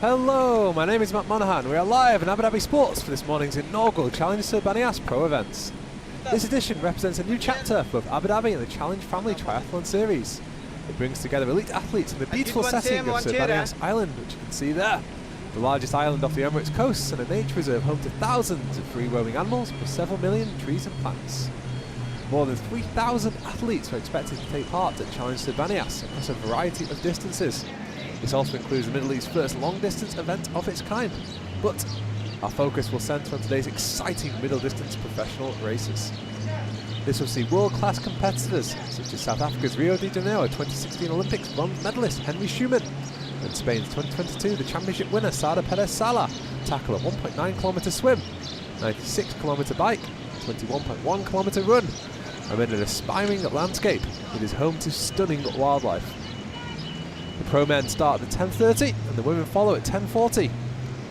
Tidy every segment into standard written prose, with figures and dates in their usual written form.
Hello, my name is Matt Monaghan. We are live in Abu Dhabi Sports for this morning's inaugural Challenge Sir Bani Yas Pro events. This edition represents a new chapter for both Abu Dhabi and the Challenge Family Triathlon Series. It brings together elite athletes in the beautiful setting of Sir Bani Yas Island, which you can see there. The largest island off the Emirates coast and a nature reserve home to thousands of free-roaming animals plus several million trees and plants. More than 3,000 athletes are expected to take part at Challenge Sir Bani Yas across a variety of distances. This also includes the Middle East's first long-distance event of its kind. But our focus will centre on today's exciting middle-distance professional races. This will see world-class competitors such as South Africa's Rio de Janeiro 2016 Olympics bronze medalist Henry Schumann and Spain's 2022 the championship winner Sara Perez Sala tackle a 1.9km swim, 96km bike, 21.1 kilometre run amid an aspiring landscape. It is home to stunning wildlife. The pro men start at 10:30 and the women follow at 10:40.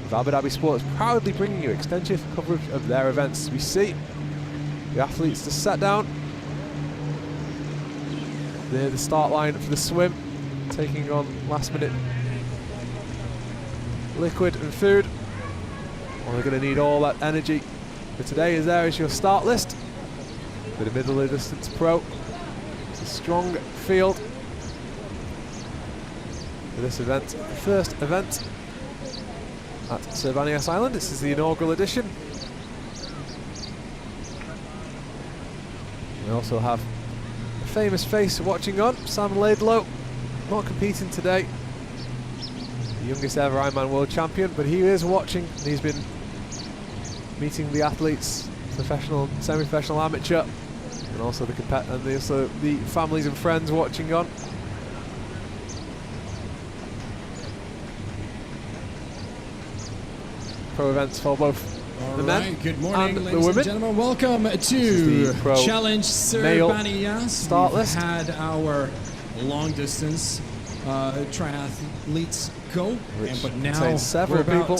With Abu Dhabi Sports proudly bringing you extensive coverage of their events. We see the athletes just sat down near the start line for the swim, taking on last minute liquid and food. Well, they're going to need all that energy for today. As there is your start list for the middle distance pro. It's a strong field for this event, the first event at Sir Bani Yas Island. This is the inaugural edition. We also have a famous face watching on, Sam Laidlow, not competing today. The youngest ever Ironman world champion, but he is watching and he's been meeting the athletes, professional, semi-professional, amateur, and also the families and friends watching on. Pro events for both the men good morning, and ladies the women. And gentlemen, welcome to Challenge Sir Bani Yas. Start list. We've had our long distance triathletes go, but now several we're about people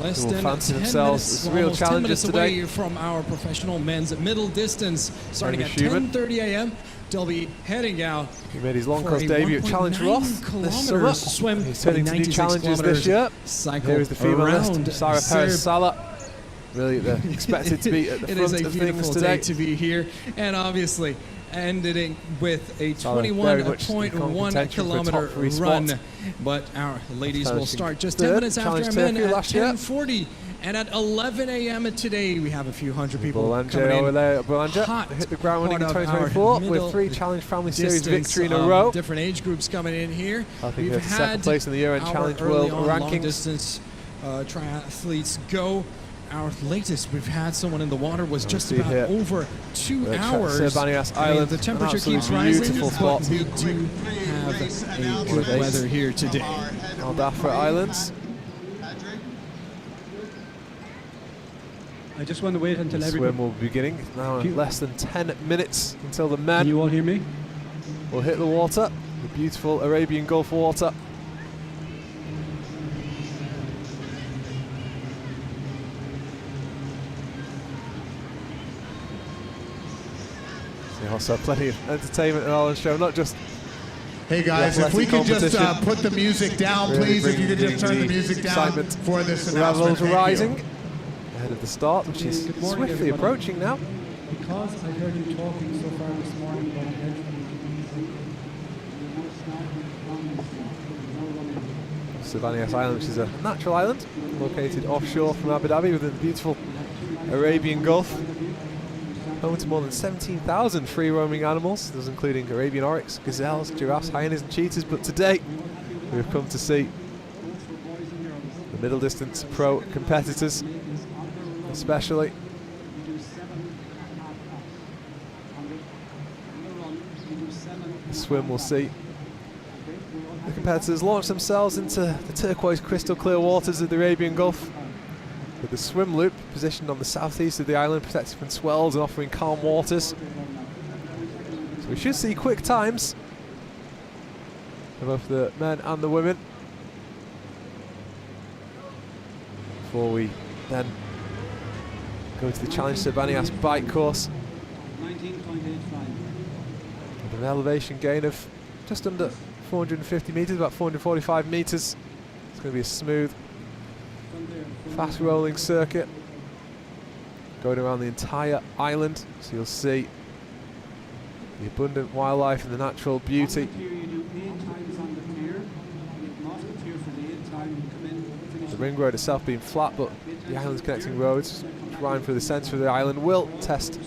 less who will than fancy 10 themselves minutes, as real almost 10 challengers minutes away today from our professional men's middle distance, starting Henry at Schumann. 10:30 a.m. They'll be heading out. He made his long for course a debut at Challenge 1.9 Roth this summer. kilometer swim, He's turning to new 96 challenges this kilometers year. cycle Here is the female around list. Sara Sir Perez Sala, really expected to be at the it front is a of things beautiful today. day to be here, and obviously ending with a Sala very much in 21.1 contention for a top kilometer three run. spot. But our ladies will Finishing start just third, 10 minutes after Challenge our men Turkey at last year. 10:40. And at 11 a.m. today, we have a few hundred people Boulanger coming in. over there. Boulanger Hot hit the ground running in part of our 2024 with middle 3 Challenge Family Series distance, victory in a row. Different age groups coming in here. I think We've that's second had place in the year-end our Challenge early World on long rankings. distance triathletes go. Our latest we've had someone in the water was just see about here over 2 hours. Sir Bani Yas I mean, Island, the temperature an keeps absolutely rising, beautiful but spot. we do have a good weather here today. Al Dhafra Islands. I just want to wait until The everybody. swim will be beginning now in less than 10 minutes until the Can men you all hear me? will hit the water, the beautiful Arabian Gulf water. See also plenty of entertainment and all on show, not just Hey guys, if we could just put the music down, really please. If you could bringing just turn the music down excitement for this announcement. levels Thank rising you. ahead of the start, which is Good morning, swiftly everybody. approaching now. Because I heard you talking so far this morning about Sir Bani Yas Island, which is a natural island located offshore from Abu Dhabi within the beautiful Arabian Gulf. Home to more than 17,000 free-roaming animals, those including Arabian oryx, gazelles, giraffes, hyenas and cheetahs. But today we've come to see the middle distance pro competitors, especially. The swim will see the competitors launch themselves into the turquoise crystal clear waters of the Arabian Gulf, with the swim loop positioned on the southeast of the island, protected from swells and offering calm waters. So we should see quick times for both the men and the women before we then go to the Challenge Sir Bani Yas bike course with an elevation gain of just under 450 metres, about 445 metres. It's going to be a smooth, fast-rolling circuit going around the entire island, so you'll see the abundant wildlife and the natural beauty. The ring road itself being flat, but the island's connecting roads running through the centre of the island will test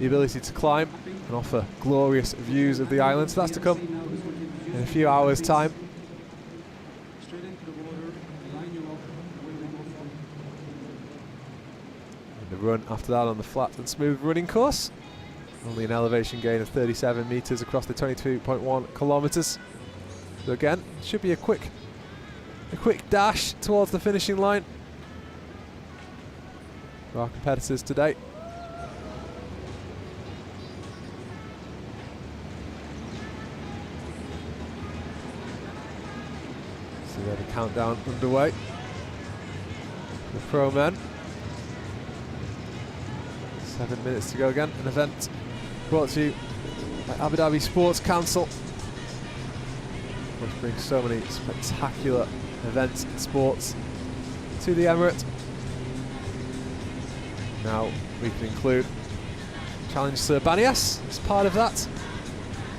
the ability to climb and offer glorious views of the island. So that's to come in a few hours' time. And the run after that on the flat and smooth running course. Only an elevation gain of 37 metres across the 22.1 kilometres. So again, should be a quick dash towards the finishing line for our competitors today. So we have the countdown underway. The pro men. 7 minutes to go again. An event brought to you by Abu Dhabi Sports Council, which brings so many spectacular events and sports to the Emirate. Now we can include Challenge Sir Bani Yas as part of that.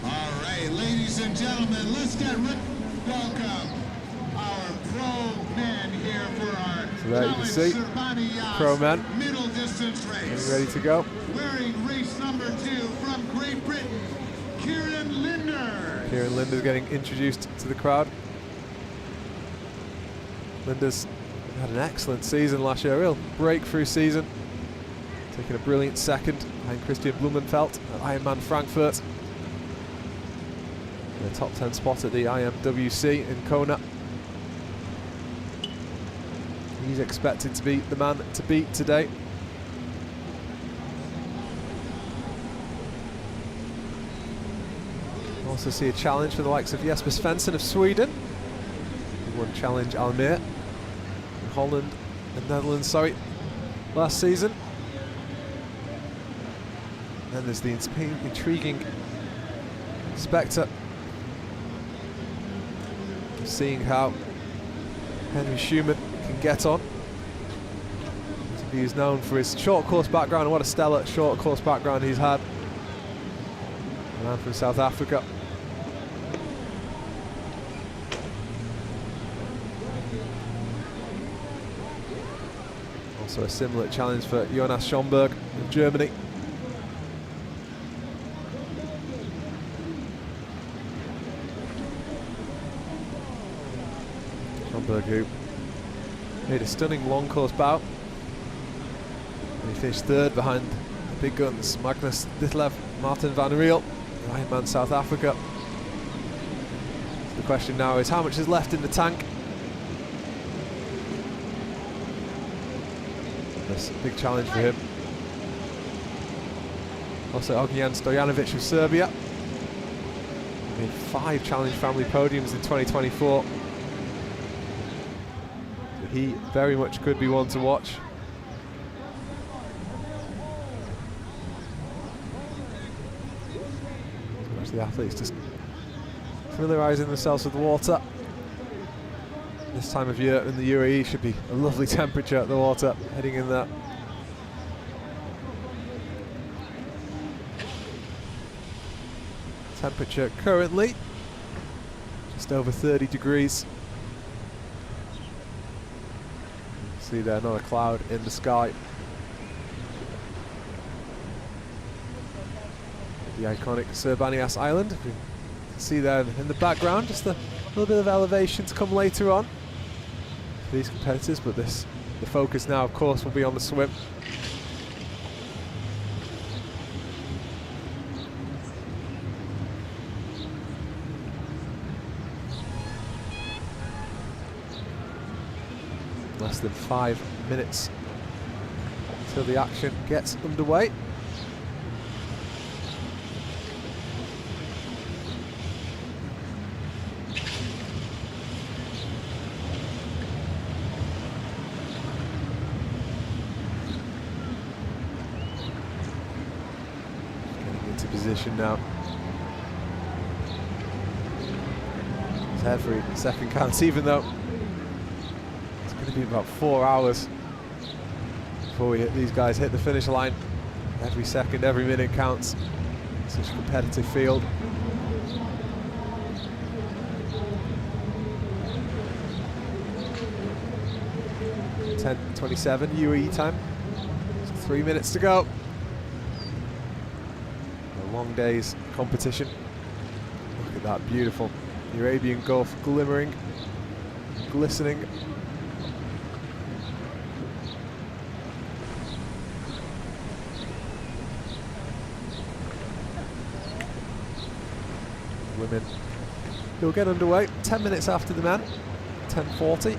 All right, ladies and gentlemen, let's get ready to welcome our pro men here for our So there you can see Sir Bani Yas pro men middle distance race. getting ready to go. Wearing race number 2 from Great Britain, Kieran Linder. Kieran Linder's getting introduced to the crowd. Linder's had an excellent season last year, a real breakthrough season. Taking a brilliant second behind Christian Blumenfeld at Ironman Frankfurt. And a top 10 spot at the IMWC in Kona. He's expected to be the man to beat today. Also see a challenge for the likes of Jesper Svensson of Sweden, who won Challenge Almere in Holland and Netherlands, last season. Then there's the intriguing spectre of seeing how Henry Schumann can get on. He is known for his short course background, and what a stellar short course background he's had. A man from South Africa. Also a similar challenge for Jonas Schomburg of Germany. Schomburg, who made a stunning long course bout, and he finished third behind the big guns Magnus Ditlev, Martin van Riel, Ironman South Africa. So the question now is how much is left in the tank? That's a big challenge for him. Also Ognjan Stojanovic of Serbia. He made 5 Challenge Family podiums in 2024. So he very much could be one to watch. Watch the athletes just familiarising themselves with the water. This time of year in the UAE should be a lovely temperature at the water, heading in there. Temperature currently just over 30 degrees. See there, not a cloud in the sky. The iconic Sir Bani Yas Island. You can see there in the background, just a little bit of elevation to come later on for these competitors, but the focus now, of course, will be on the swim. Less than 5 minutes until the action gets underway. Getting into position now. Every second counts, even though only been about 4 hours before these guys hit the finish line. Every second, every minute counts. Such a competitive field. 10:27 UAE time. Just 3 minutes to go. A long day's competition. Look at that beautiful Arabian Gulf glimmering, glistening. Women who'll get underway 10 minutes after the men, 10:40.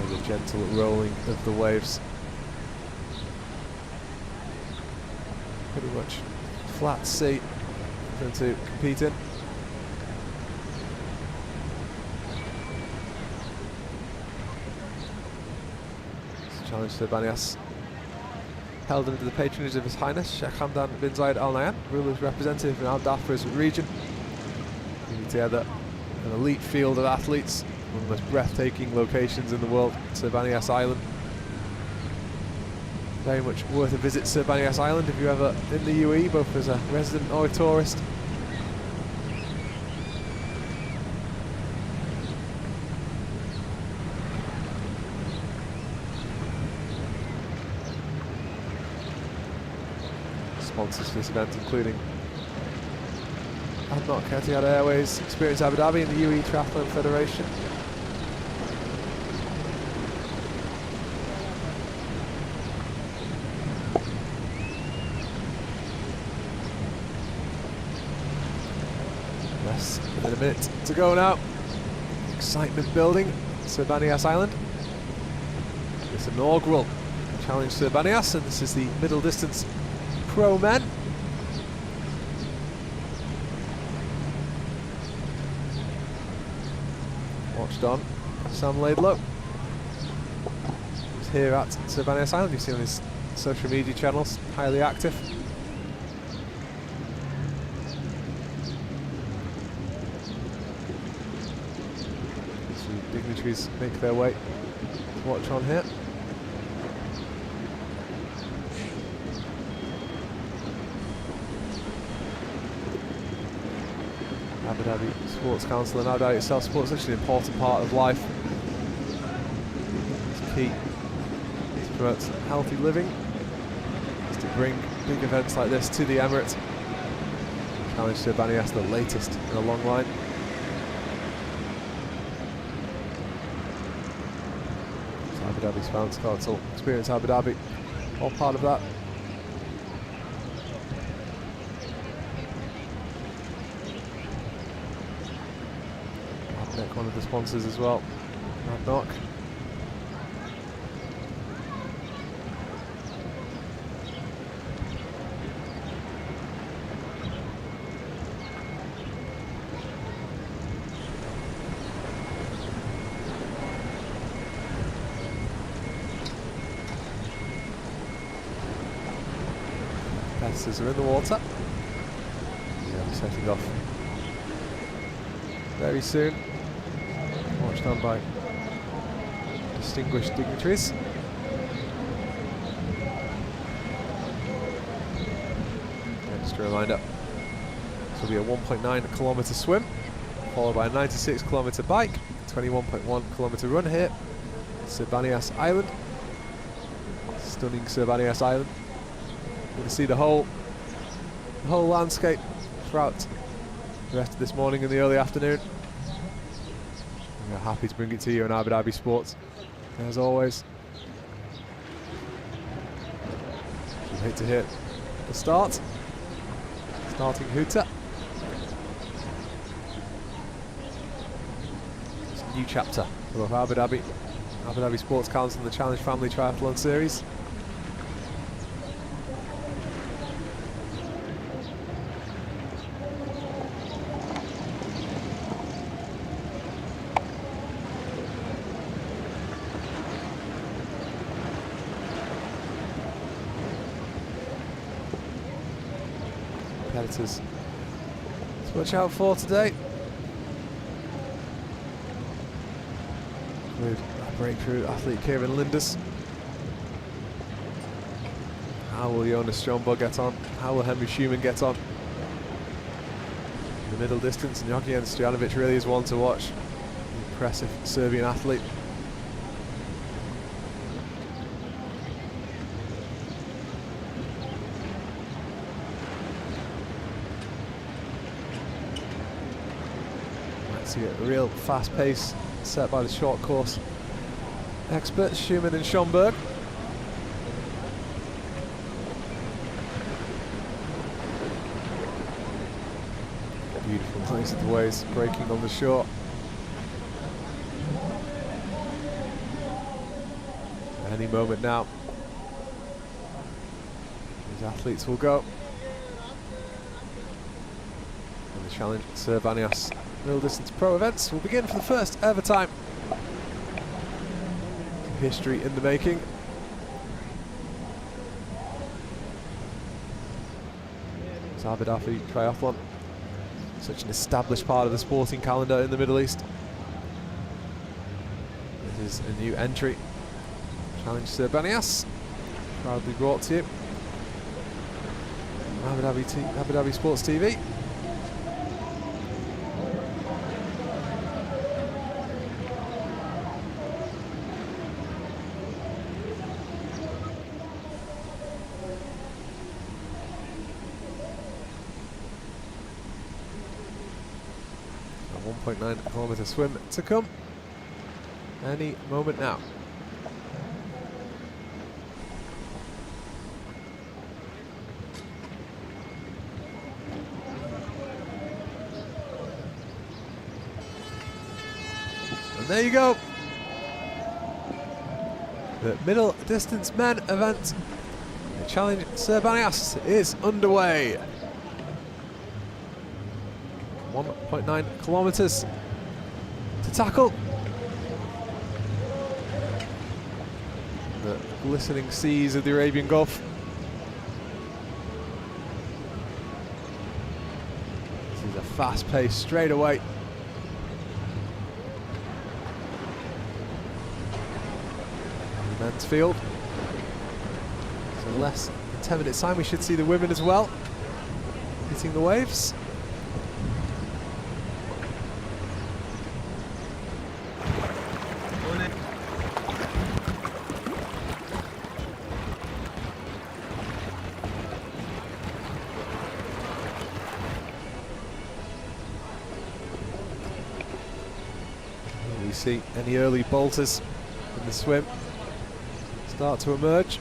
The gentle rolling of the waves. Pretty much flat sea for them to compete in. Challenge Sir Bani Yas, held under the patronage of His Highness Sheikh Hamdan bin Zayed Al Nahyan, ruler's representative in Al Dhafra's region, bringing together an elite field of athletes, one of the most breathtaking locations in the world, Sir Bani Yas Island. Very much worth a visit, Sir Bani Yas Island, if you're ever in the UAE, both as a resident or a tourist. Sponsors for this event including Adnoc, Etihad Airways, Experience Abu Dhabi and the UAE Triathlon Federation. Less than a minute to go now. Excitement building, Sir Bani Yas Island. This inaugural Challenge Sir Bani Yas, and this is the middle distance pro men. Watched on Sam Laidlow. He's here at Sir Bani Yas Island. You see on his social media channels, highly active. Some dignitaries make their way to watch on here. Abu Dhabi Sports Council and Abu Dhabi itself, sports is actually an important part of life. It's key to promote healthy living, is to bring big events like this to the Emirates. Challenge Sir Bani Yas, the latest in a long line. So Abu Dhabi Sports Council, Experience Abu Dhabi, all part of that. One of the sponsors as well, Adnoc. Competitors are in the water. Yeah, we're setting off very soon. Watched on by distinguished dignitaries. Extra lined up. This will be a 1.9 kilometre swim, followed by a 96 kilometre bike, 21.1 kilometre run here. Sir Bani Yas Island. Stunning Sir Bani Yas Island. Going to see the whole landscape throughout the rest of this morning and the early afternoon. We're happy to bring it to you on Abu Dhabi Sports, as always. We'll wait to hear the start. Starting hooter. It's a new chapter of Abu Dhabi Sports Council and the Challenge Family Triathlon Series. competitors to watch out for today. Include our breakthrough athlete Kieran Linders. How will Jonas Stromberg get on? How will Henry Schumann get on? In the middle distance, Njogian Stojanovic really is one to watch. Impressive Serbian athlete. Might see a real fast pace set by the short course experts Schumann and Schomburg. Beautiful nice of the waves breaking on the shore. Any moment now, these athletes will go. And the challenge Sir Bani Yas middle distance pro events will begin for the first ever time. History in the making. It's Abu Dhabi Triathlon. Such an established part of the sporting calendar in the Middle East. It is a new entry. Challenge Sir Bani Yas, proudly brought to you from Abu Dhabi Sports TV. A 1.9 kilometre swim to come any moment now. And there you go. The middle distance men event, the challenge Sir Bani Yas, is underway. 1.9 kilometres to tackle. The glistening seas of the Arabian Gulf. This is a fast pace straight away. The men's field. So less than 10 minutes time we should see the women as well hitting the waves. See any early bolters in the swim start to emerge.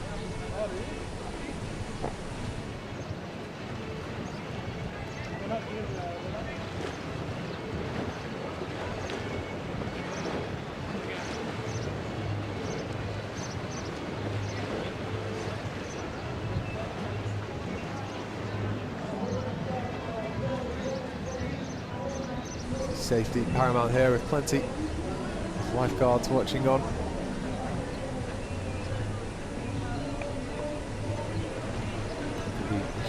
Safety paramount here with plenty lifeguards watching on.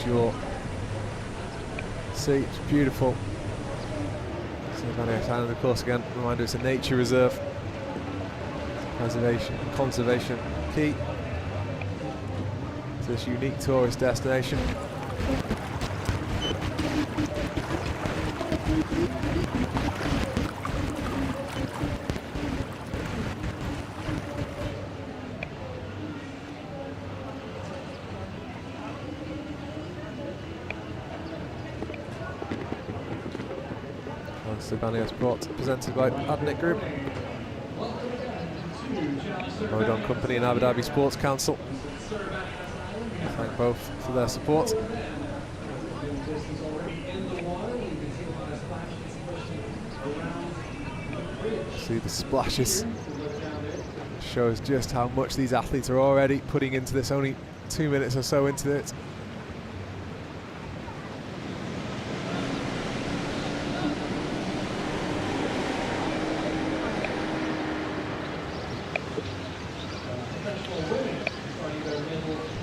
Sure. See, it's beautiful. So Bani Yas Island, of course, again, reminder it's a nature reserve. Preservation and conservation key to this unique tourist destination. Sir Bani Yas presented by Adnick Group, Modon Company and Abu Dhabi Sports Council. Thank both for their support. See the splashes. Shows just how much these athletes are already putting into this, only 2 minutes or so into it.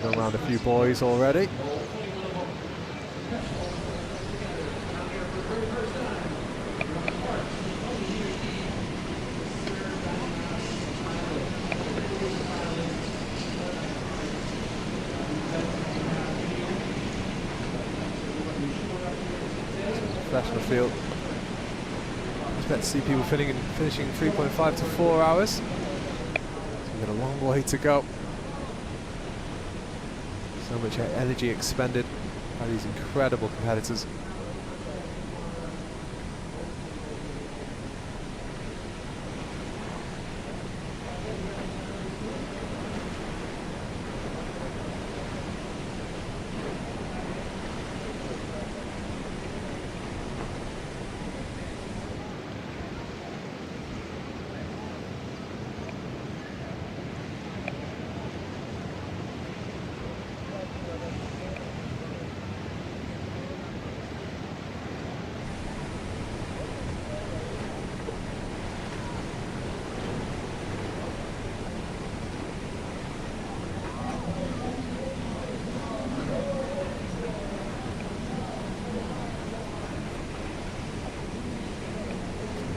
Going around a few boys already. Professional field. Expect to see people finishing 3.5 to 4 hours. So we've got a long way to go. So much energy expended by these incredible competitors.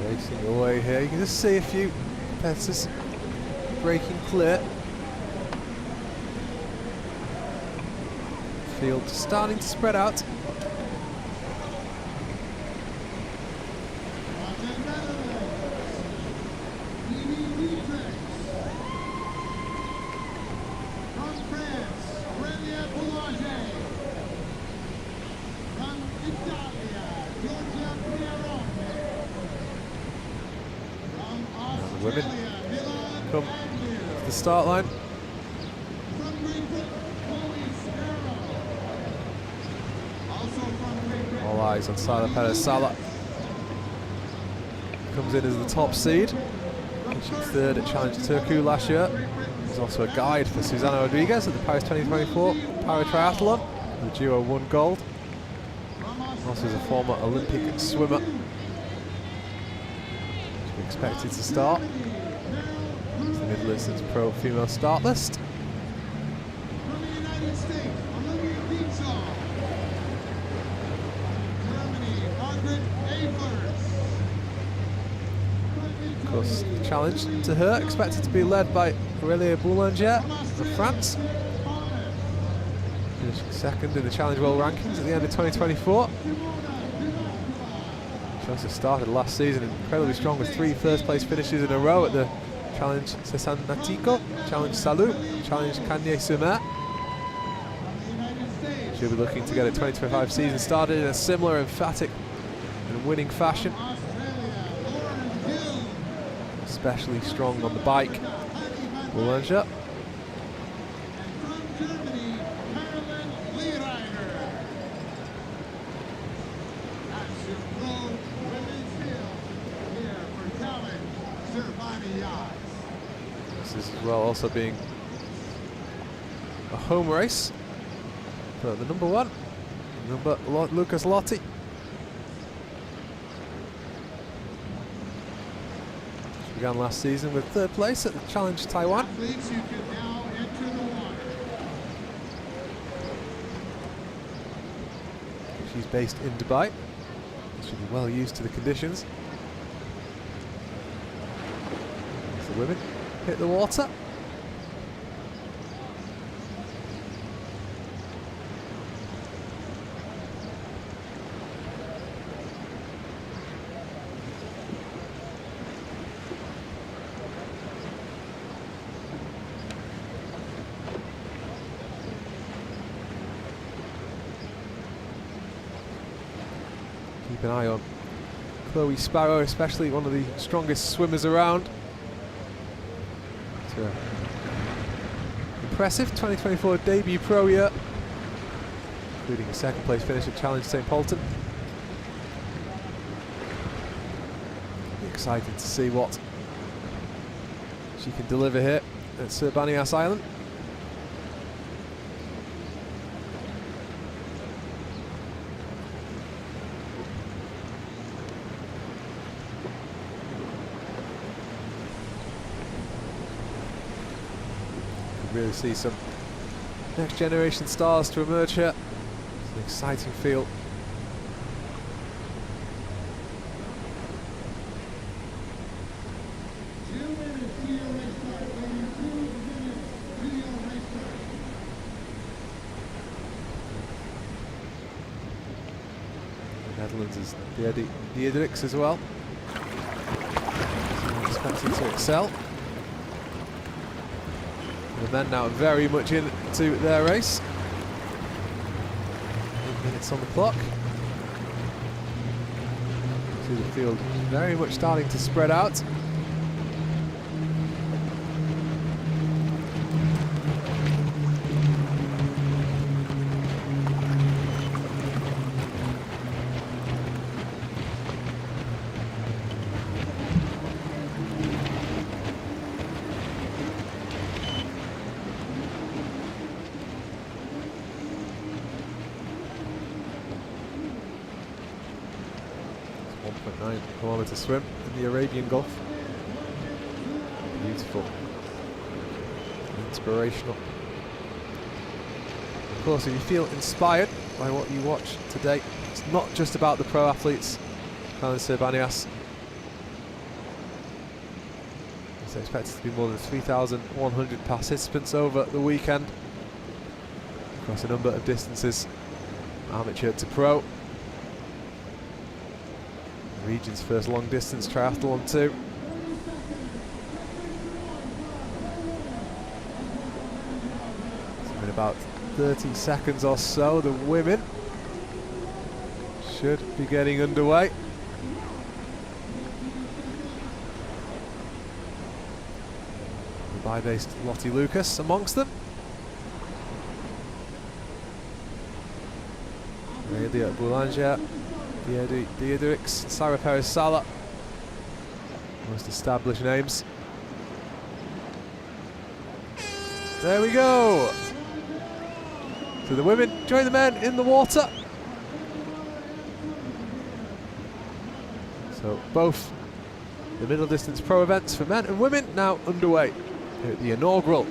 Racing away here, you can just see a few competitors breaking clear. Field starting to spread out. Women come to the start line. All eyes on Sala Perez Sala. Comes in as the top seed. Finishing third at Challenge Turku last year. He's also a guide for Susana Rodriguez at the Paris 2024 Para Triathlon. The duo won gold. Also is a former Olympic swimmer. Expected to start. It's the Mid-Distance Pro female start list. From the United States, Olivia Pizza. Germany, Margaret Eifers. Of course, the challenge to her expected to be led by Aurélie Boulanger of France. Finishing second in the Challenge World Rankings at the end of 2024. She also started last season incredibly strong with 3 first-place finishes in a row at the Challenge Cessanatico, Challenge Salou, Challenge Cagnes-sur-Mer. She'll be looking to get a 2025 season started in a similar emphatic and winning fashion. Especially strong on the bike. Boulanger. Sir Bani Yas. This is as well also being a home race for the number 1, Lucas Lotti. She began last season with 3rd place at the Challenge Taiwan. Athletes, you can now enter the water. She's based in Dubai. She'll be well used to the conditions. The women hit the water. Keep an eye on Chloe Sparrow, especially one of the strongest swimmers around. Impressive 2024 debut pro year, including a 2nd place finish at Challenge St. Polten. Be excited to see what she can deliver here at Sir Bani Yas Island. Really see some next generation stars to emerge here. It's an exciting field. Netherlands is Diedericks as well. So expected to excel. The men now very much into their race. 8 minutes on the clock. See the field very much starting to spread out. It's 1.9 kilometre swim in the Arabian Gulf. Beautiful. Inspirational. Of course, if you feel inspired by what you watch today, it's not just about the pro athletes. Sir Bani Yas. It's expected to be more than 3,100 participants over the weekend across a number of distances, amateur to pro. The region's first long distance triathlon too. So in about 30 seconds or so, the women should be getting underway. Dubai-based Lottie Lucas amongst them. Amelia Boulanger, Diedericks, Sarah Perez-Sala, most established names. There we go. So the women join the men in the water. So both the middle distance pro events for men and women now underway here at the inaugural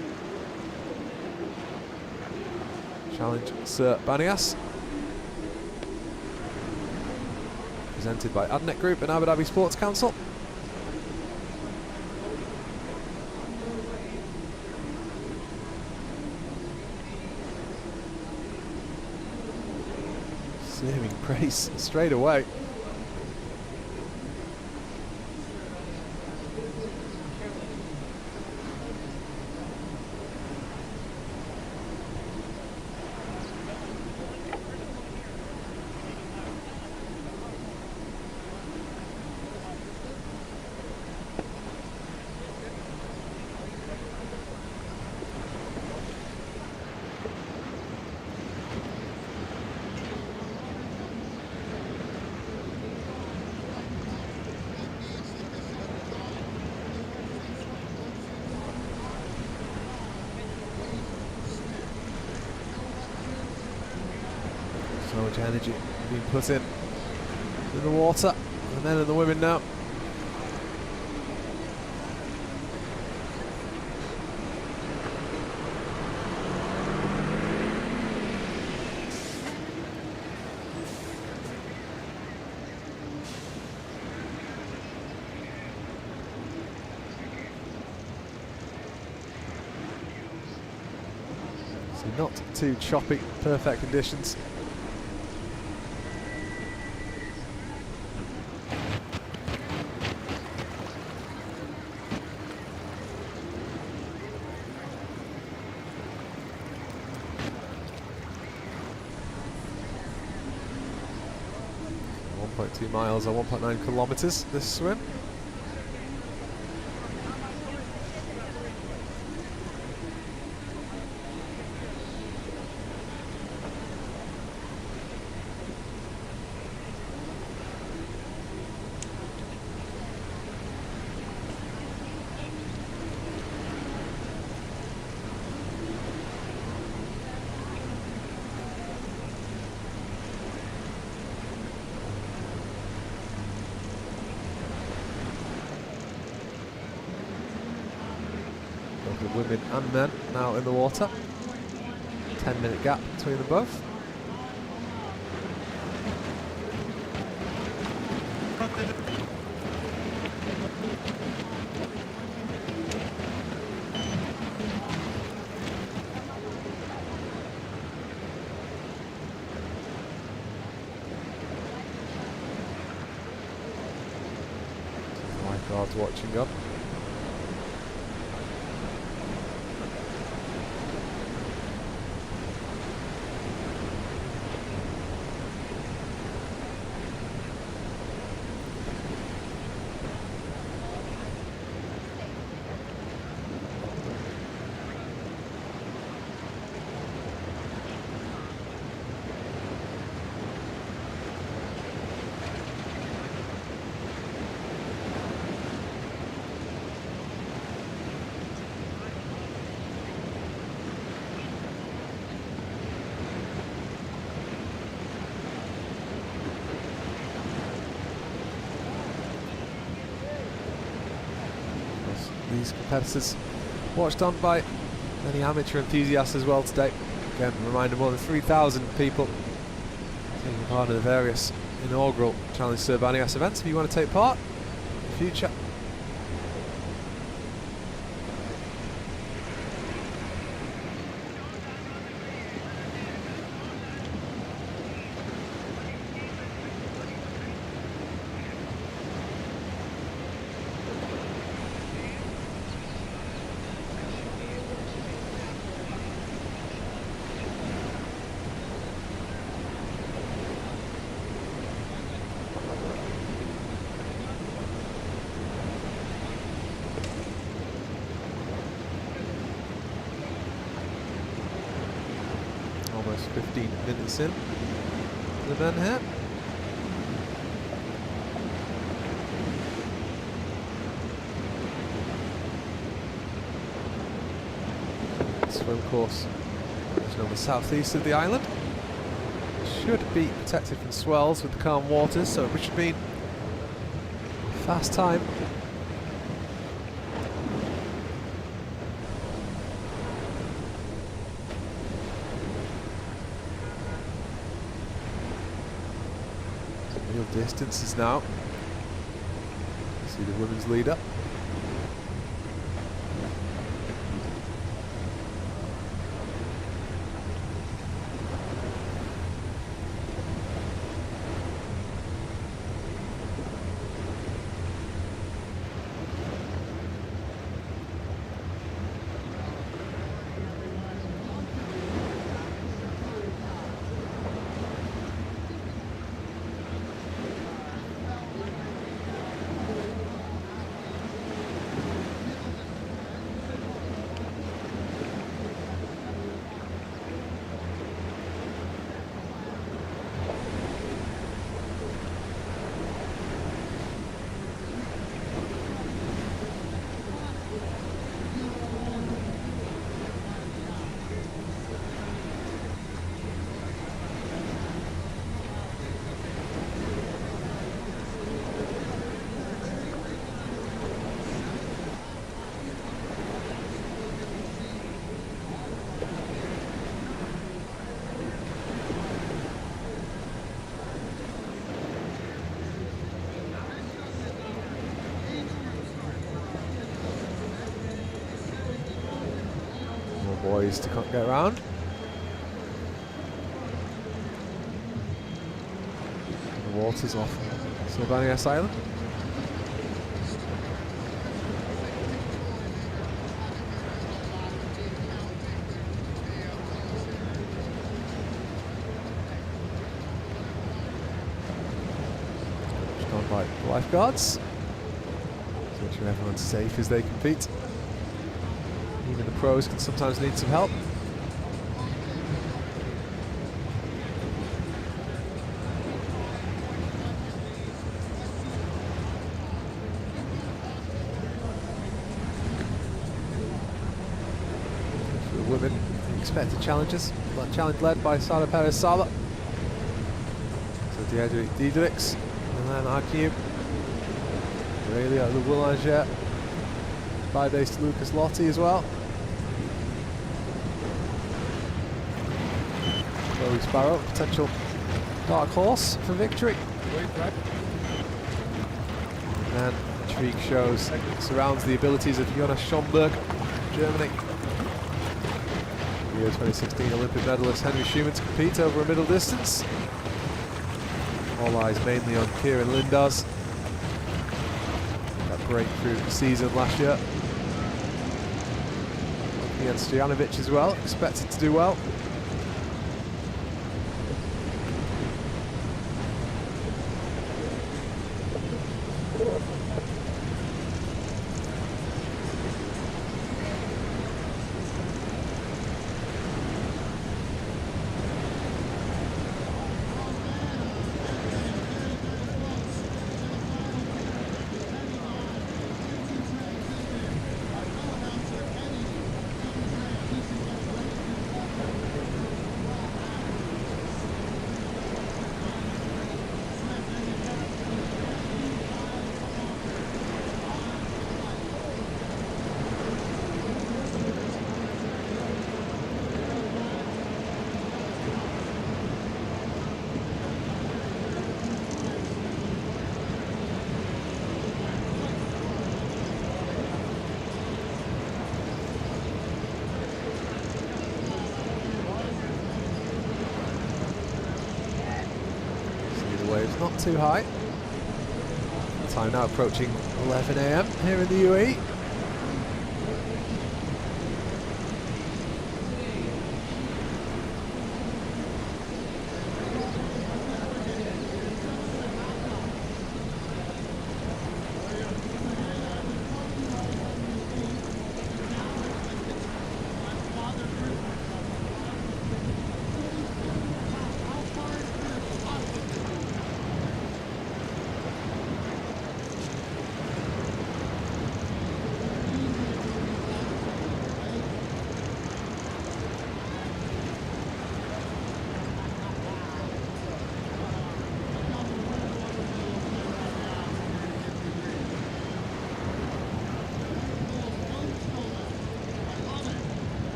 Challenge Sir Bani Yas, presented by Adnet Group and Abu Dhabi Sports Council. Saving praise straight away. So much energy being put in the water, the men and the women now. So not too choppy, perfect conditions. .2 miles or 1.9 kilometers this swim. The women and men now in the water. 10-minute gap between them both. Lifeguards watching on. These competitors watched on by many amateur enthusiasts as well today. Again, a reminder, more than 3,000 people taking part in the various inaugural Challenge Sir Bani Yas events. If you want to take part in the future, almost 15 minutes in the men here. Swim course is on the southeast of the island. Should be protected from swells with the calm waters, so it should be fast time. Real distances now. See the women's leader. Boys to get around. The water's off Sir Bani Yas Island. Just gone by the lifeguards. To make sure everyone's safe as they compete. Even the pros can sometimes need some help. For the women, the expected challenges. That challenge led by Sara Perez-Sala. So Deirdre Diedericks, Milan Arkiu, Aurelia Le Boulanger, by-based Lucas Lotti as well. Chloe Sparrow, potential dark horse for victory. And intrigue shows surrounds the abilities of Jonas Schomburg, Germany. Rio 2016 Olympic medalist Henry Schumann to compete over a middle distance. All eyes mainly on Kieran Lindars. That breakthrough season last year. Against Stojanovic as well, expected to do well. Waves not too high. Time now approaching 11 AM here in the UAE.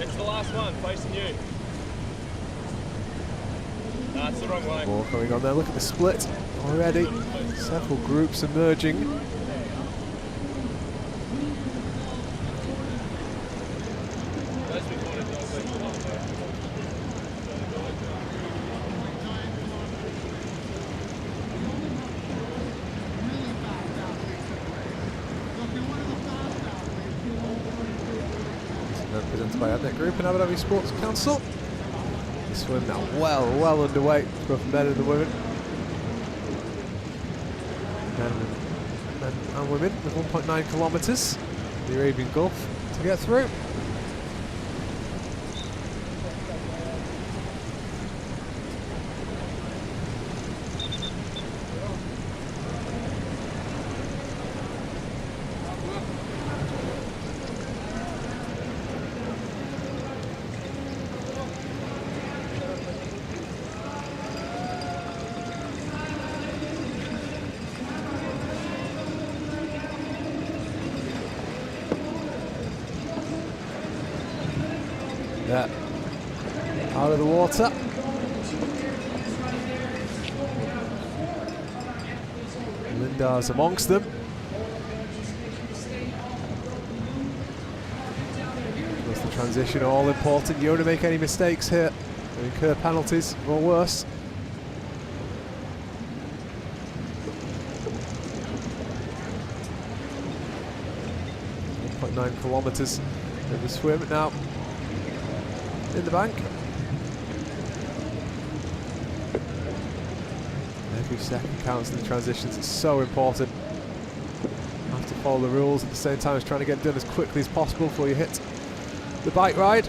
It's the last one, facing you. No, it's the wrong way. More going on there. Look at the split already. Several groups emerging. Presented by Adnet Group and Abu Dhabi Sports Council. The swim now well underway, both men and the women. Men and women with 1.9 kilometres the Arabian Gulf to get through. Yeah, out of the water. Lindar's amongst them. That's the transition, all important. You don't want to make any mistakes here and incur penalties or worse. 1.9 kilometres in the swim now. In the bank. Every second counts in the transitions. It's so important. You have to follow the rules at the same time as trying to get it done as quickly as possible before you hit the bike ride.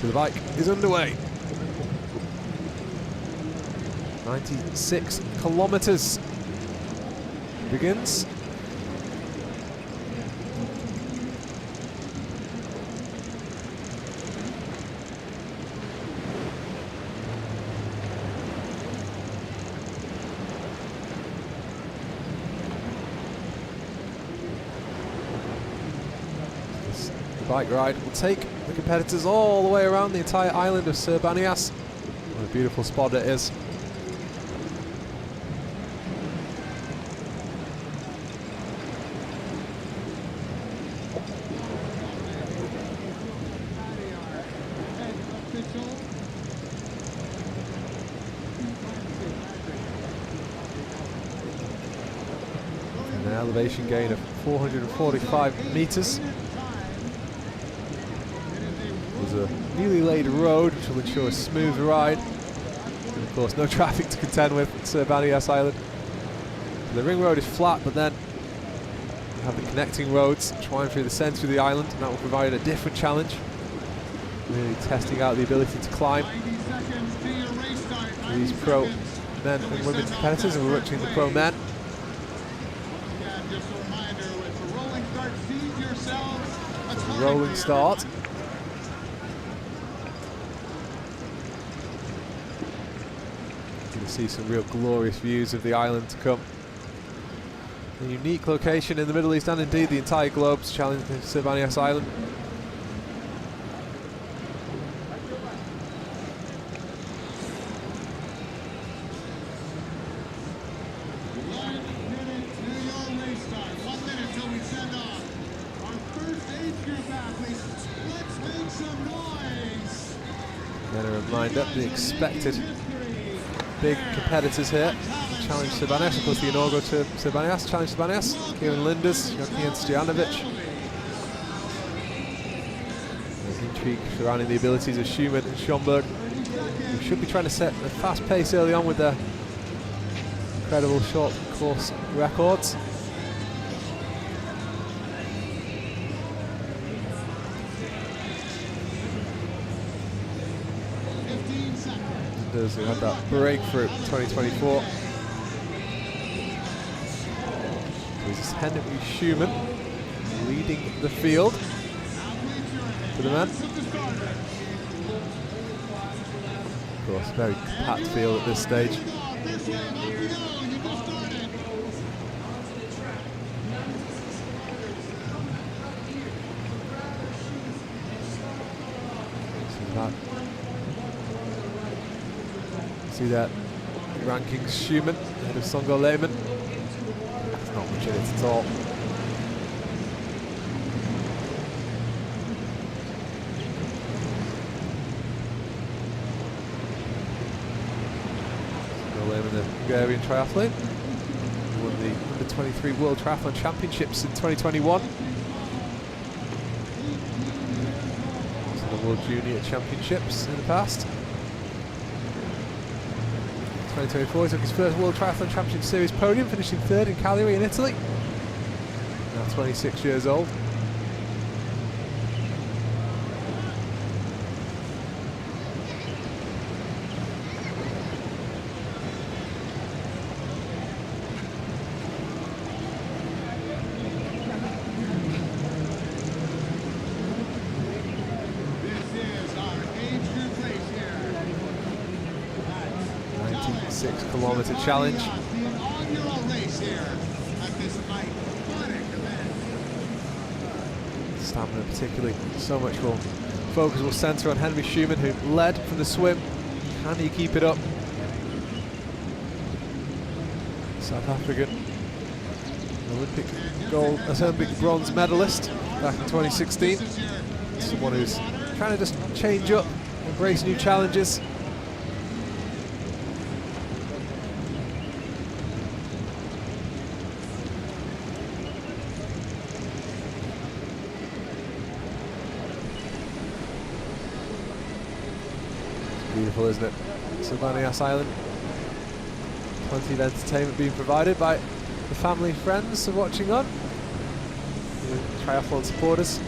The bike is underway. 96 kilometers begins. The bike ride will take the competitors all the way around the entire island of Sir Bani Yas. What a beautiful spot it is. And an elevation gain of 445 meters. There's a newly laid road which will ensure a smooth ride. And of course no traffic to contend with at Sir Bani Yas Island. So the ring road is flat, but then you have the connecting roads which wind through the centre of the island, and that will provide a different challenge. Really testing out the ability to climb. These pro men and women competitors, and we're watching the pro men. Rolling start. You can see some real glorious views of the island to come. A unique location in the Middle East and indeed the entire globe's challenge to Sir Bani Yas Island. Then a reminder, the expected big competitors here. Challenge Sir Bani Yas, of course the inaugural to Sir Bani Yas, Challenge Sir Bani Yas, Kieran Linders, Jokian Stojanovic. There's intrigue surrounding the abilities of Schumann and Schomburg, who should be trying to set a fast pace early on with their incredible short course records. Who had that breakthrough in 2024. This is Henry Schumann leading the field for the men. Of course, very packed field at this stage. See that rankings Schumann ahead of Songo Lehmann. There's not much in it at all. Songo Lehmann, the Hungarian triathlete, won the Under-23 World Triathlon Championships in 2021. Also the World Junior Championships in the past. 2024, he took his first World Triathlon Championship Series podium, finishing third in Cagliari in Italy. Now 26 years old. Kilometre challenge. Stamina particularly, so much more focus will centre on Henry Schumann, who led from the swim. Can he keep it up? South African Olympic bronze medalist back in 2016. Someone who's trying to just change up, embrace new challenges. Beautiful, isn't it? Sir Bani Yas Island. Plenty of entertainment being provided by the family and friends of watching on. The triathlon supporters.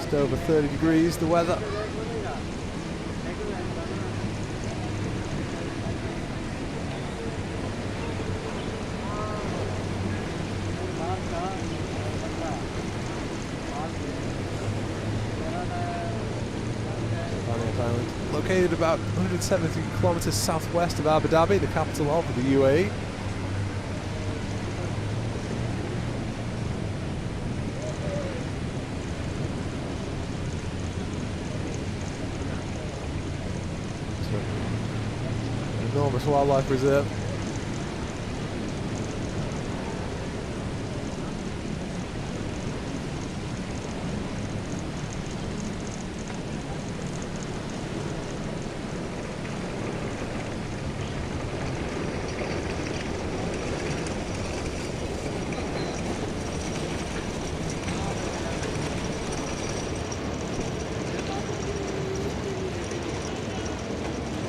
Just over 30 degrees, the weather. Bani Yas Island, located about 170 kilometers southwest of Abu Dhabi, the capital of the UAE. Enormous wildlife reserve.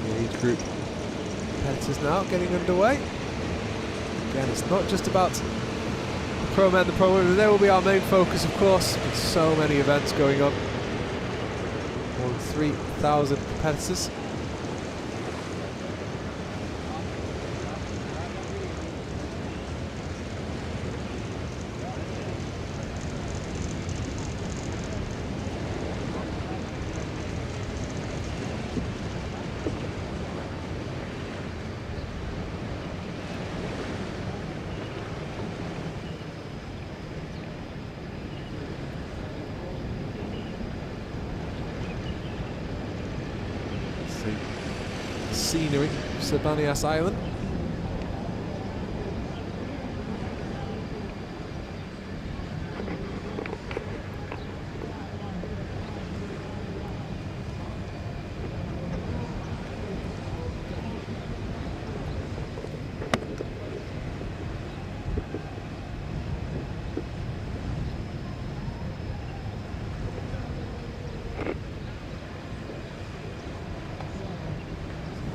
The age group competitors now getting underway. Again, it's not just about the pro men, the pro women. They will be our main focus, of course. With so many events going on. More than 3,000 competitors. Scenery of Sir Bani Yas Island.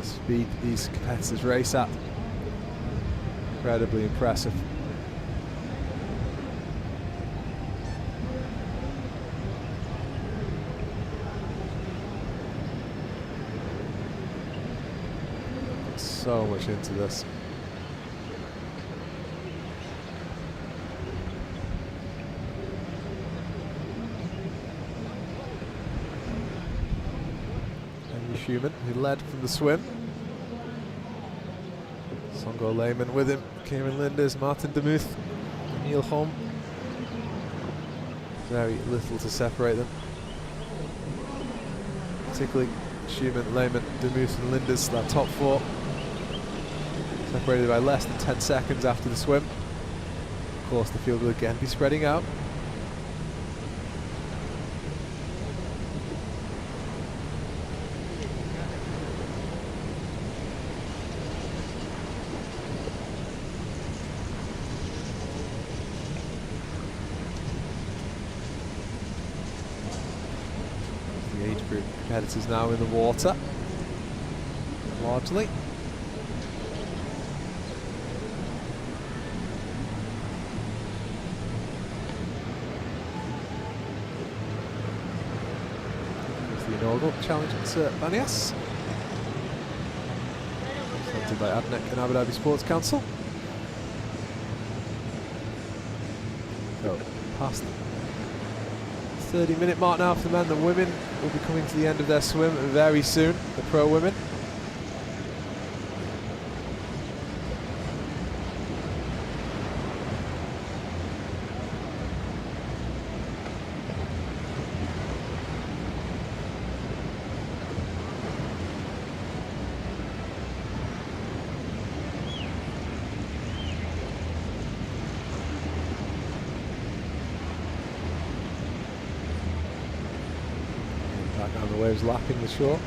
Speed these competitors race at, incredibly impressive. So much into this. And Schumann, who led from the swim. Songo Lehman with him, Kieran Linders, Martin Demuth, Neil Holm. Very little to separate them. Particularly Schumann, Lehman, Demuth and Linders, that top four. Separated by less than 10 seconds after the swim. Of course, the field will again be spreading out. The age group competitors now in the water, largely. Here's the inaugural challenge at Sir Bani Yas, presented by ADNEC and Abu Dhabi Sports Council. Go past 30-minute mark now for the men. The women will be coming to the end of their swim very soon, the pro women. Back down the waves, lapping the shore.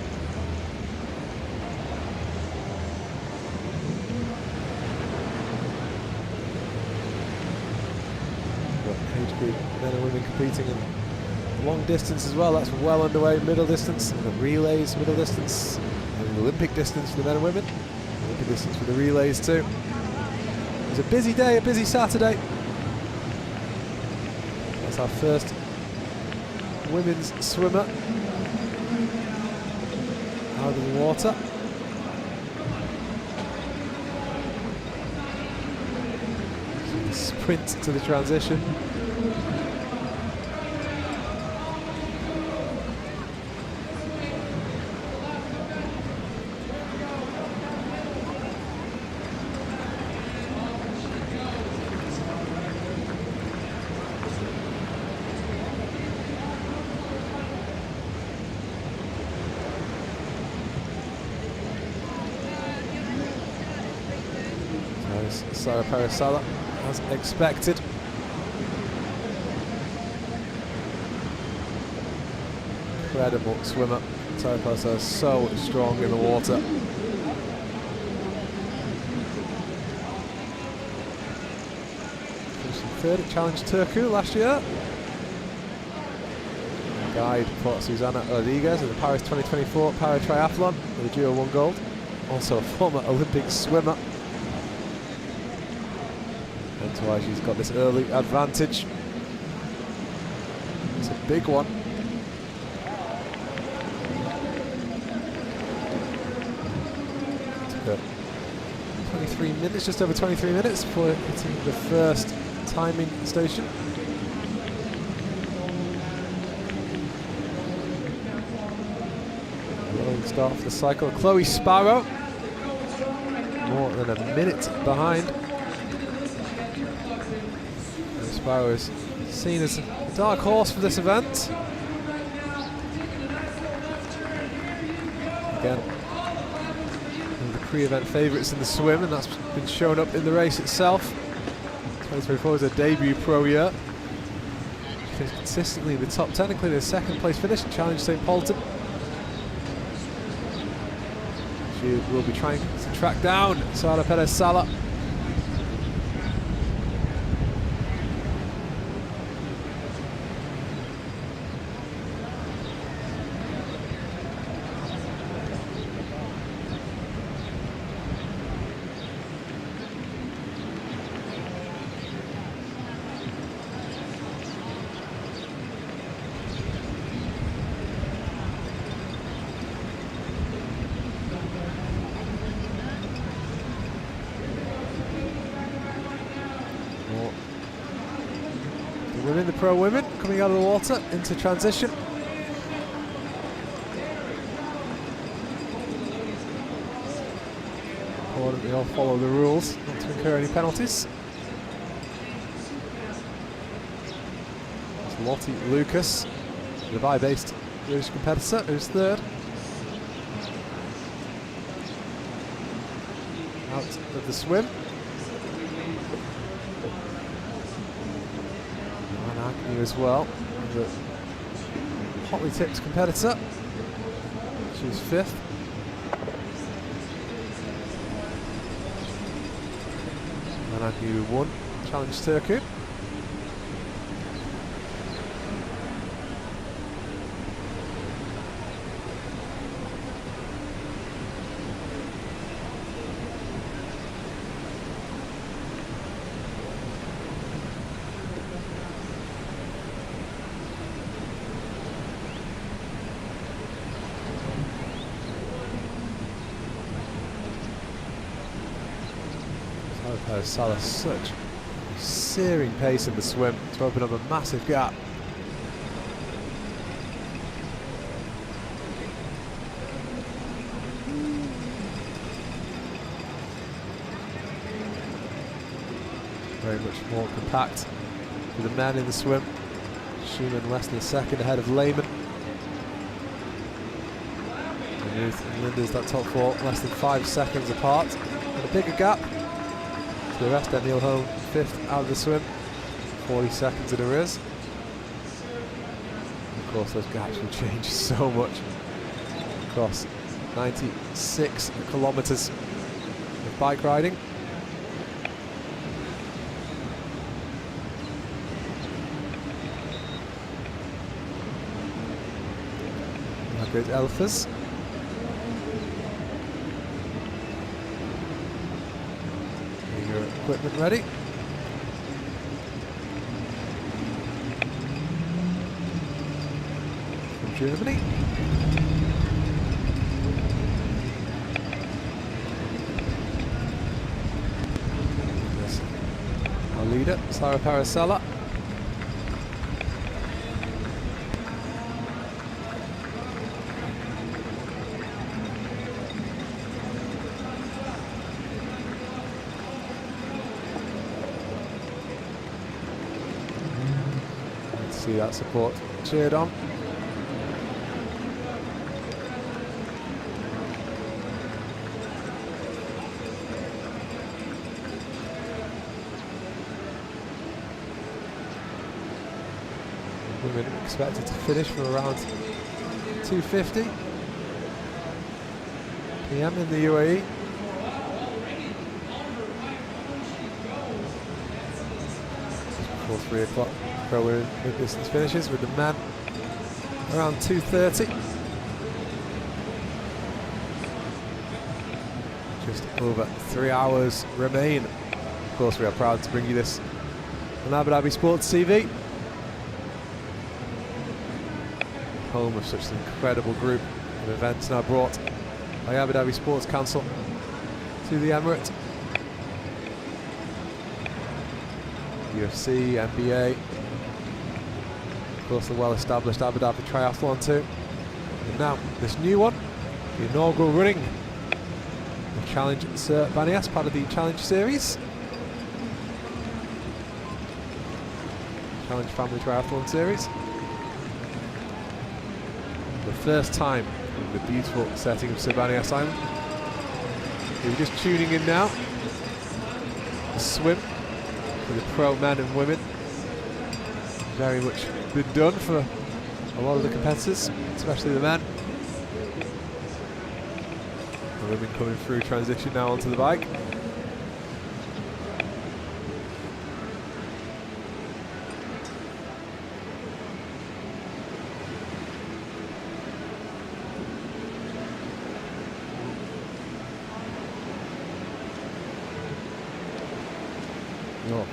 Got age group men and women competing in long distance as well. That's well underway. Middle distance, and the relays, middle distance, and the Olympic distance for the men and women. Olympic distance for the relays too. It's a busy day, a busy Saturday. That's our first women's swimmer out of the water. Sprint to the transition. Sara Parasala, as expected. Incredible swimmer. Sara Parasala is so strong in the water. Finished third at Challenge Turku last year. Guide for Susana Rodriguez in the Paris 2024 Para Triathlon, where the duo won gold. Also a former Olympic swimmer. That's why she's got this early advantage. It's a big one. Took her 23 minutes, just over 23 minutes before hitting the first timing station. Rolling start for the cycle. Chloe Sparrow, more than a minute behind. Sparrow is seen as a dark horse for this event. Again, one of the pre-event favourites in the swim, and that's been shown up in the race itself. 2024 is her debut pro year. She finished consistently in the top 10, including a second place finish at Challenge St Polten. She will be trying to track down Sara Perez Sala. Women, the pro women, coming out of the water into transition. Important they all follow the rules, not to incur any penalties. It's Lottie Lucas, the Dubai-based British competitor, who's third. Out of the swim. As well, the hotly tipped competitor. She's fifth. Managnu won Challenge Turku. Salah, such searing pace in the swim to open up a massive gap. Very much more compact for the men in the swim. Schumann less than a second ahead of Lehman. And Ruth and Linda's that top four less than 5 seconds apart. And a bigger gap. The rest, Emil Holm, fifth out of the swim, 40 seconds in arrears. Of course, those gaps will change so much across 96 kilometres of bike riding. Margaret Elfers. Equipment ready. Germany. There's our leader, Sara Parasella. See that support cheered on. Women expected to finish from around 2:50 p.m. in the UAE. Before 3 o'clock. Pro mid distance finishes with the men around 2:30. Just over 3 hours remain. Of course, we are proud to bring you this on Abu Dhabi Sports TV, home of such an incredible group of events now brought by Abu Dhabi Sports Council to the Emirate. UFC, NBA, of course the well-established Abu Dhabi Triathlon too. And now this new one, the inaugural running of Challenge Sir Bani Yas, part of the Challenge series. Challenge Family Triathlon series. The first time in the beautiful setting of Sir Bani Yas Island. If you're just tuning in now, the swim for the pro men and women very much been done for a lot of the competitors, especially the men. The women coming through transition now onto the bike.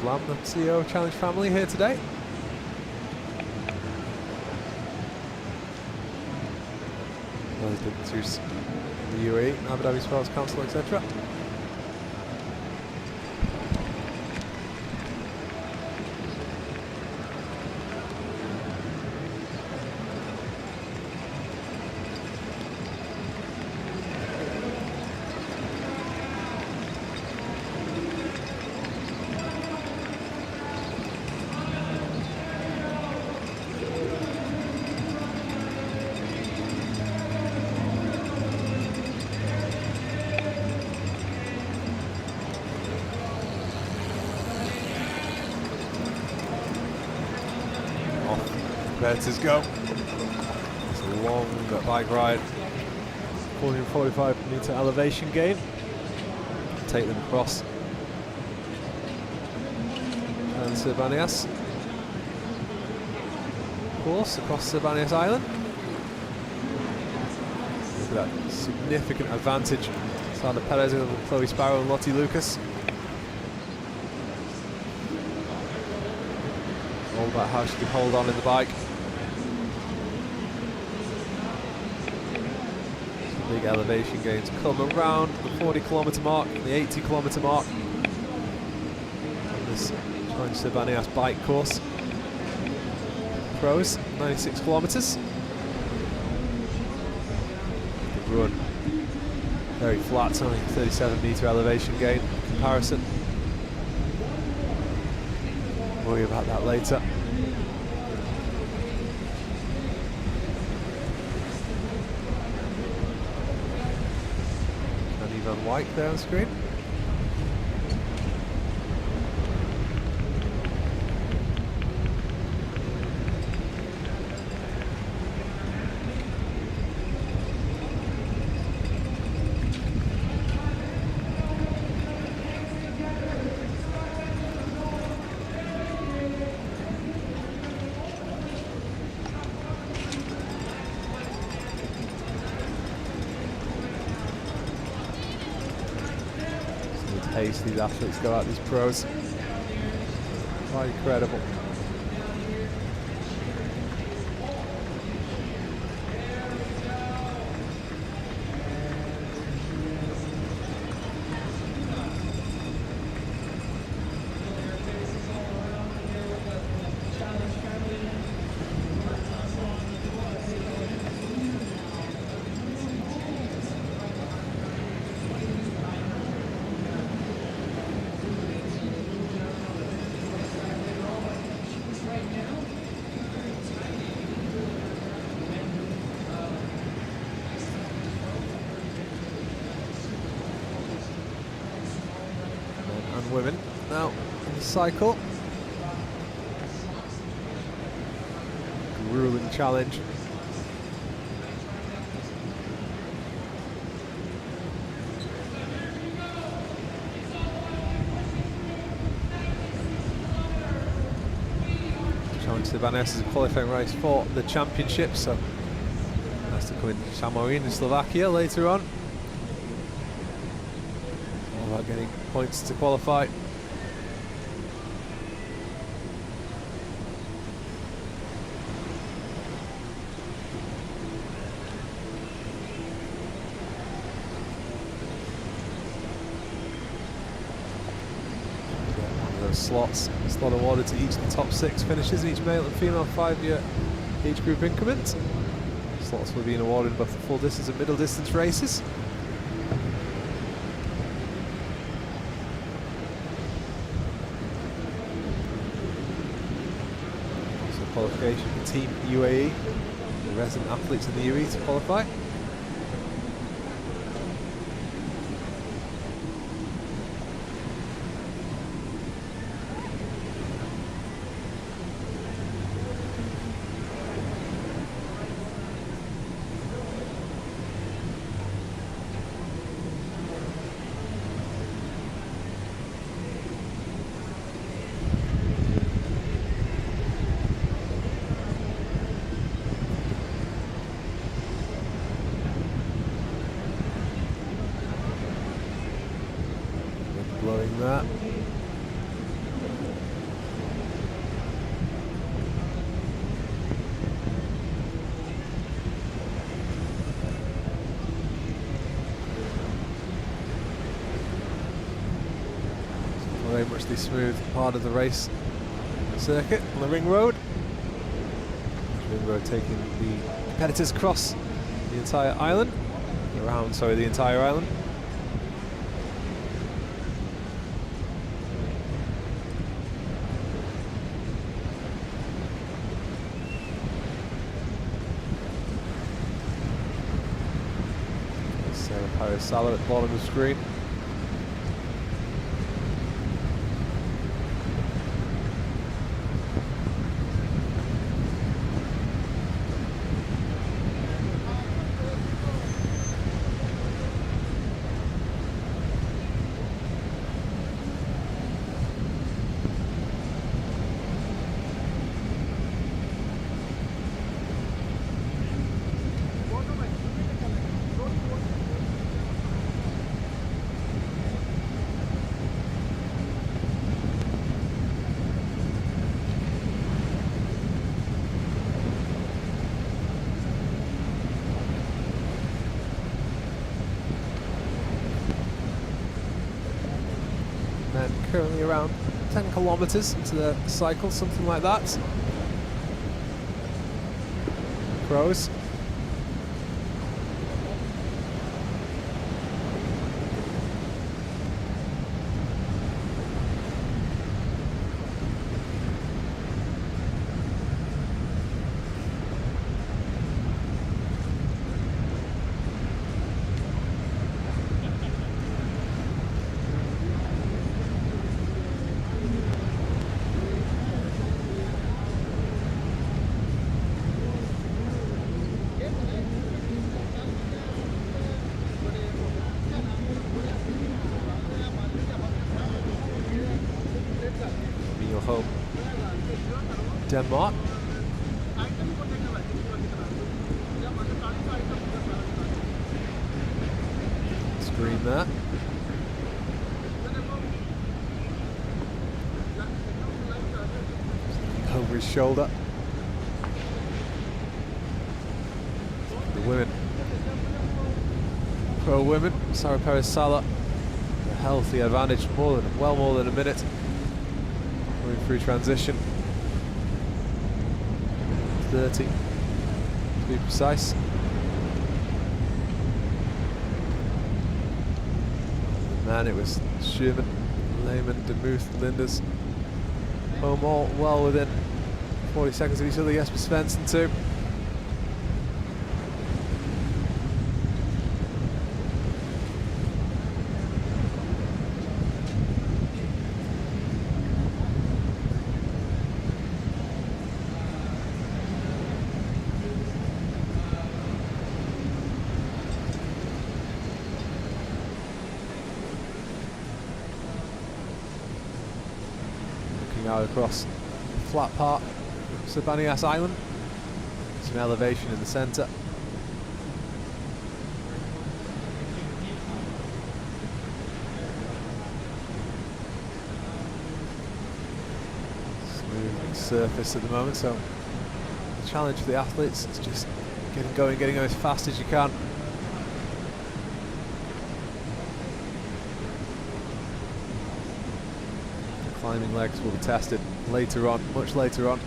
Lam, the CEO of Challenge Family, here today. Through the UAE, Abu Dhabi Sports Council, etc. Competitors go. It's a long bike ride, 445-meter elevation gain. Take them across and Sir Bani Yas. Of course, across Sir Bani Yas Island. Look at that significant advantage. Sandra Perez and Chloe Sparrow and Lottie Lucas. All about how she can hold on in the bike. Big elevation gains come around the 40-kilometre mark, the 80-kilometre mark on this Challenge Sir Bani Yas bike course. Pros, 96 kilometres. The run very flat, only 37-metre elevation gain in comparison. Worry about that later. On white there on screen. Pace these athletes go out, these pros. Quite incredible. women now in the cycle. Grueling challenge. Challenge to the Bani Yas is a qualifying race for the championship, so has to come in Chamorin in Slovakia later on. All about getting points to qualify. Slot awarded to each of the top 6 finishers in each male and female 5-year age group increment. Slots will be awarded in both the full distance and middle distance races. Also qualification for Team UAE, the resident athletes in the UAE to qualify. Blowing that. Very much the smooth part of the race circuit on the ring road. Ring road taking the competitors across the entire island, the entire island. Salah at the bottom of the screen. And currently around 10 kilometers into the cycle, something like that. Pros. Home, Denmark. Screen there. Over his shoulder. The women. Pro women, Sarah Perez Sala, a healthy advantage, more than a minute. Going through transition. 30 to be precise. Man, it was Schumann, Lehman, DeMuth, Linders. Home all well within 40 seconds of each other. Jesper Svensson too. now across the flat part of Sir Bani Yas Island. Some elevation in the centre. Smooth surface at the moment, so the challenge for the athletes is just getting going as fast as you can. The climbing legs will be tested later on, much later on.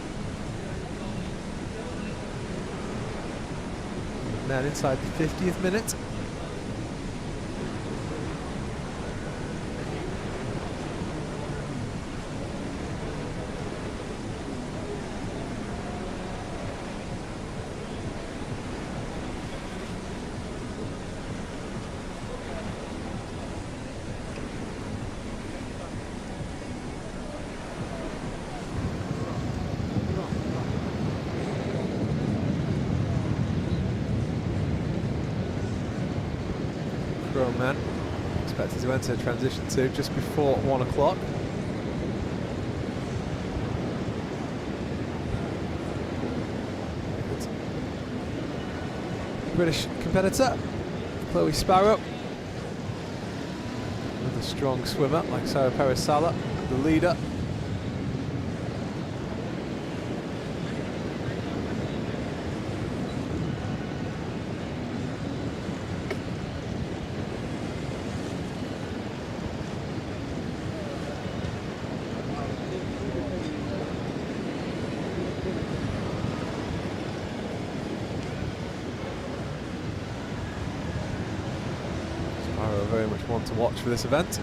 And then inside the 50th minute. Man expected to enter transition 2 just before 1 o'clock. British competitor Chloe Sparrow, another strong swimmer like Sarah Perez-Sala, the leader. Very much one to watch for this event.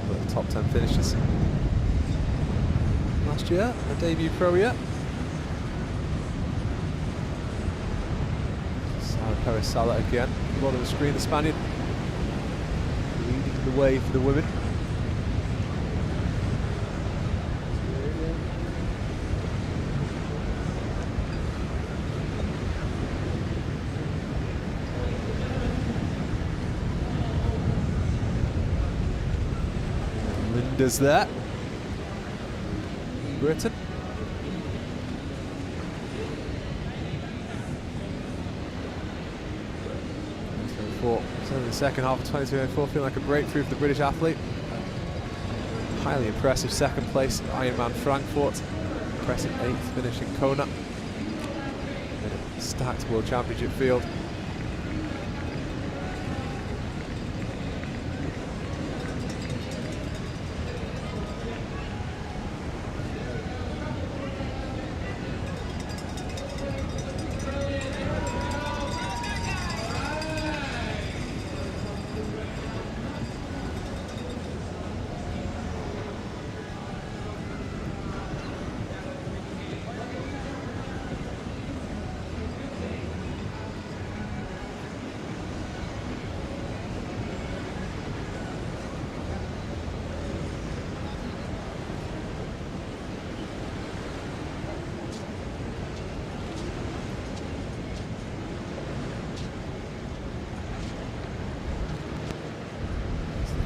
One of the top 10 finishes last year, a debut pro year. Sarah Perez-Sala again, bottom of the screen, the Spaniard leading the way for the women. Does that Britain so in the second half of 2024 feeling like a breakthrough for the British athlete. Highly impressive second place at Ironman Frankfurt, impressive 8th finish in Kona, and a stacked World Championship field.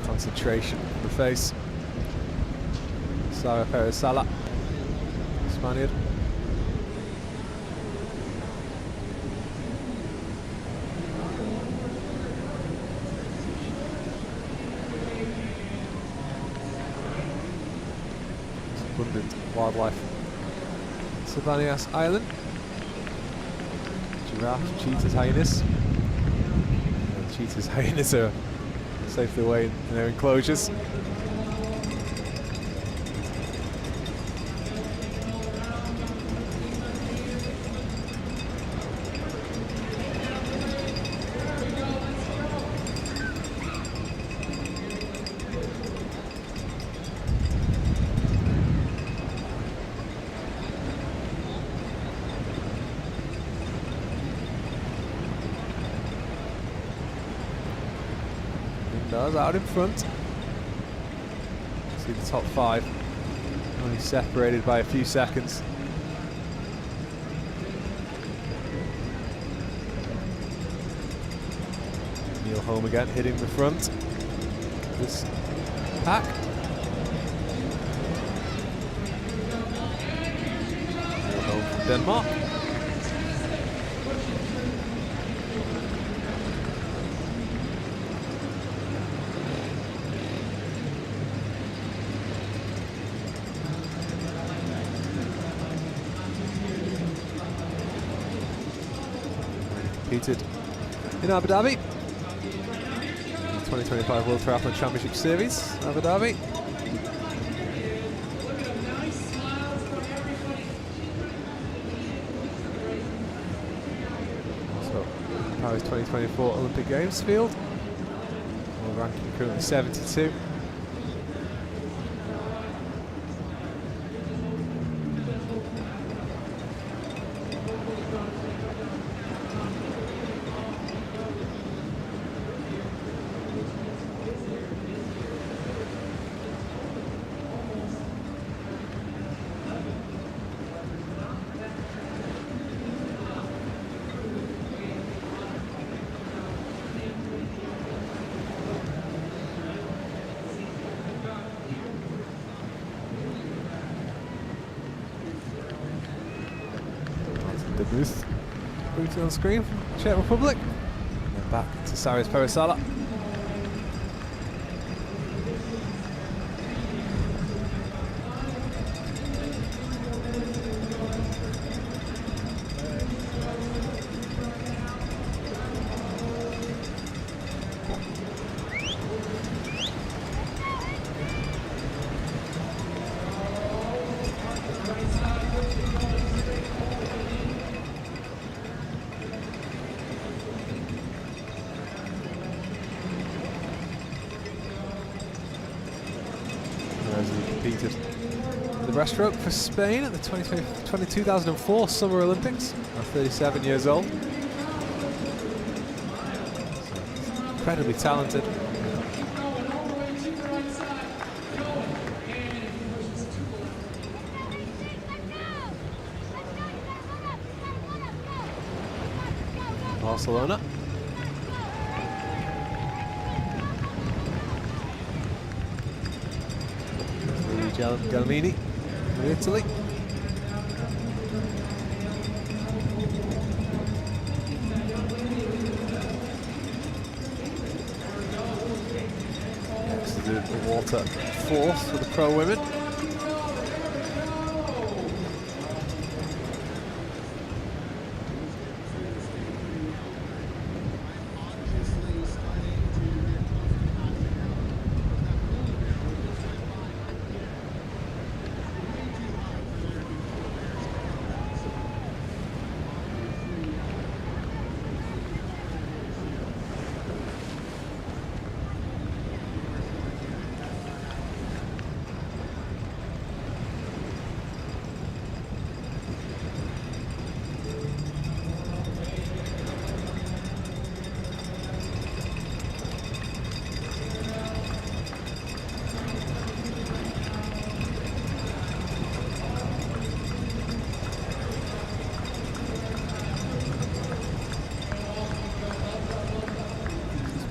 Concentration on the face. Sarah Perez-Sala, Spaniard. Abundant wildlife. Sir Bani Yas Island. Giraffe, cheetahs, hyenas. And cheetahs, hyenas are safely away in their enclosures. Does out in front. See the top 5 only separated by a few seconds. Neil home again, hitting the front. this pack. Home from Denmark. Competed in Abu Dhabi, 2025 World Triathlon Championship Series, Abu Dhabi. Also, Paris 2024 Olympic Games field. World ranking currently 72. The booth booted on screen from Czech Republic. And then back to Sarius Perisala. Competed in the breaststroke for Spain at the 2004 Summer Olympics at 37 years old. So, incredibly talented. Barcelona. Galmini of Italy. Next to the water fourth for the pro women.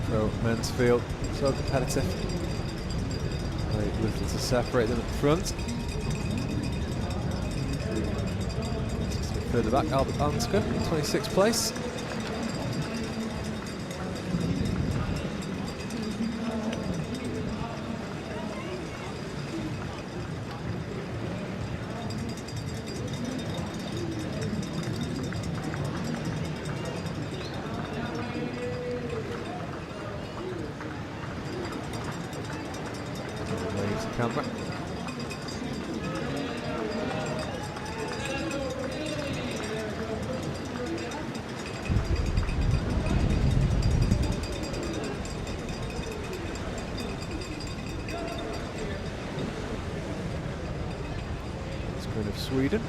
Pro men's field, so competitive. Very little to separate them at the front. Just a bit further back, Albert Anska in 26th place. Camera. Screen of Sweden.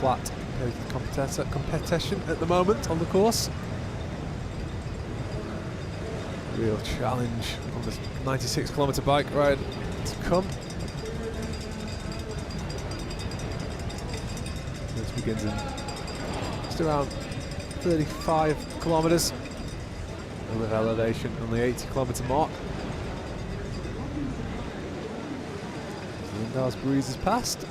flat competition at the moment on the course. Real challenge on this 96-kilometre bike ride to come. This begins in just around 35 kilometres with elevation on the 80-kilometre mark. Lindar's breezes past.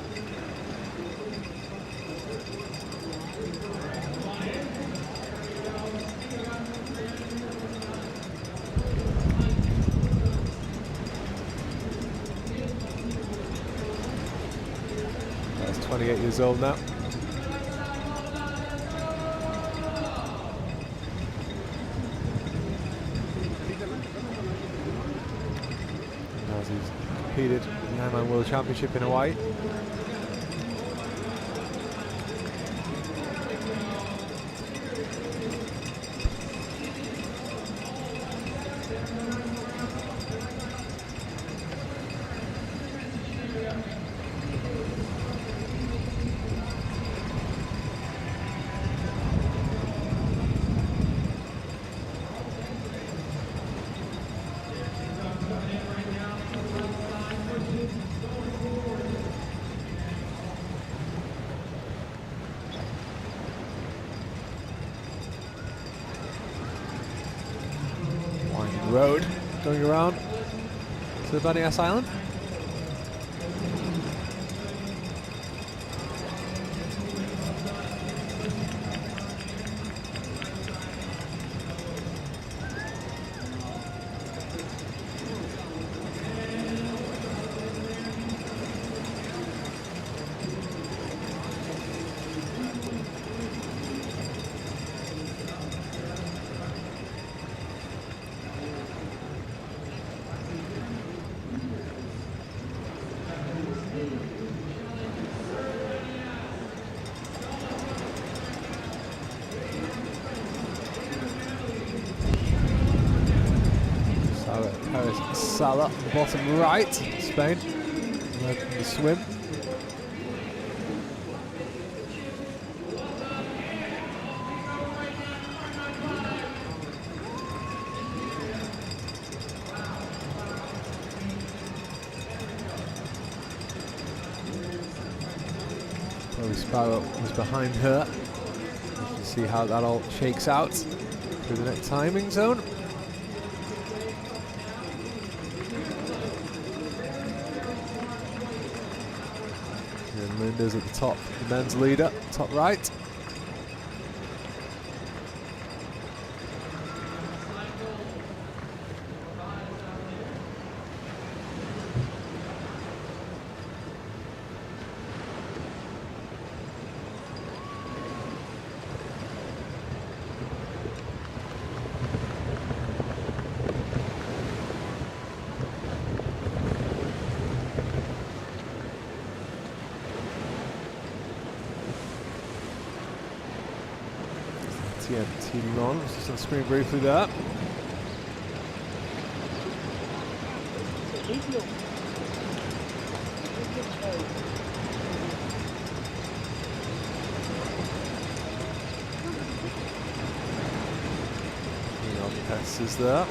That's 28 years old now. As he's competed in the Ironman World Championship in Hawaii. Road going around Sir Bani Yas Island. Salah, bottom right, Spain, led from the swim. Chloe Sparrow was behind her. You can see how that all shakes out through the next timing zone. Linda's at the top, the men's leader, top right. TNT on, just on screen briefly there. Competitors there.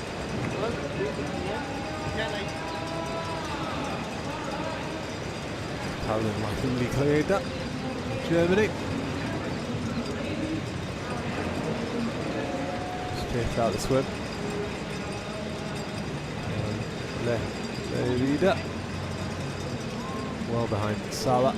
Caroline luckily cleared that. Germany. Straight out the swim. Le leader. Well behind Salah.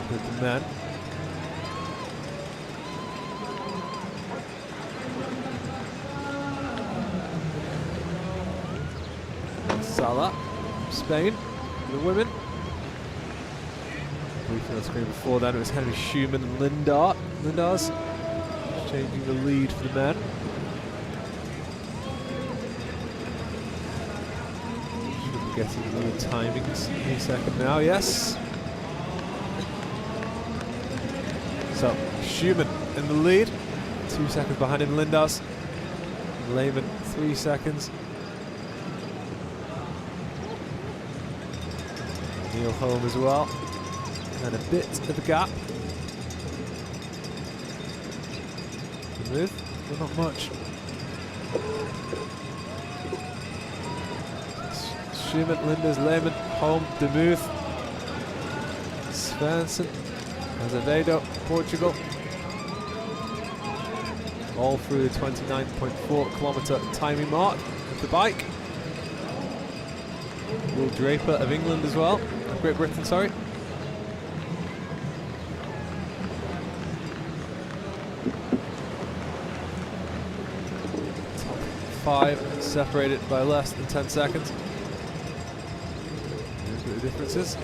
With the men. Salah, Spain, the women. Briefly on screen before that, it was Henry Schumann and Lindar's changing the lead for the men. Should be getting the timings any second now, yes. So, Schumann in the lead, 2 seconds behind him, Lindas. Lehman, 3 seconds. Neil home as well. And a bit of a gap. Move, but not much. Schumann, Lindas, Lehman, home, Demuth, Svensson, Azevedo, Portugal. All through the 29.4 kilometre timing mark of the bike. Will Draper of England as well, Great Britain, sorry. Top 5 separated by less than 10 seconds. Here's what the difference is.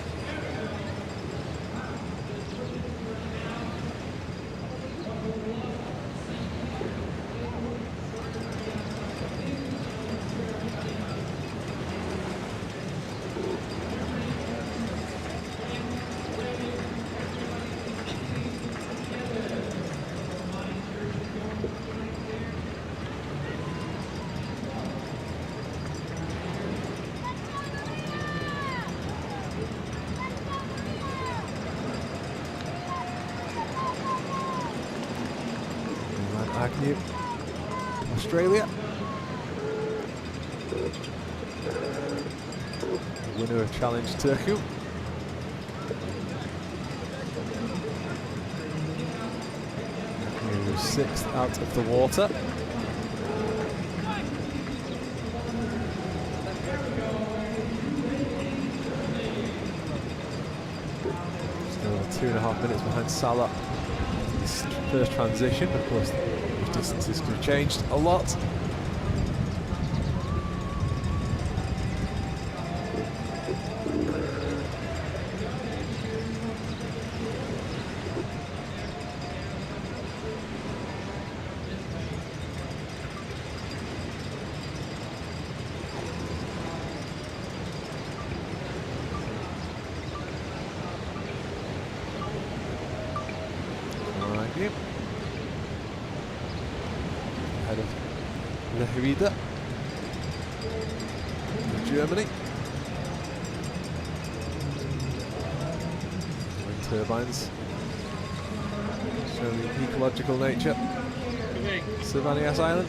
Agnew, Australia. The winner of Challenge Turku. Agnew 6th out of the water. Still 2.5 minutes behind Salah. This first transition, of course. Distances could have changed a lot. Thank you. Ahead of Lehwida of Germany. Wind turbines showing the ecological nature. Sir Bani Yas Island.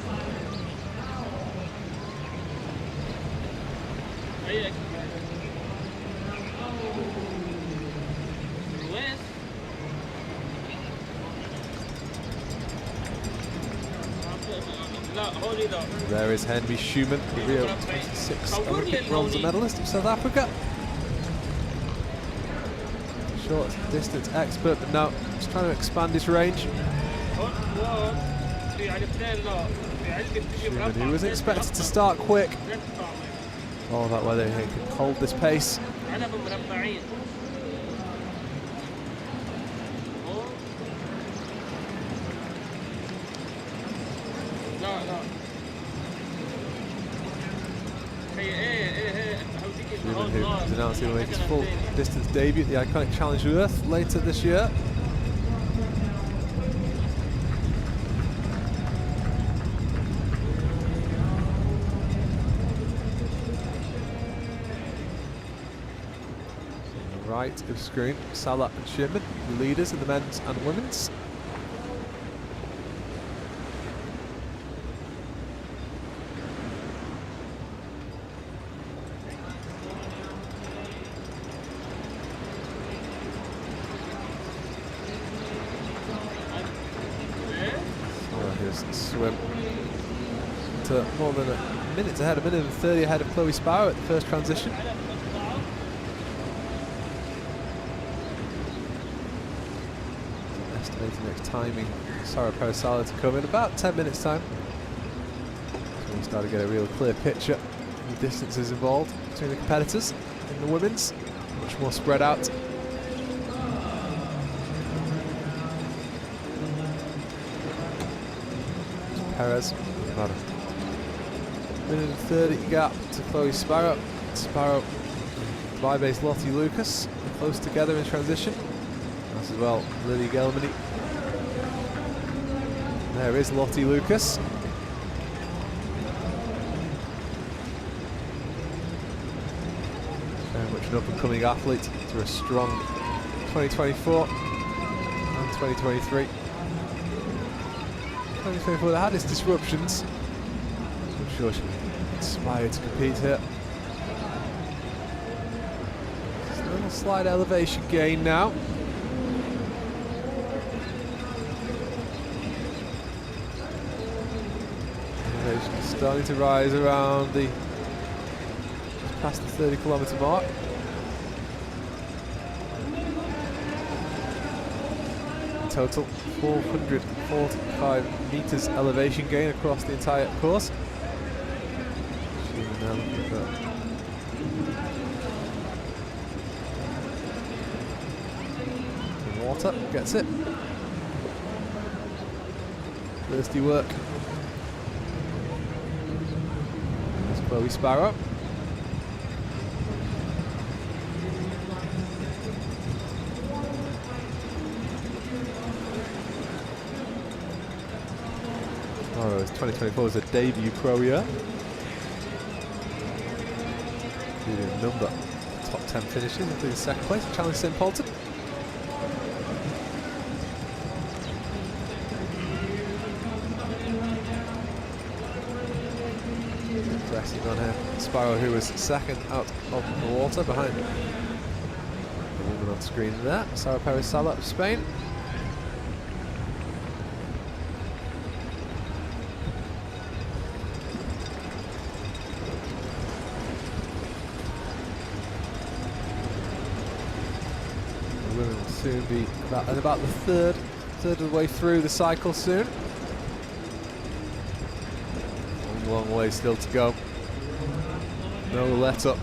There is Henry Schumann, the Rio 26 Olympic bronze medalist of South Africa. Short distance expert, but now he's trying to expand his range. Schumann, who was expected to start quick. All about whether he can hold this pace. Schumann, who is announced he will make his full distance debut at the iconic Challenge Earth later this year. On the right of screen, Salah and Schumann, the leaders in the men's and women's. Swim to more than a minute ahead, a minute and 30 ahead of Chloe Sparrow at the first transition. Estimating next timing, Sarah Parasala to come in about 10 minutes time. So we start to get a real clear picture of the distances involved between the competitors in the women's, much more spread out. Perez, about a minute and 30 gap to Chloe Sparrow. Sparrow, Dubai-based Lottie Lucas, close together in transition. As well, Lily Gelmany There is Lottie Lucas. Very much an up-and-coming athlete to a strong 2024 and 2023. 2024 they had its disruptions. I'm sure she'll be inspired to compete here. Just a little slight elevation gain now. Elevation starting to rise around the just past the 30-kilometre mark. In total, 445 metres elevation gain across the entire course. Now looking at that. Water gets it. Thirsty work. There's Chloe Sparrow. Oh, it's 2024 is a debut pro year. Including a number of top 10 finishes, including second place at Challenge St Polton. Pressing on her Sparrow, who was second out of the water behind the woman on screen there, Sarah Perez Sala of Spain. Women will soon be about the third of the way through the cycle soon. Long way still to go. No let up.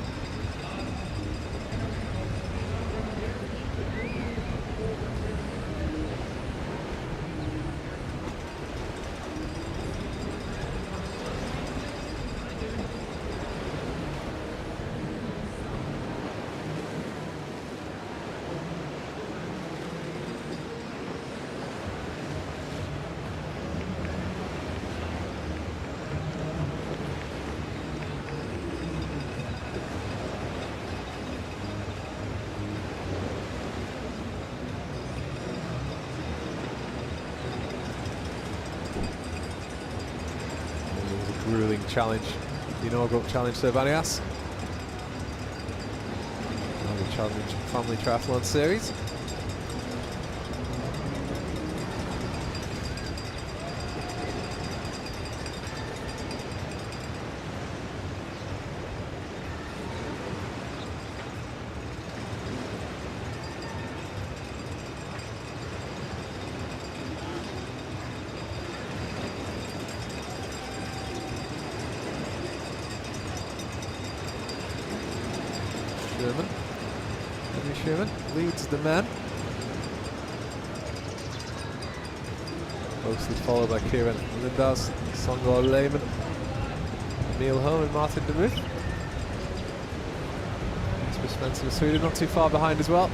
Grueling challenge, the inaugural challenge Sir Bani Yas. The Challenge Family Triathlon Series. Sherman leads the men. Closely followed by Kieran Lindas, Songor Lehman, Neil Holm and Martin DeMuth. Jesper Svensson of Sweden not too far behind as well.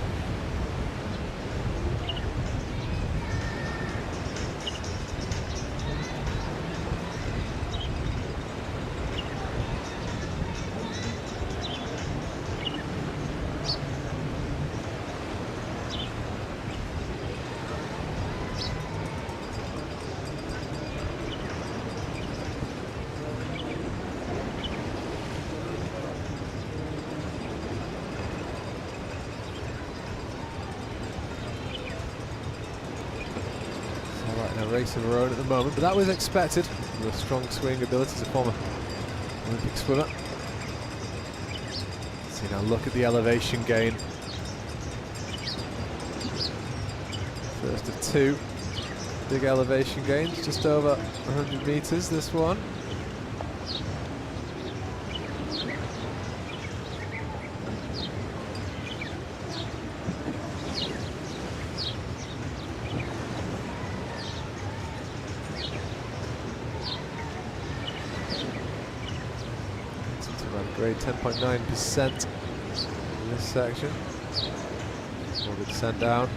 Race of her own at the moment, but that was expected with a strong swing ability as a former Olympic swimmer. So now look at the elevation gain. First of two big elevation gains, just over 100 meters this one. Grade 10.9% in this section. More the descent down.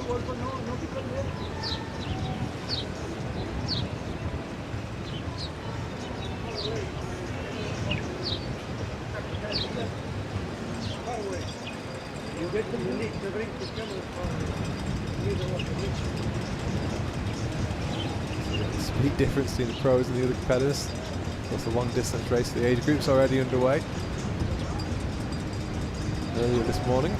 Speed difference between the pros and the other competitors. Plus the long distance race for the age groups already underway. Earlier this morning.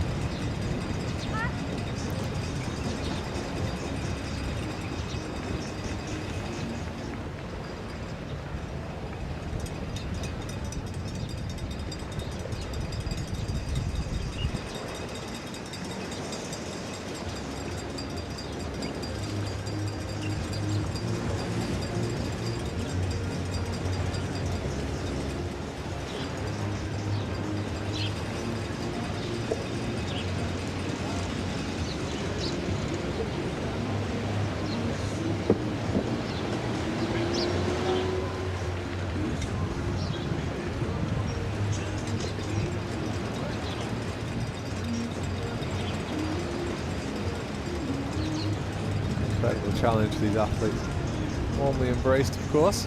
Incredible challenge for these athletes. Warmly embraced, of course,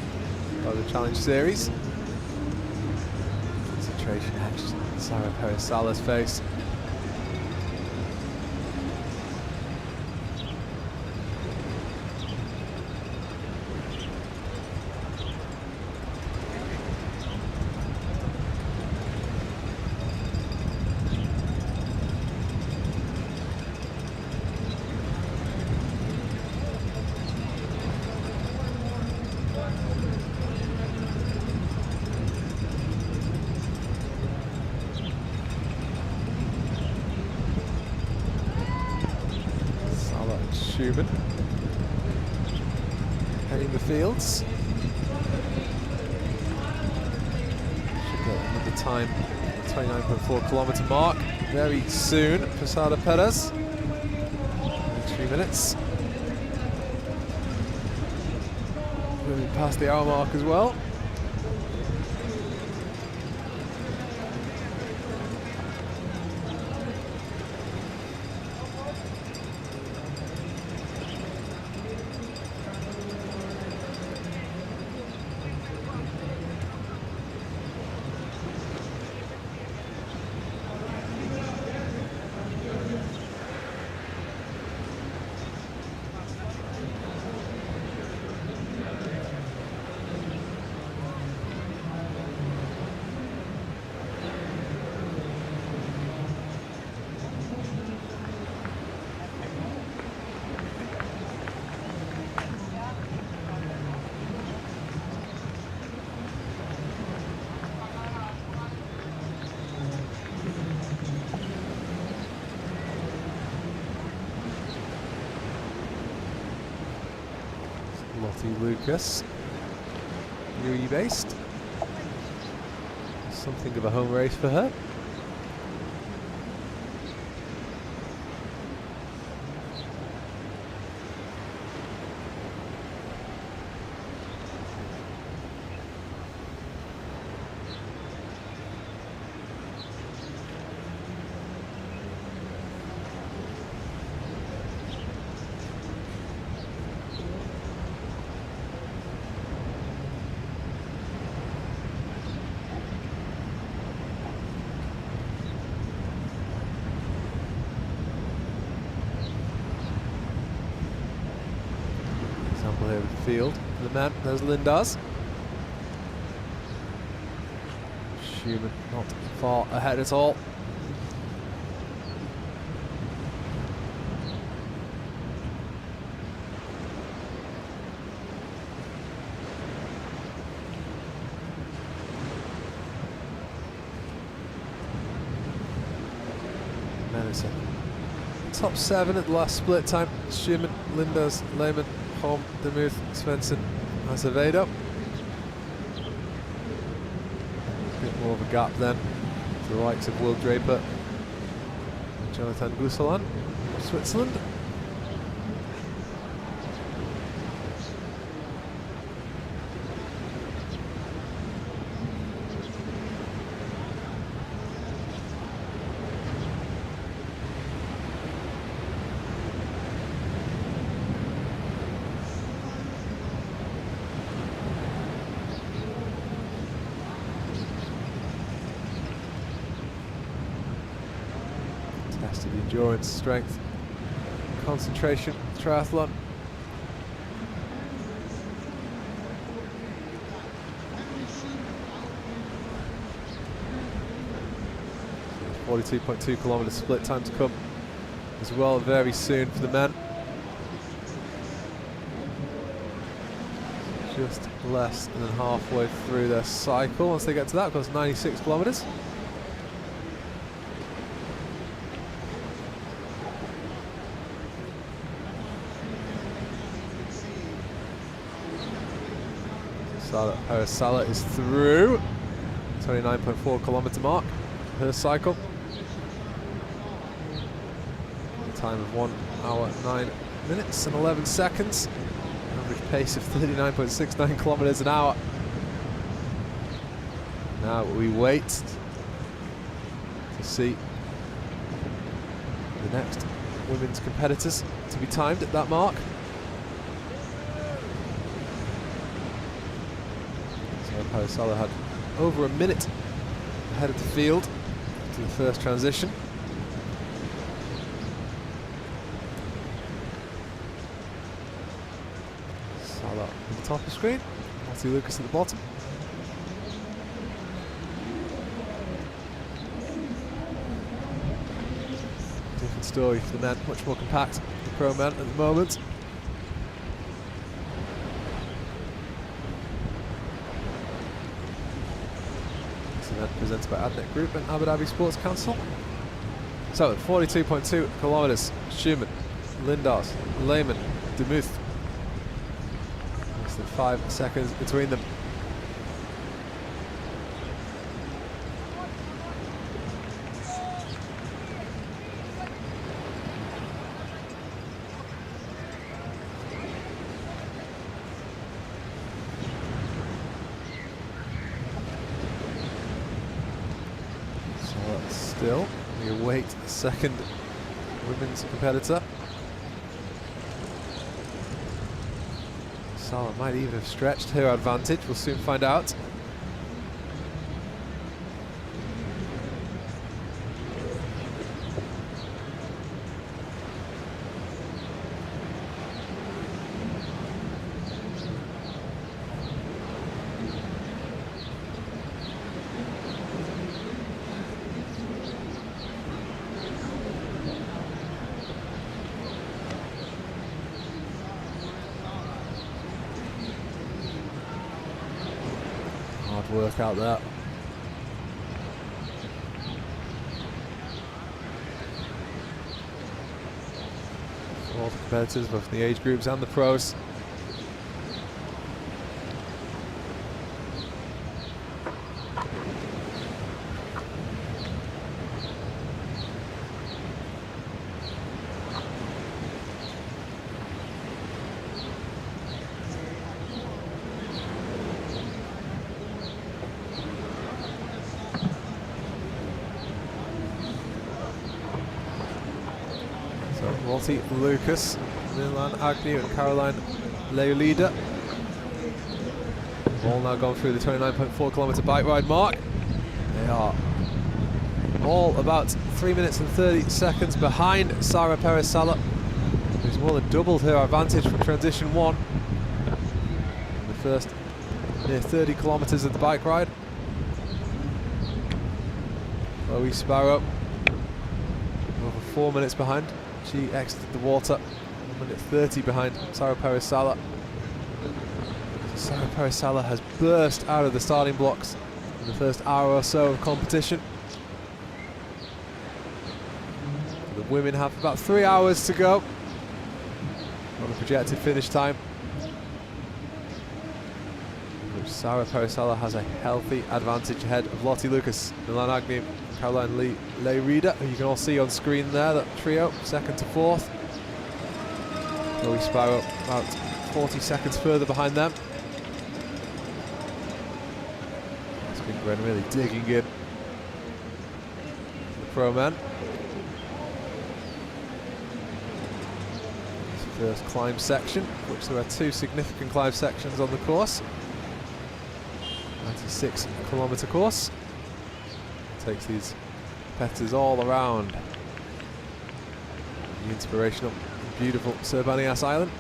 by the challenge series. Concentration etched on Sarah Perez-Sala's face. Schumann heading the fields. Should get another time, the 29.4 kilometre mark very soon for Sara Perez. In 3 minutes. Moving past the hour mark as well. Lottie Lucas, UE based. Something of a home race for her. Here with the field. For the man, there's Lindas. Schumann not far ahead at all. Menacing. Top 7 at the last split time. Schumann, Lindas, Lehmann, Holm, Demuth, Svensson, Azevedo. A bit more of a gap then to the likes of Will Draper and Jonathan Goussalan of Switzerland. So the endurance, strength, concentration, triathlon. 42.2 kilometre split time to come as well very soon for the men. Just less than halfway through their cycle. Once they get to that, of course, 96 kilometres. Sala is through 29.4 kilometre mark for her cycle. A time of 1 hour 9 minutes and 11 seconds. Average pace of 39.69 kilometres an hour. Now we wait to see the next women's competitors to be timed at that mark. So Sala had over a minute ahead of the field to the first transition. Sala on the top of the screen, Lottie Lucas at the bottom. Different story for the men, much more compact, the pro men at the moment. This event presented by Adnet Group and Abu Dhabi Sports Council. So, 42.2 kilometres, Schumann, Lindars, Lehmann, Demuth. Less than 5 seconds between them. Still, we await the second women's competitor. Sala might even have stretched her advantage, we'll soon find out. Hard work out there. All the competitors, both in the age groups and the pros. Lottie Lucas, Milan Agnew and Caroline Leolida. All now gone through the 29.4 kilometre bike ride mark. They are all about 3 minutes and 30 seconds behind Sarah Perez-Sala, who's more than doubled her advantage from transition 1 in the first near 30 kilometres of the bike ride. Chloe Sparrow over 4 minutes behind. She exited the water 1 minute 30 behind Sarah Perez-Sala. Sarah Perez-Sala has burst out of the starting blocks in the first hour or so of competition. The women have about 3 hours to go on the projected finish time, which Sarah Perez-Sala has a healthy advantage ahead of Lottie Lucas, Milan Agnew, Caroline Leorida, who you can all see on screen there, that trio, second to fourth. Chloe Sparrow about 40 seconds further behind them. Springren really digging in. The pro man. First climb section, which there are 2 significant climb sections on the course. 96 kilometre course. Takes these competitors all around the inspirational, beautiful Sir Bani Yas Island.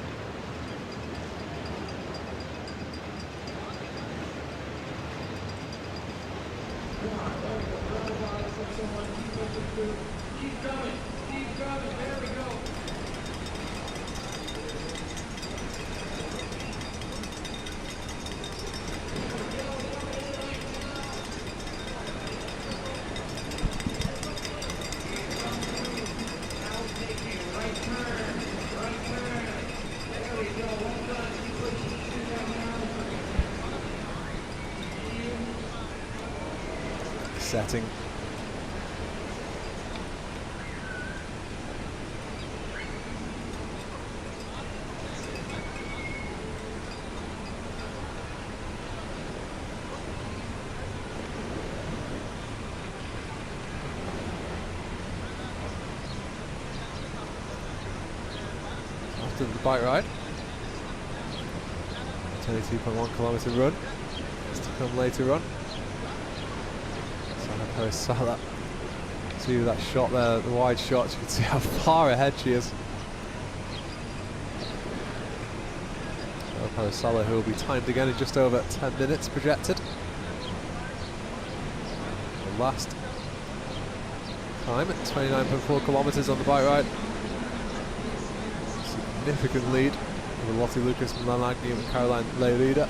Setting. After the bike ride, 22.1 kilometre run. It's to come later on. Salah. See that shot there, the wide shot, you can see how far ahead she is. Salah, who will be timed again in just over 10 minutes projected. The last time at 29.4 kilometres on the bike ride. Significant lead over Lottie Lucas, Milan Agnew and Caroline Leyrida.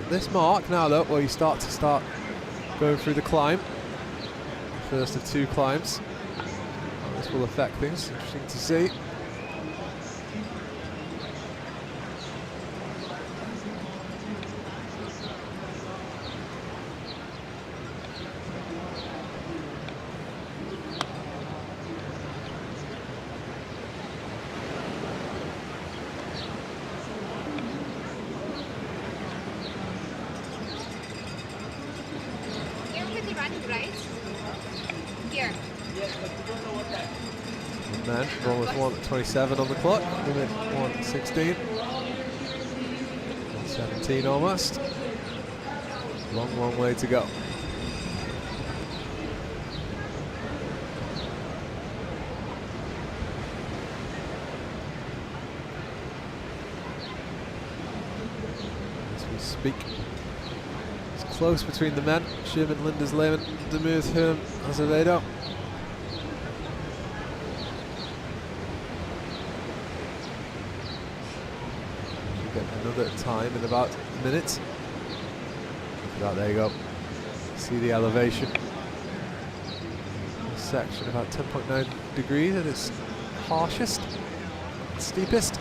This mark now though, where you start going through the climb, the first of 2 climbs. And this will affect things, interesting to see. Right? Here. And then run with 1:27 on the clock, limit 1:16. 1:17 almost. Long way to go. As we speak. Close between the men, Sherman, Linders, Lehman, Demers, Herm, Azevedo. Get another time in about a minute. Look at that, there you go. See the elevation. This section about 10.9 degrees at its harshest, steepest.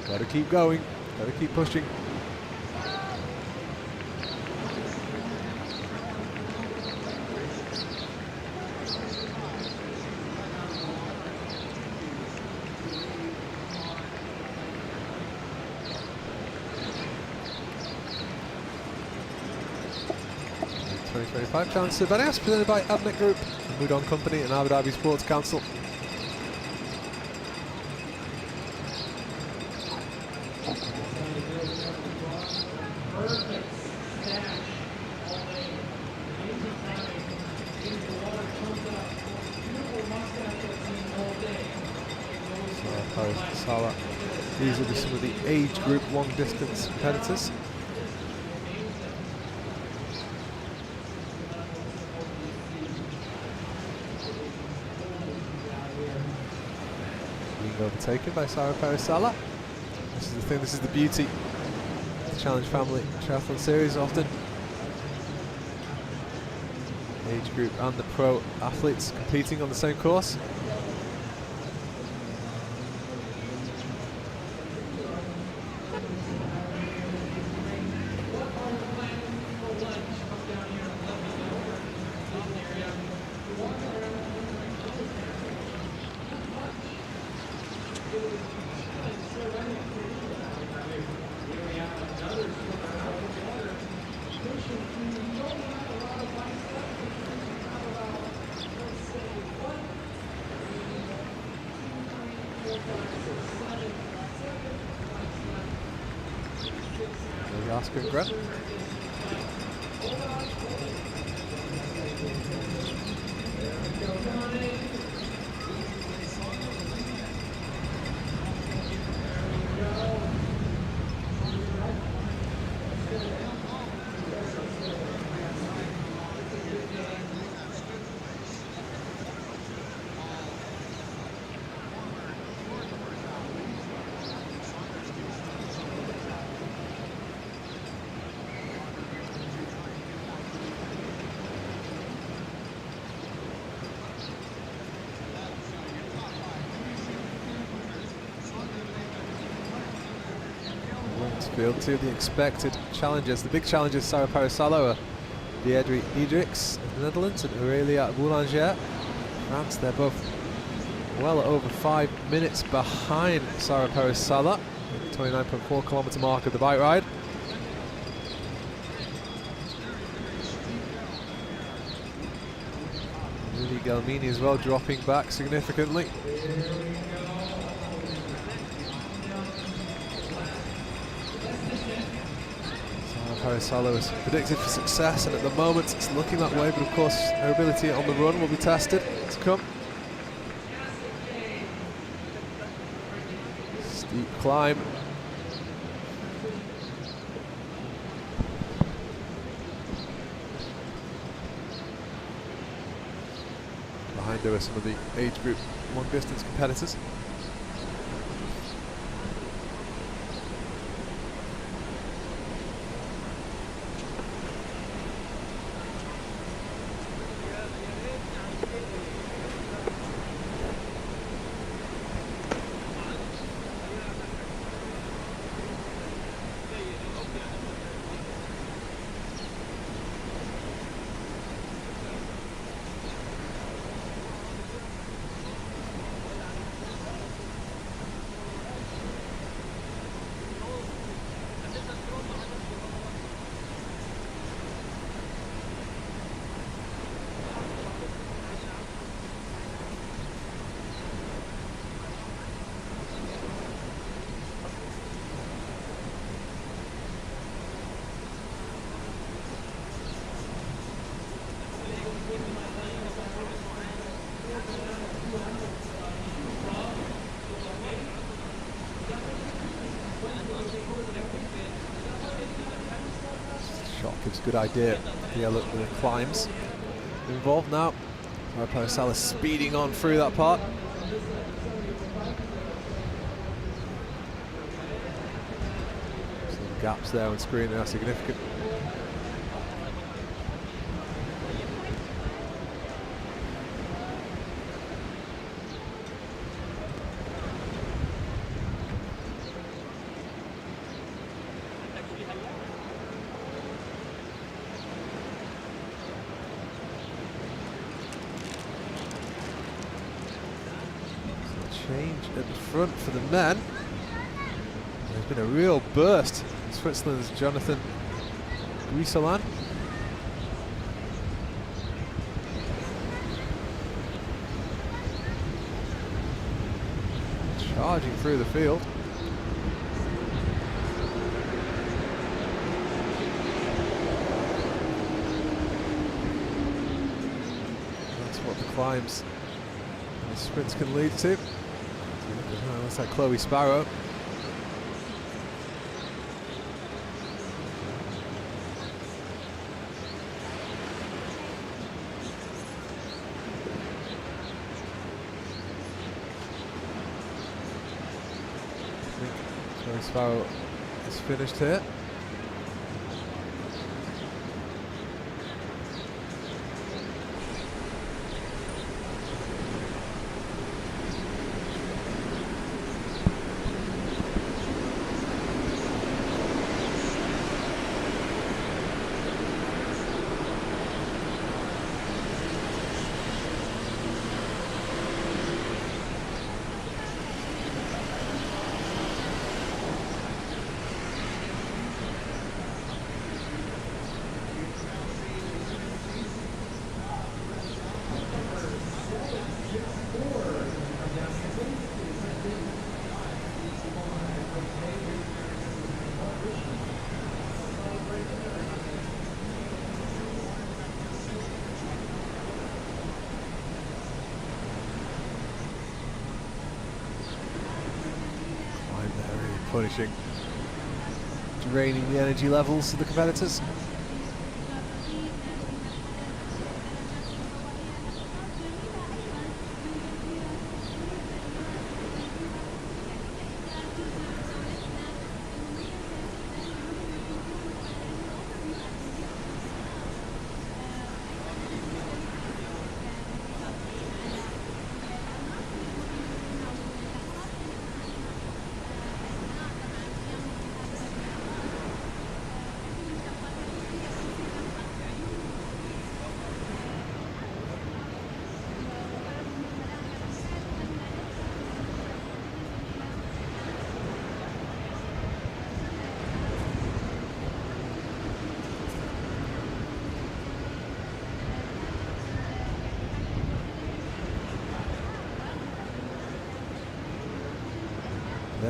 Gotta keep going. Gotta keep pushing. The 2025 Challenge Sir Bani Yas presented by Adnet Group, Moudon Company and Abu Dhabi Sports Council. Salah. These will be some of the age group long distance competitors. Being overtaken by Sarah Salah. This is the thing, this is the beauty of the Challenge Family Triathlon Series. Often age group and the pro athletes competing on the same course. Oscar and Grant. field. Two of the expected challengers. The big challengers, Sarah Parasalo, Deirdre Diedrichs of the Netherlands and Aurélia Boulanger, France. They're both well over 5 minutes behind Sarah Parasala, 29.4 kilometre mark of the bike ride. Lily Galmini as well dropping back significantly. Parasalo is predicted for success, and at the moment it's looking that way, but of course her ability on the run will be tested to come. Steep climb. Behind her are some of the age group long distance competitors. Shot gives a good idea of the climbs involved now. Parasala speeding on through that part. Some gaps there on screen, they are significant. Change at the front for the men. There's been a real burst. Switzerland's Jonathan Guisolan. Charging through the field. That's what the climbs and the sprints can lead to. That's like Chloe Sparrow. I think Chloe Sparrow is finished here. Punishing, draining the energy levels of the competitors.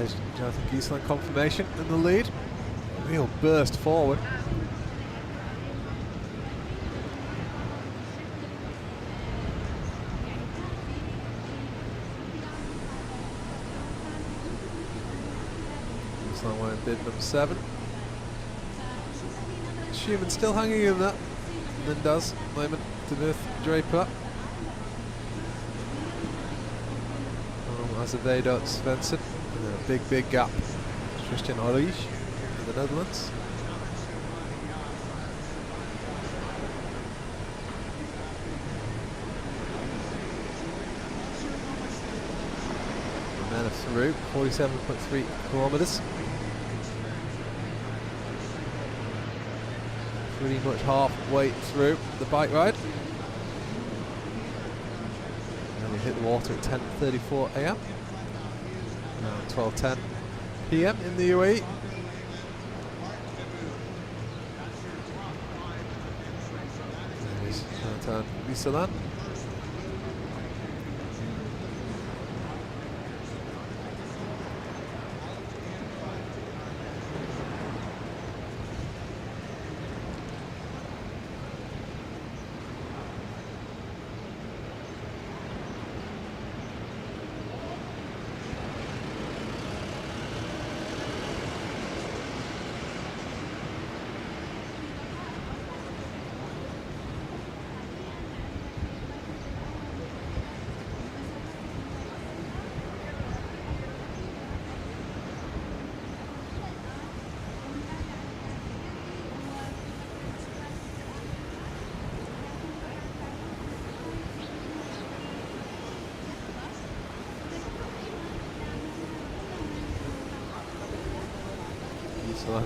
There's Jonathan Giesland confirmation in the lead. Real burst forward. Giesland wearing bid number 7. Schumann still hanging in there. And then does moment to Draper. Azevedo, Svensson, and then a big gap. Christian Orij in the Netherlands. The men are through 47.3 kilometers. Pretty much halfway through the bike ride. And we hit the water at 10:34 a.m. Now 12:10 p.m. in the UAE. There's Jonathan Giesland.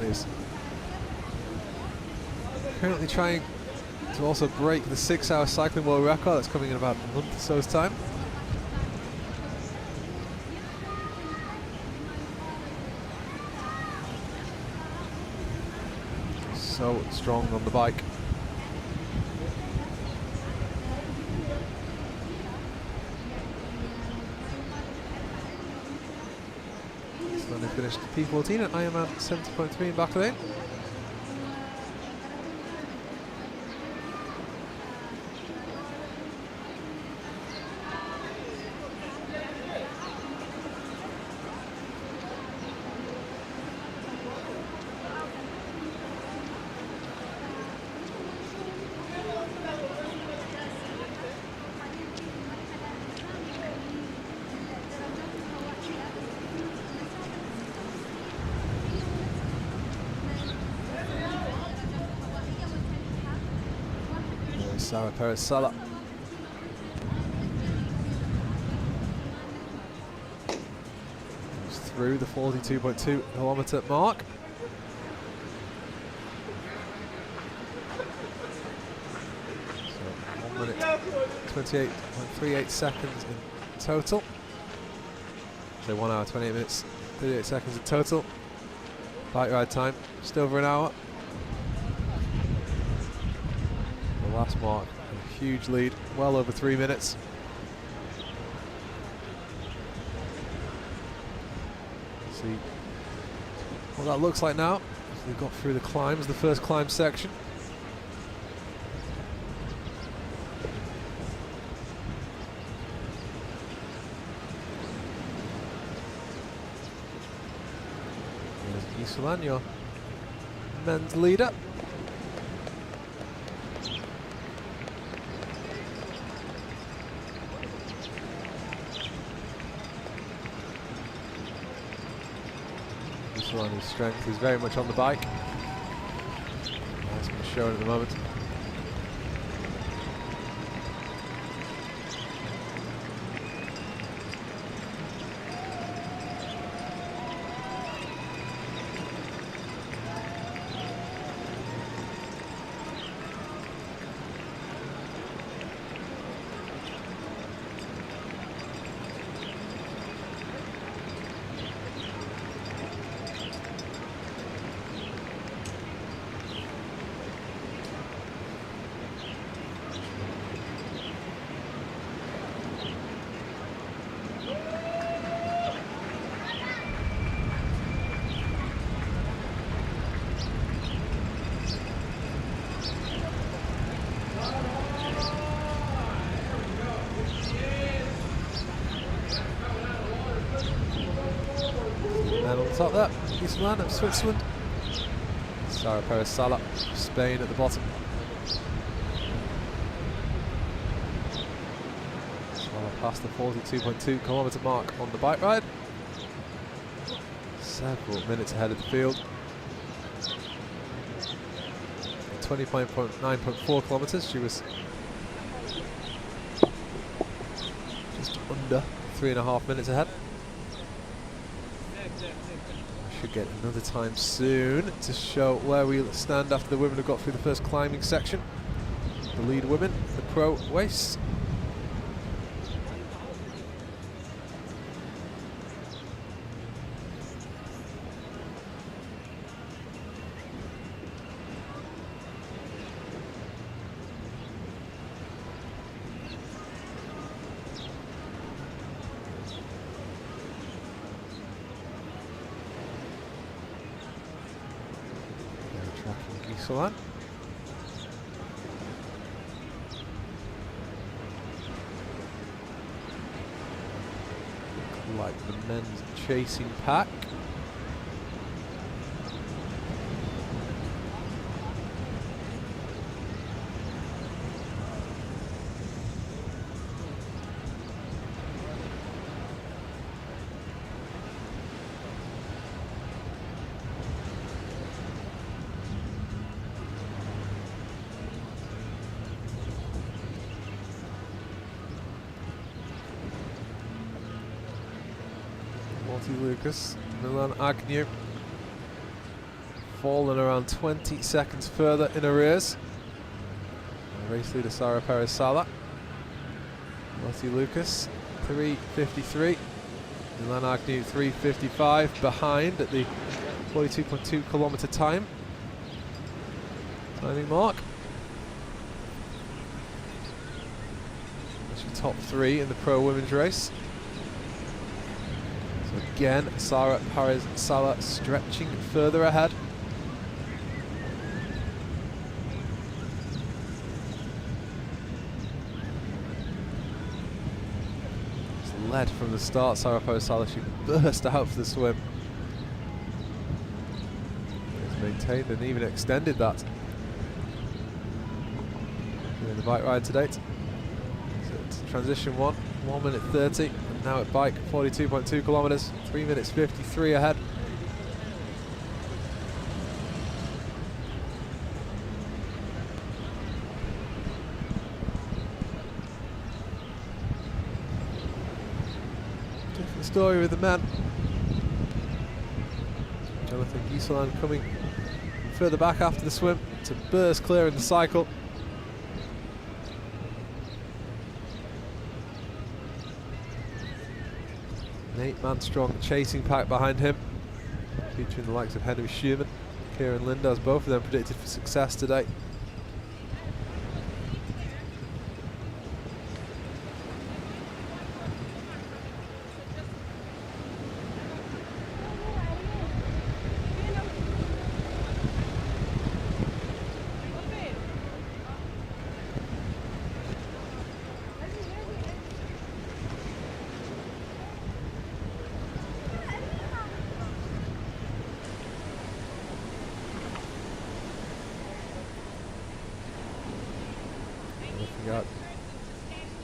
Is currently trying to also break the 6-hour cycling world record that's coming in about a month or so's time. So strong on the bike. They finished P14 at Ironman 70.3 in Bahrain. Sarah Perez-Sala. Goes through the 42.2 kilometre mark. So 1 minute 28.38 seconds in total. So 1 hour 28 minutes 38 seconds in total. Bike ride time just over an hour. Last mark, a huge lead, well over 3 minutes. See what that looks like now. So they've got through the climbs, the first climb section. There's Giesland, your men's leader. His strength is very much on the bike. That's been shown at the moment. top there, Gisela of Switzerland. Sarah Perez-Sala, Spain at the bottom. Sala past the 42.2 kilometre mark on the bike ride. Several minutes ahead of the field. 20.9.4 kilometres, she was just under 3.5 minutes ahead. Should get another time soon to show where we stand after the women have got through the first climbing section. The lead women, the pro waist. Gisela. Like the men's chasing pack. Lucas, Milan Agnew fallen around 20 seconds further in arrears. Race leader Sarah Perez-Sala. Lottie Lucas 3:53, Milan Agnew 3:55 behind at the 42.2 kilometre timing mark. Actually top 3 in the pro women's race. Again, Sarah Perez-Sala stretching further ahead. It's led from the start, Sarah Perez-Sala. She burst out for the swim. It's maintained and even extended that in the bike ride to date. So it's transition 1 minute 30. Now at bike, 42.2 kilometres, 3 minutes 53 ahead. Different story with the men. Jonathan Gisela coming further back after the swim to burst clear in the cycle. An 8-man strong chasing pack behind him, featuring the likes of Henry Schumann, Kieran Lindas, both of them predicted for success today.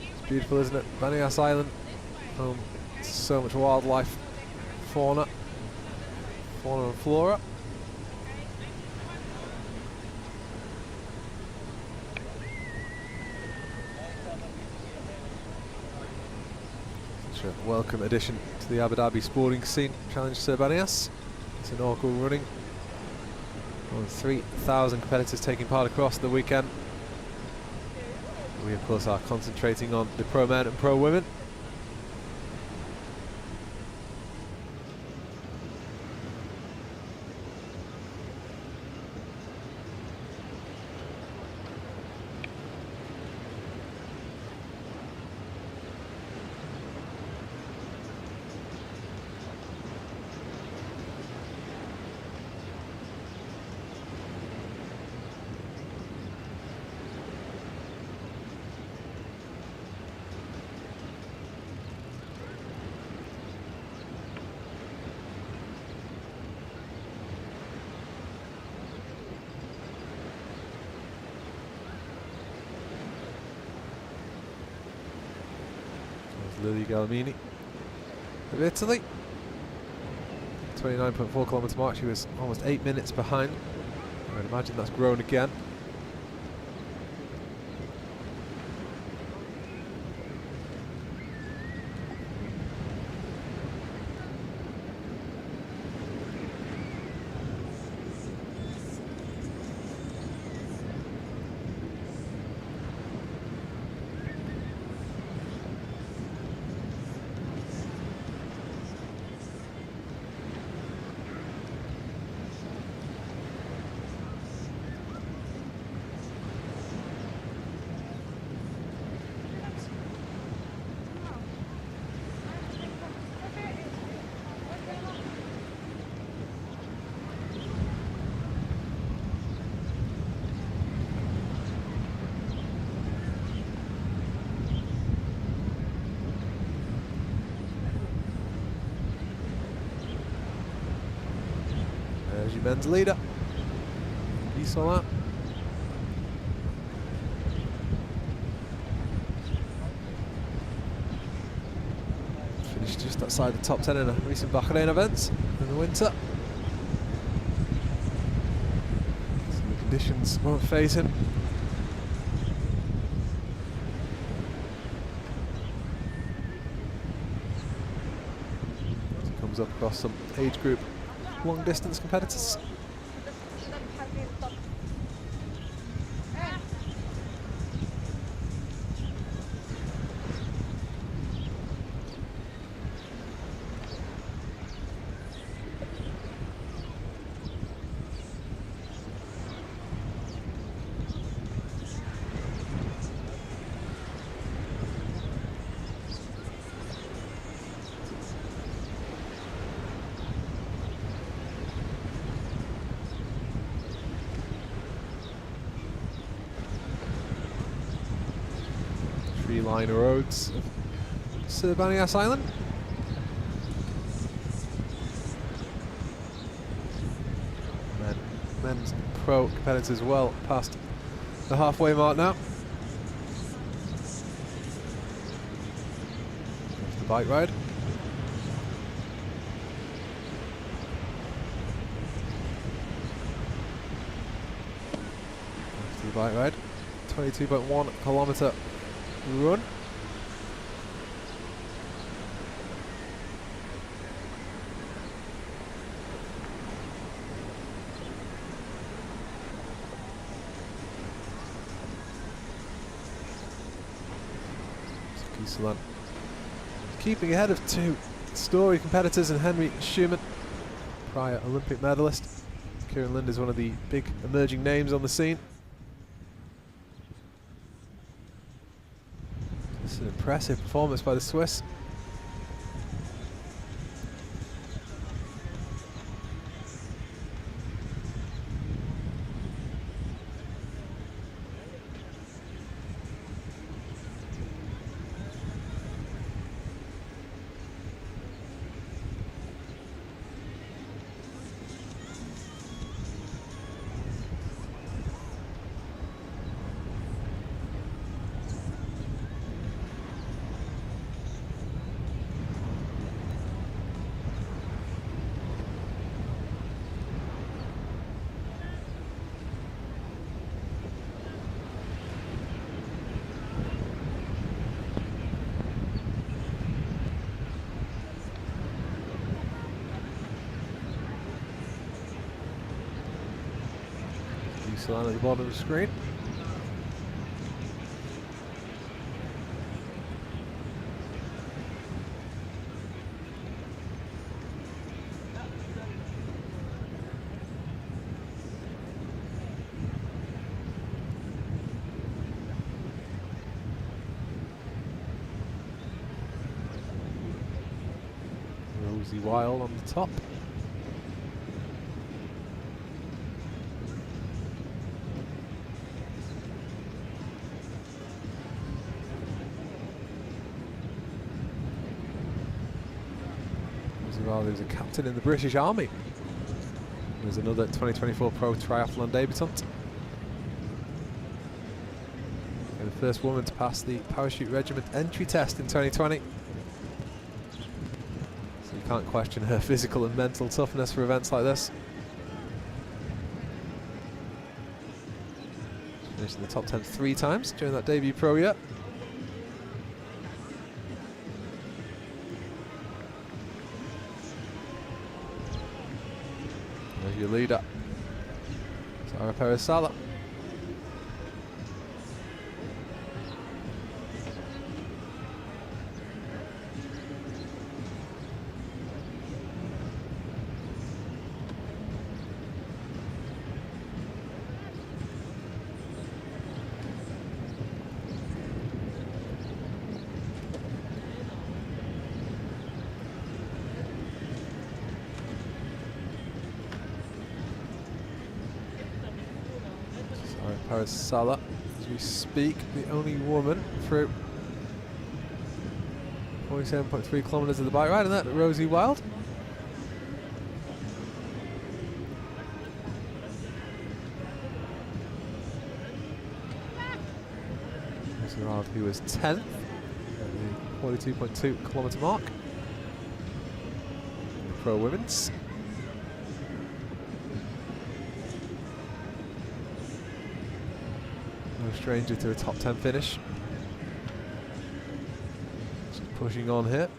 It's beautiful, isn't it? Bani Yas Island, home to so much wildlife, fauna and flora. Such a welcome addition to the Abu Dhabi sporting scene. Challenge Sir Bani Yas. It's inaugural running. More than 3,000 competitors taking part across the weekend. We of course are concentrating on the pro men and pro women. Lily Gallimini of Italy. 29.4 kilometre mark. She was almost 8 minutes behind. I would imagine that's grown again. There's your men's leader. You saw that. Finished just outside the top 10 in a recent Bahrain event in the winter. So the conditions won't phase him. As he comes up across some age group long distance competitors. Liner roads of Sir Bani Yas Island. Men's pro competitors well past the halfway mark now. There's the bike ride. After the bike ride, 22.1 kilometre run. Keeping ahead of two story competitors and Henry Schumann, prior Olympic medalist. Kieran Lind is one of the big emerging names on the scene. It's an impressive performance by the Swiss. Line at the bottom of the screen. Rosie Wild on the top. Who's a captain in the British Army. There's another 2024 Pro Triathlon debutant. And the first woman to pass the parachute regiment entry test in 2020. So you can't question her physical and mental toughness for events like this. Finished in the top 10 3 times during that debut pro year. There's your leader, Sarah Perez-Sala. Perez-Sala, as we speak, the only woman through 47.3 kilometres of the bike ride, and that Rosie Wild. Rosie Wild, who was 10th at the 42.2 kilometre mark in the pro women's. No stranger to a top 10 finish. Just pushing on here.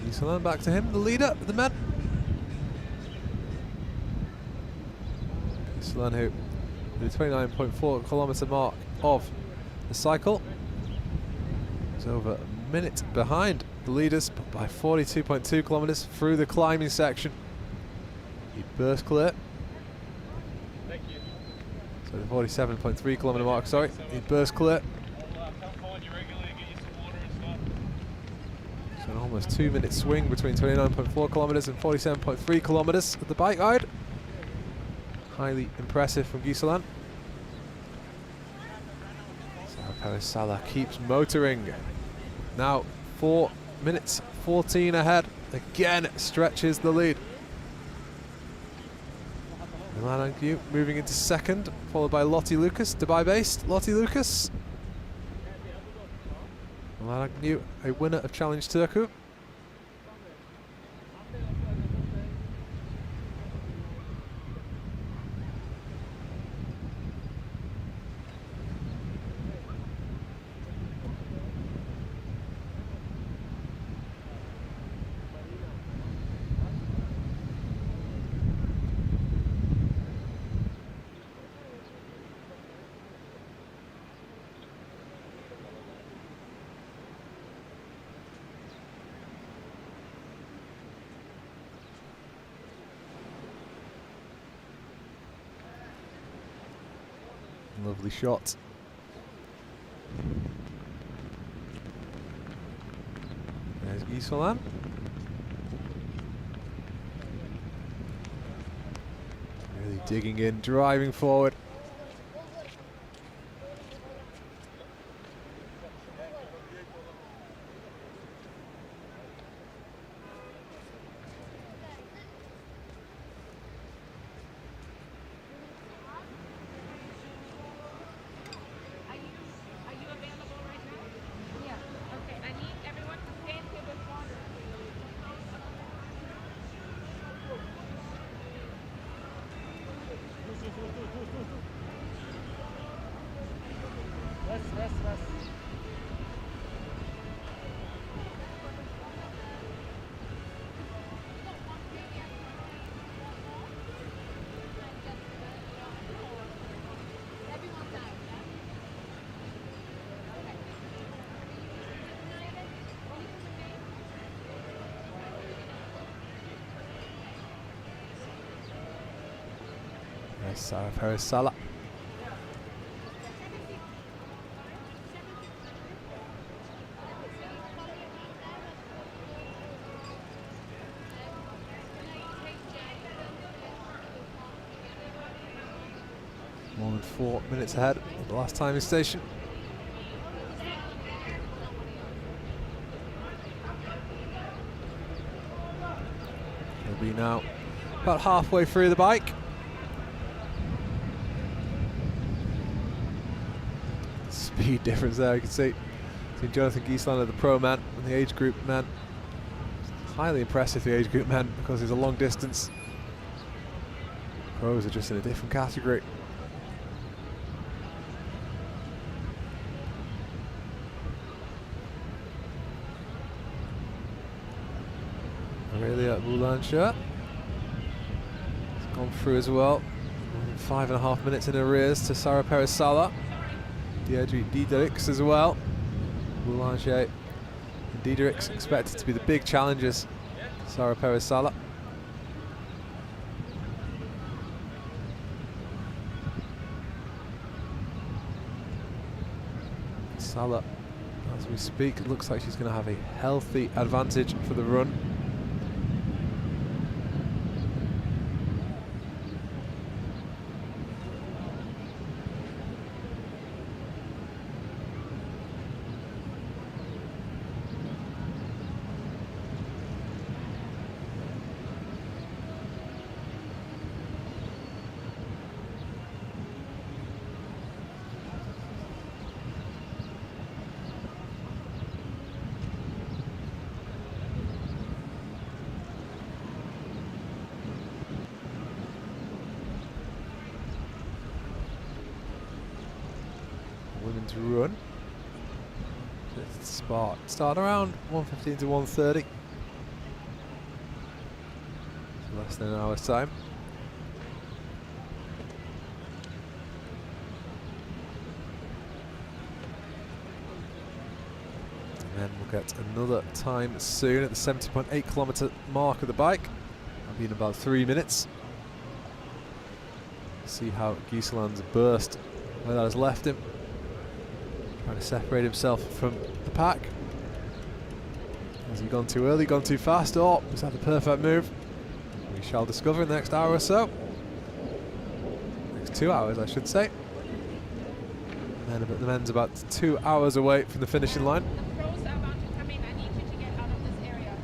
Giselan back to him, the leader of the men. Giselan, who the 29.4 kilometre mark of the cycle is over a minute behind the leaders, but by 42.2 kilometres through the climbing section. He burst clear. Thank you. So the 47.3 kilometre mark, sorry, he burst clear. Come forward, you regularly get you some water and stuff. So an almost 2-minute swing between 29.4 kilometres and 47.3 kilometres of the bike ride. Highly impressive from Giselan. Sarah Perez-Sala keeps motoring. Now 4 minutes 14 ahead. Again stretches the lead. Milan Agnew moving into second, followed by Lottie Lucas, Dubai-based Lottie Lucas. Milan Agnew, a winner of Challenge Turku. Lovely shot. There's Giselan. Really digging in, driving forward. Are you available right now? Yeah. Okay. I need everyone to stand here with water. Rest. Everyone's out. There's Sarah Perez-Sala. around 4 minutes ahead of the last timing station. He'll be now about halfway through the bike. Speed difference there, you can see. Between Jonathan Gieslander, the pro man, and the age group man. Highly impressive, the age group man, because he's a long distance. Pros are just in a different category. Aurelia Boulanger has gone through as well. 5.5 minutes in arrears to Sarah Perez-Sala. Deirdre Diedericks as well. Boulanger and Diedericks expected to be the big challengers. Sarah Perez-Sala. Sala, as we speak, it looks like she's going to have a healthy advantage for the run. Women's run. Start around 1:15 to 1:30. So less than an hour's time. And then we'll get another time soon at the 70.8 kilometre mark of the bike. That'll be in about 3 minutes. See how Gieseland's burst, where that has left him. Trying to separate himself from the pack. Has he gone too early, gone too fast, or was that the perfect move? We shall discover in the next hour or so. Next 2 hours, I should say. And then the men's about 2 hours away from the finishing line. The pros are about to come in. I need you to get out of this area.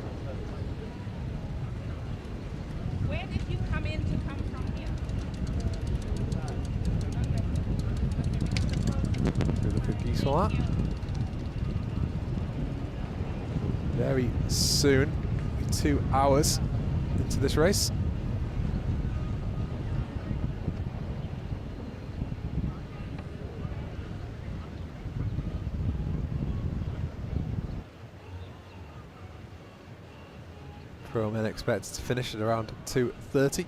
Where did you come in to come from here? Good look at Gieseland. Very soon, 2 hours into this race. Pro men expected to finish at around 2:30.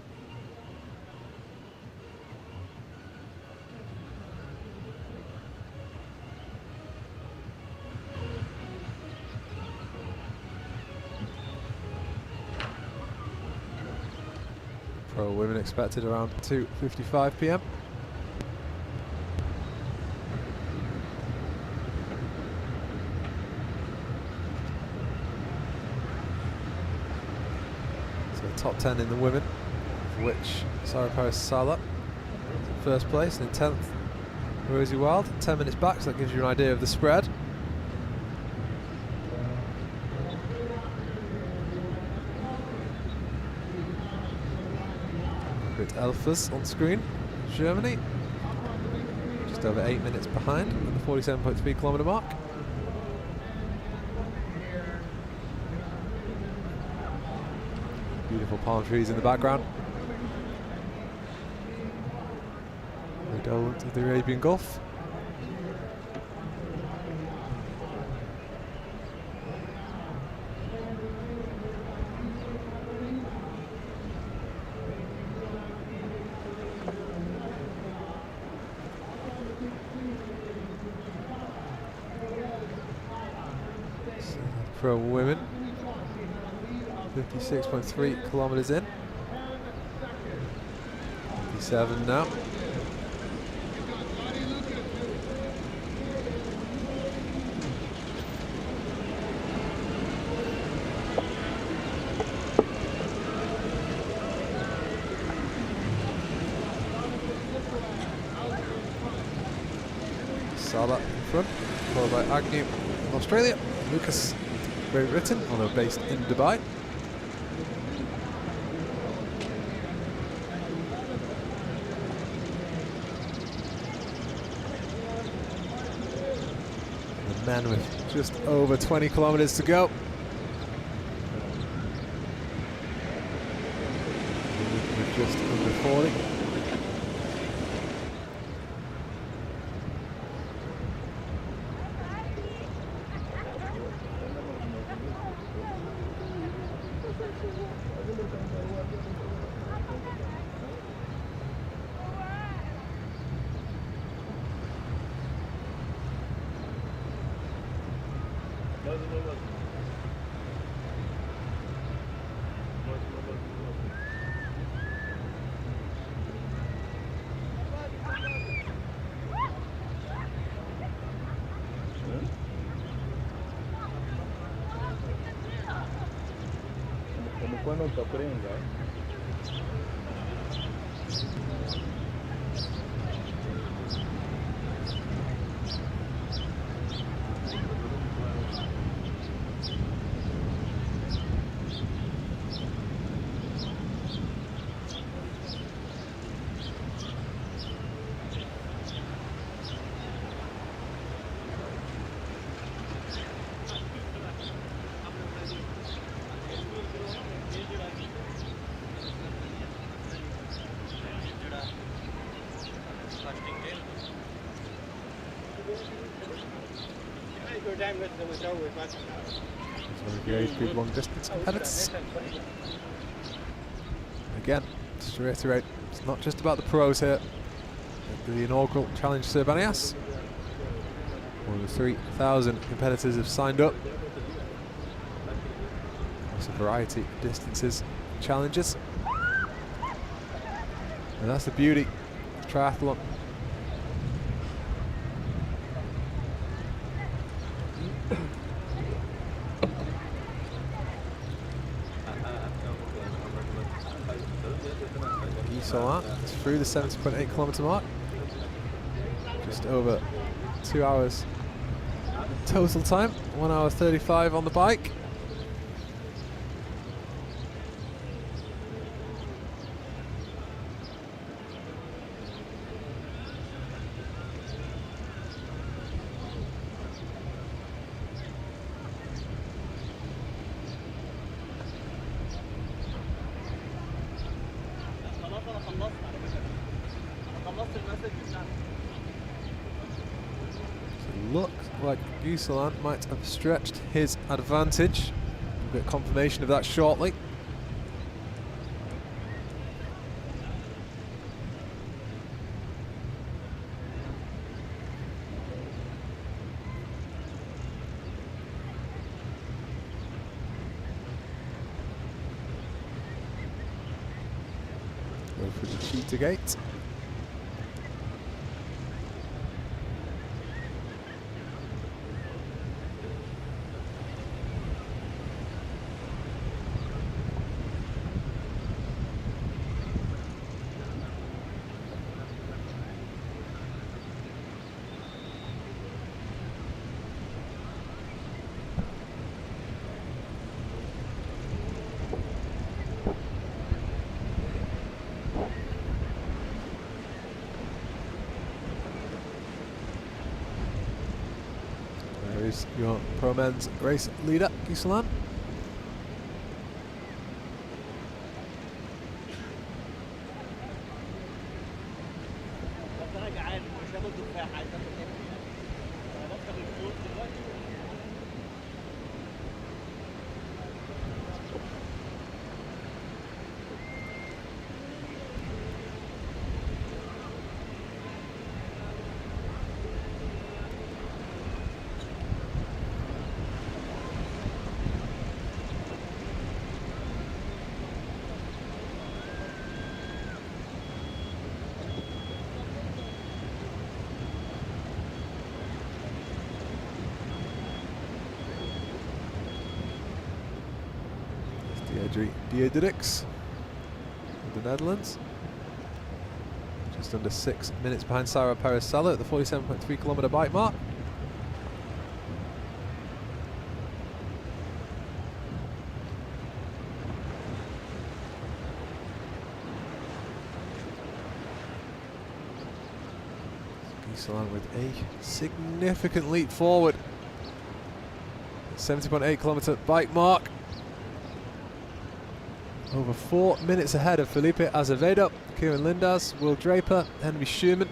Pro women expected around 2:55 p.m. So top 10 in the women, for which Sarah Perez-Sala is in first place, and in 10th Rosie Wild, 10 minutes back, so that gives you an idea of the spread. Elfers on screen, Germany, just over 8 minutes behind at the 47.3 kilometre mark. Beautiful palm trees in the background. Redolent of the Arabian Gulf. Pro women, 56.3 kilometres in, 57 now. Sala in front, followed by Agnew from Australia, Lucas rewritten, although based in Dubai. The men with just over 20 kilometers to go. With just under 40. Como quando está presa. Some very good long distance competitors. Again, just to reiterate, it's not just about the pros here. The inaugural Challenge Sir Bani Yas. More than 3,000 competitors have signed up. There's a variety of distances, challenges. And that's the beauty of triathlon. It's through the 70.8 kilometre mark. Just over 2 hours total time. 1 hour 35 on the bike. Looks like Guselan might have stretched his advantage. We'll get confirmation of that shortly. Go for the cheetah gate. There is your pro men's race leader, Guselan. Diedericks of the Netherlands. Just under 6 minutes behind Sara Perez-Sala at the 47.3 kilometre bike mark. Giselan with a significant leap forward. 70.8 kilometre bike mark. Over 4 minutes ahead of Felipe Azevedo, Kieran Lindas, Will Draper, Henry Schumann.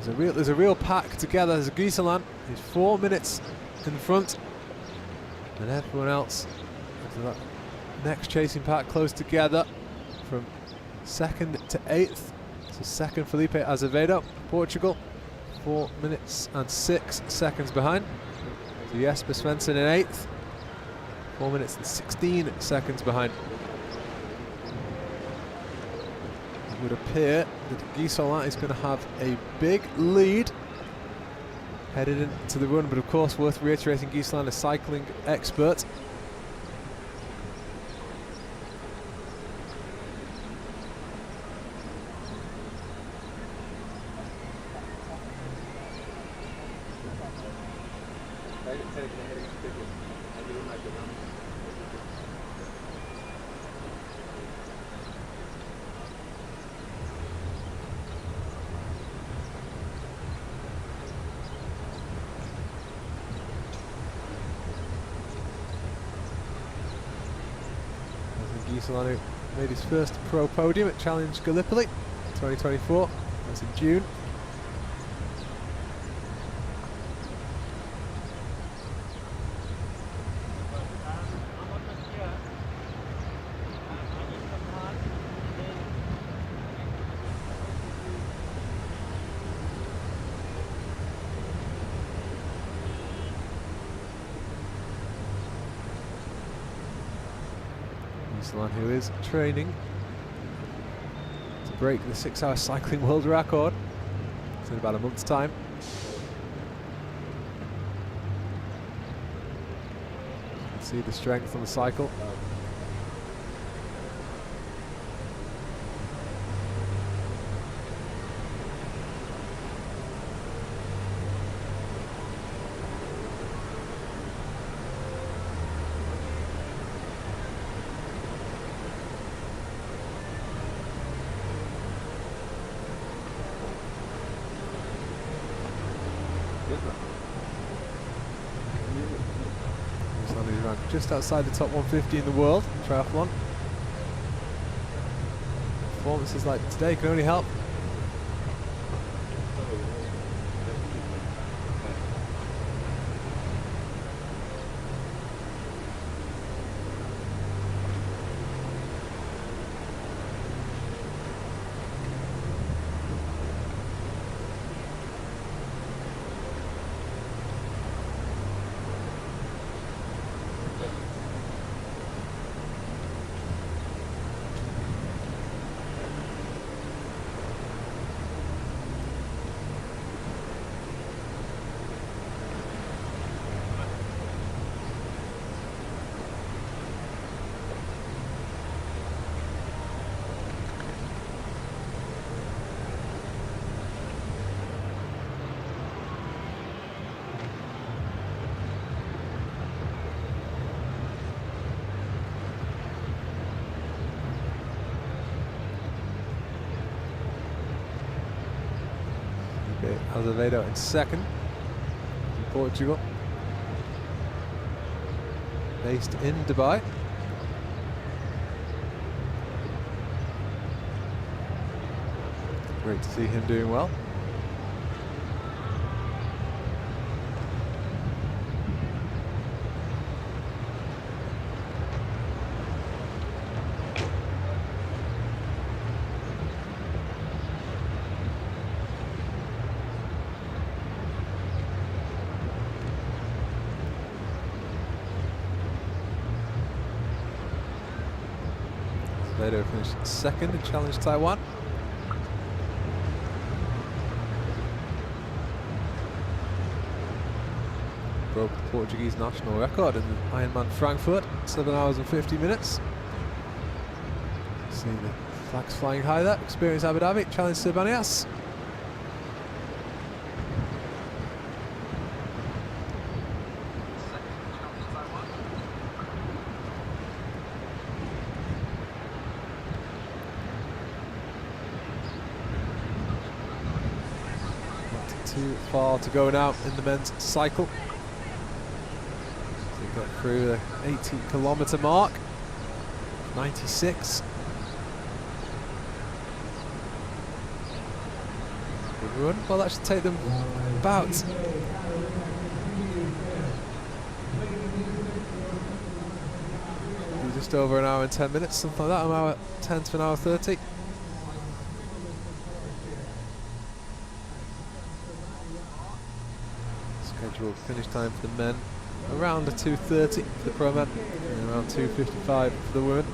So there's a real pack together as Giselan is 4 minutes in front, and everyone else into that next chasing pack close together from 2nd to 8th. So 2nd Felipe Azevedo, Portugal, 4 minutes and 6 seconds behind. So Jesper Svensson in 8th. 4 minutes and 16 seconds behind. It would appear that Giselan is going to have a big lead headed into the run, but of course worth reiterating, Giselan, a cycling expert. Giselan made his first pro podium at Challenge Gallipoli 2024. That's in June. Giselan, who is training to break the 6-hour cycling world record. It's in about a month's time. You can see the strength on the cycle. He's ranked just outside the top 150 in the world in triathlon. Performances like today can only help. Azevedo in 2nd in Portugal, based in Dubai. Great to see him doing well. Azevedo finished 2nd in Challenge Taiwan. Broke the Portuguese national record in the Ironman Frankfurt, 7 hours and 50 minutes. See the flags flying high there. Experience Abu Dhabi, challenge Sir Bani Yas. Not too far to go now in the men's cycle. So we got through the 80-kilometre mark. 96. Good run. Well, that should take them about just over an hour and 10 minutes, something like that. An hour 10 to an hour 30. Scheduled finish time for the men around the 2:30 for the pro men, and around 2:55 for the women.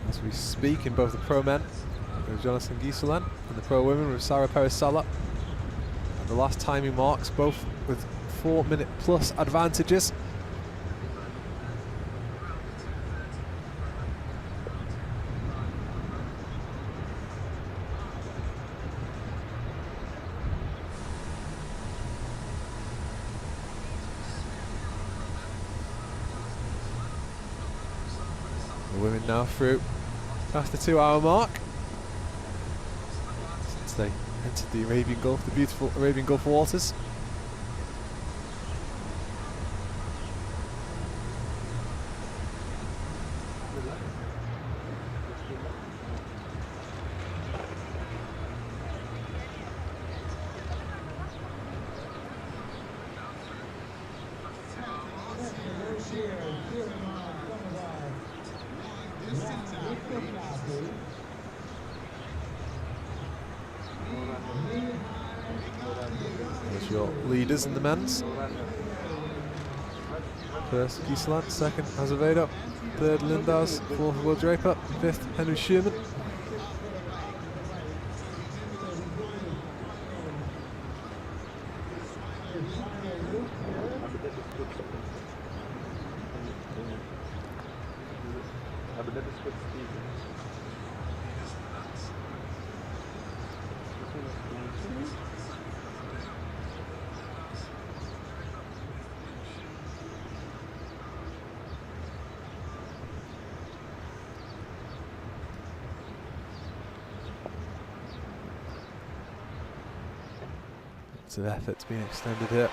As we speak, in both the pro men with Jonathan Gieselan and the pro women with Sarah Perisala. And the last timing marks, both with 4-minute plus advantages. The women now through past the 2-hour mark since they entered the Arabian Gulf, the beautiful Arabian Gulf waters. There's your leaders in the men's. First Gieseland, second Azevedo, third Lindaus, fourth Will Draper, fifth Henry Schumann. Lots of efforts being extended here.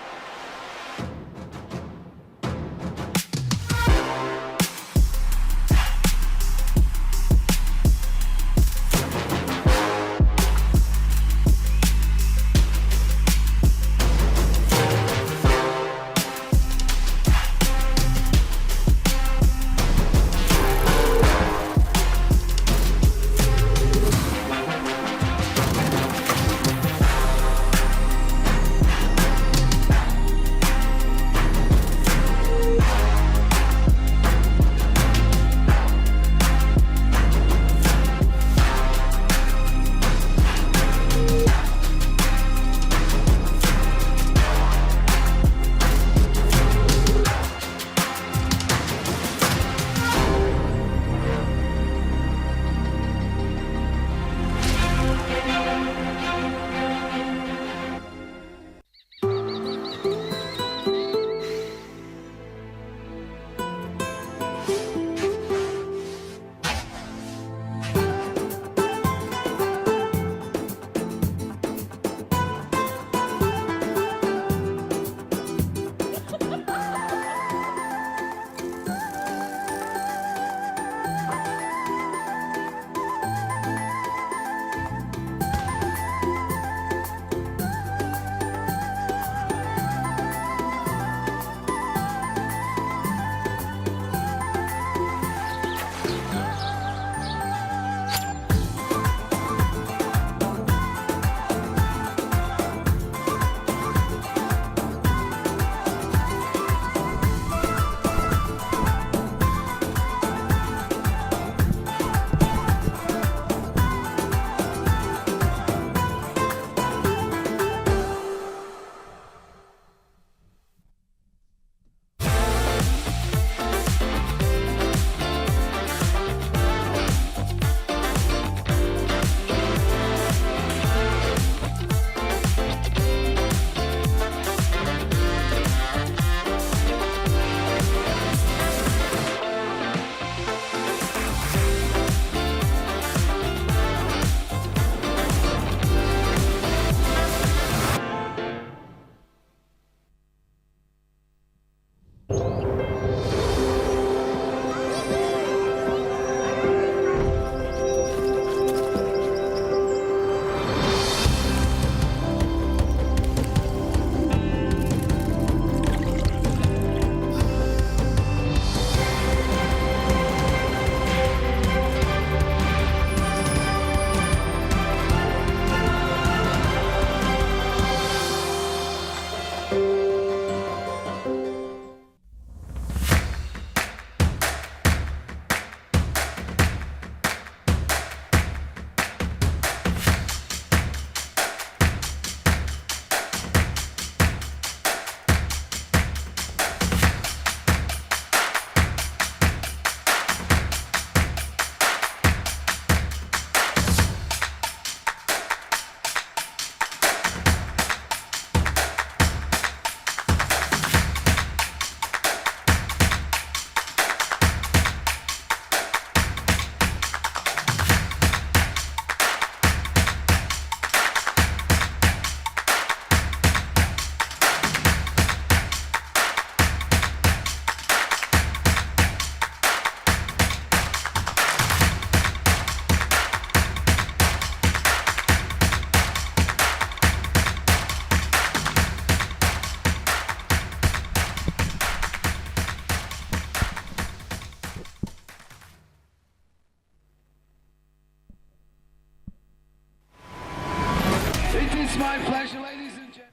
It's my pleasure, ladies and gentlemen.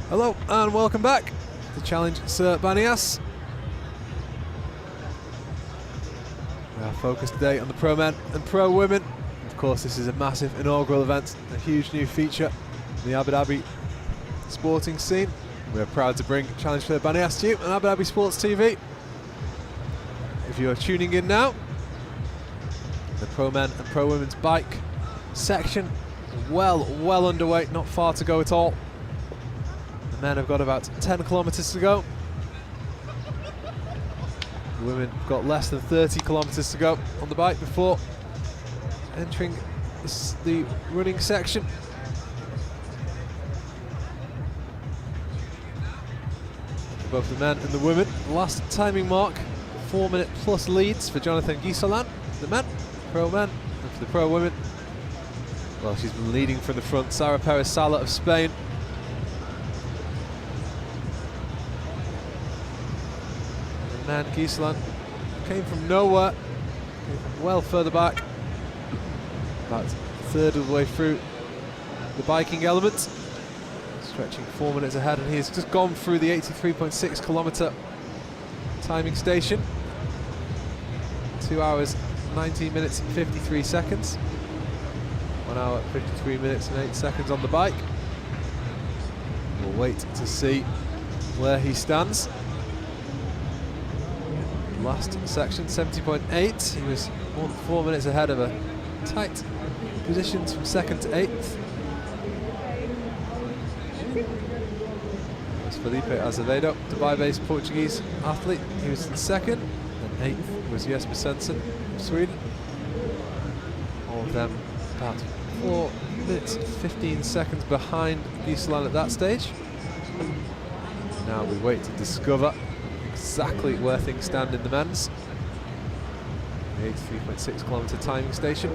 Hello and welcome back to Challenge Sir Bani Yas. We are focused today on the pro men and pro women. Of course, this is a massive inaugural event, a huge new feature in the Abu Dhabi sporting scene. We are proud to bring Challenge Sir Bani Yas to you on Abu Dhabi Sports TV. If you are tuning in now, the pro men and pro women's bike section well underway, not far to go at all. The men have got about 10 kilometres to go. The women have got less than 30 kilometres to go on the bike before entering the running section. For both the men and the women, last timing mark, 4-minute plus leads for Jonathan Guisolan, the men, pro men, and for the pro women. Well, she's been leading from the front, Sarah Perez Sala of Spain. Man, Guisolan came from nowhere, came from well further back, about a third of the way through the biking element, stretching 4 minutes ahead, and he's just gone through the 83.6 kilometre timing station. 2 hours, 19 minutes and 53 seconds. 1 hour, 53 minutes and 8 seconds on the bike. We'll wait to see where he stands. Last section, 70.8. He was more than 4 minutes ahead of a tight positions from 2nd to 8th. That's Felipe Azevedo, Dubai-based Portuguese athlete. He was in 2nd, and 8th was Jesper Svensson from Sweden. All of them about 4 minutes 15 seconds behind Guisolan at that stage. Now we wait to discover exactly where things stand in the men's. The 83.6 kilometre timing station.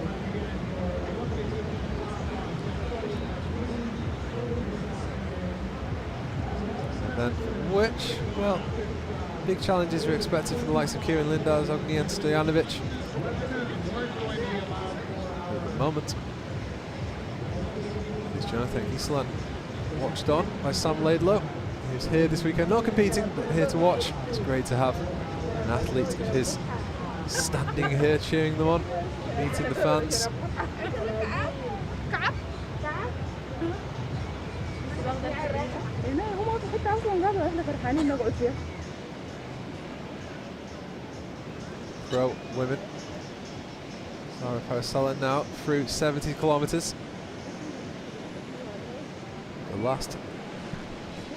And then which, well, big challenges were expected from the likes of Kieran Lindau, Ognian Stojanovic. At the moment, is Jonathan Guisolan watched on by Sam Laidlow. He's here this weekend, not competing, but here to watch. It's great to have an athlete of his standing here, cheering them on, meeting the fans. Pro women. Sarah Perez-Sala now through 70 kilometres. The last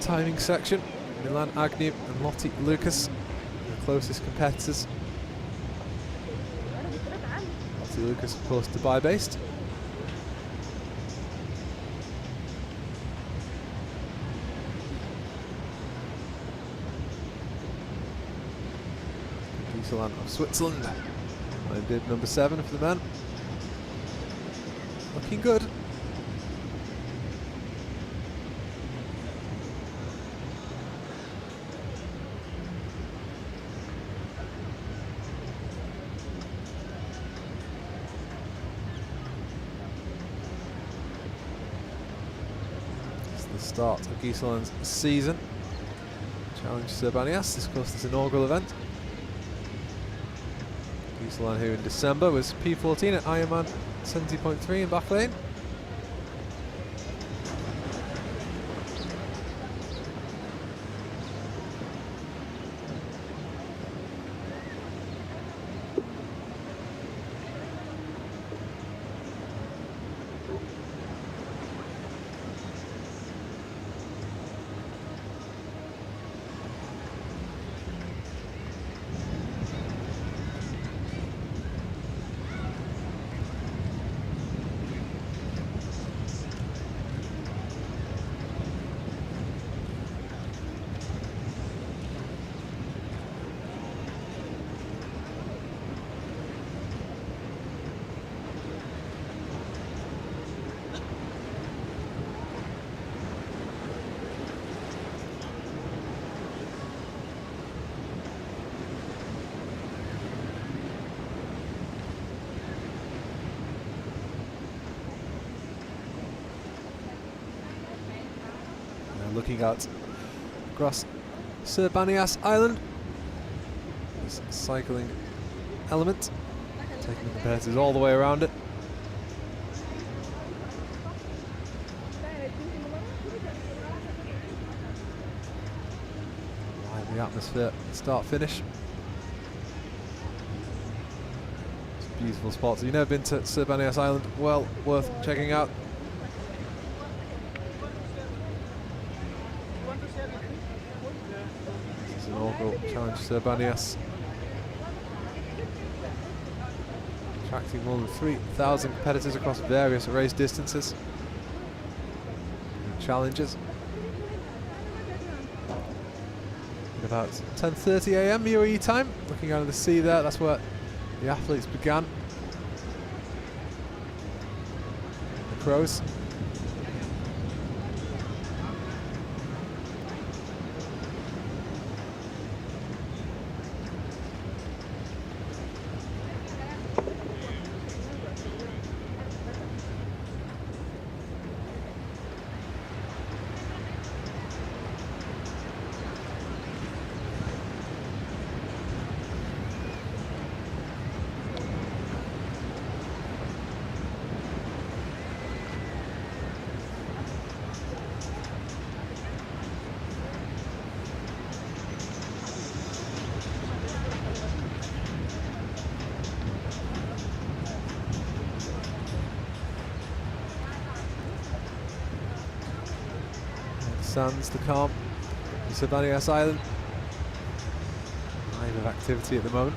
timing section, Milan Agnew and Lottie Lucas, the closest competitors. Lottie Lucas, of course, Dubai-based. Guisolan of Switzerland. I did number 7 for the man. Looking good. Start of Guisolan's season. Challenge Sir Bani Yas, this of course this inaugural event. Guisolan, who in December was P14 at Ironman 70.3 in Bahrain. looking out across Sir Bani Yas Island. This cycling element, taking the competitors all the way around it. Lively atmosphere, start finish. It's a beautiful spot. So you've never been to Sir Bani Yas Island? Well, worth checking out. This is an inaugural challenge Sir Bani Yas. Attracting more than 3,000 competitors across various race distances and challenges. At about 10:30 AM UAE time, looking out of the sea there, that's where the athletes began. The pros. Sands, the calm, Sir Bani Yas Island. Hive of activity at the moment.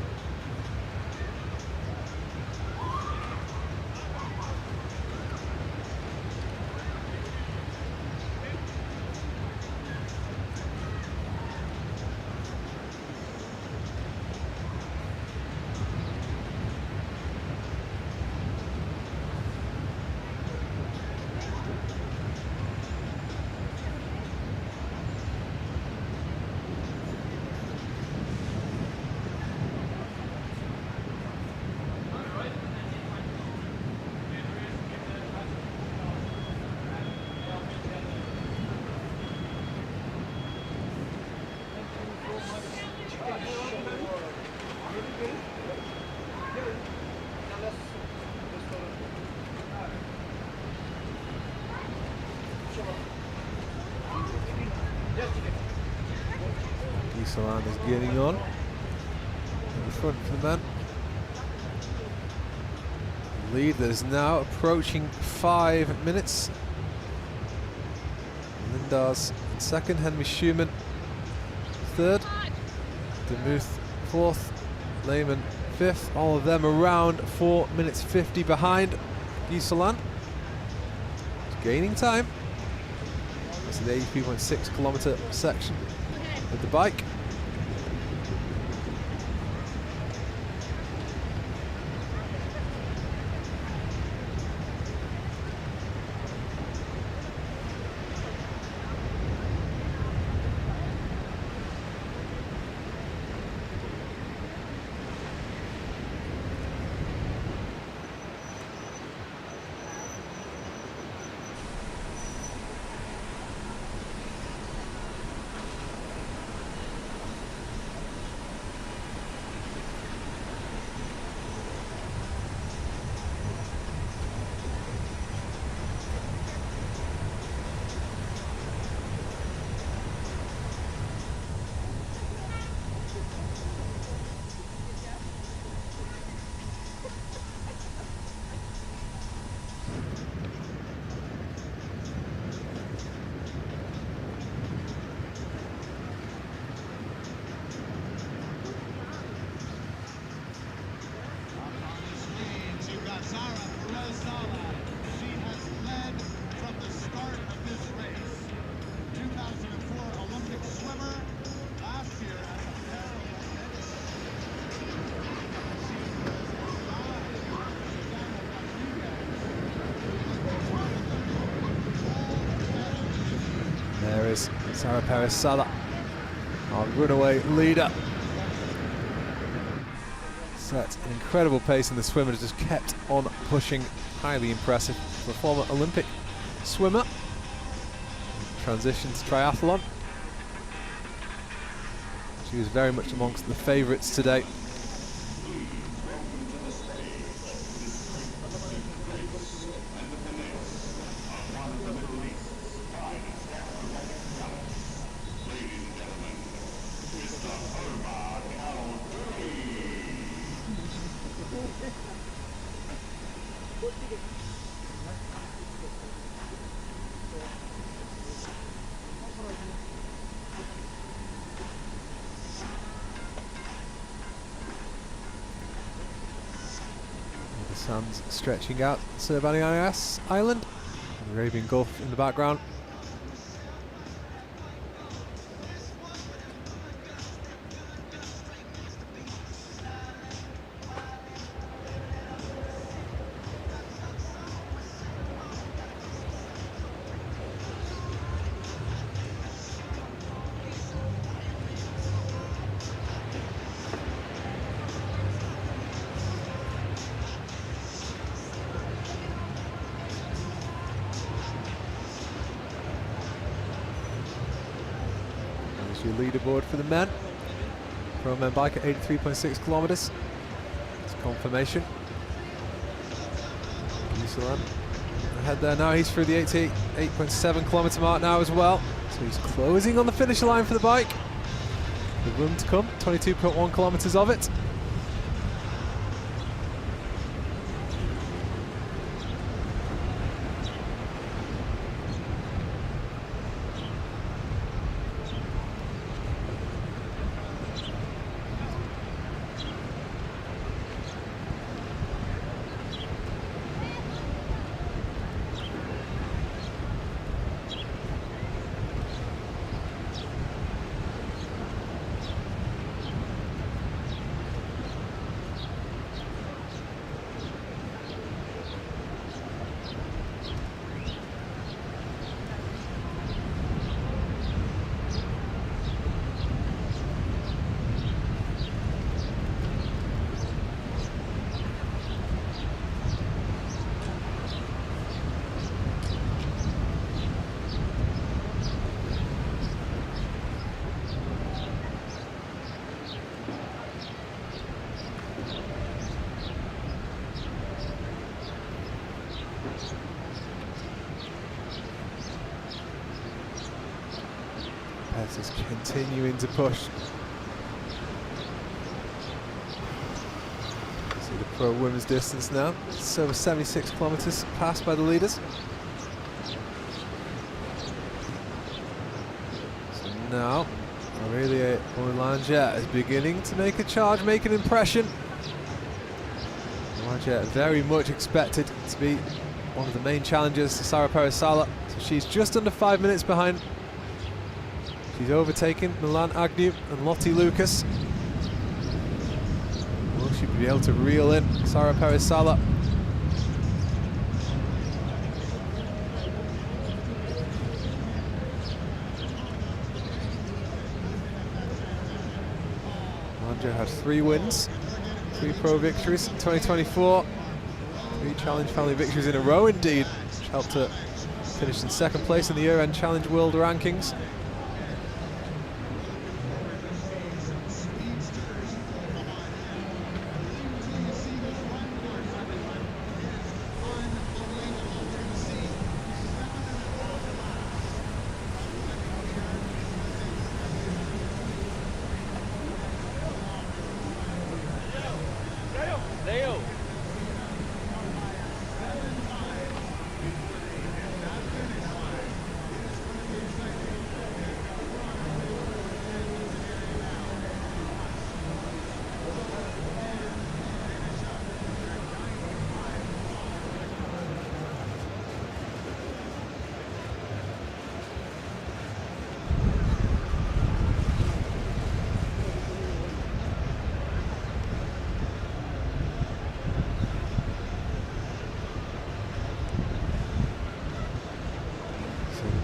Salan is getting on in the front for the man. Lead that is now approaching 5 minutes. Lindar's in second, Henry Schumann third, Demuth fourth, Lehman fifth. All of them around 4 minutes 50 behind Salan. He's gaining time. That's an 83.6 kilometre section with the bike. There is Sarah Perez-Sala, our runaway leader. Set an incredible pace, and the swimmer has just kept on pushing. Highly impressive for a former Olympic swimmer. transition to triathlon. She was very much amongst the favourites today. The sun's stretching out Sir Bani Yas Island, and the Arabian Gulf in the background. Your leaderboard for the men. Pro men bike at 83.6 kilometers. It's confirmation. Giselan ahead there now. He's through the 88.7 kilometer mark now as well. So he's closing on the finish line for the bike. The room to come, 22.1 kilometers of it. Is continuing to push. See the pro women's distance now. It's over 76 kilometers passed by the leaders. So now Aurelia Boulanger is beginning to make a charge, make an impression. Boulanger very much expected to be one of the main challengers to Sarah Perez-Sala. So she's just under 5 minutes behind. She's overtaken Milan Agnew and Lottie Lucas. Will she be able to reel in Sarah Perez-Sala? Boulanger has 3 wins, 3 pro victories in 2024, 3 Challenge Family victories in a row indeed, which helped her finish in 2nd place in the year-end Challenge World Rankings.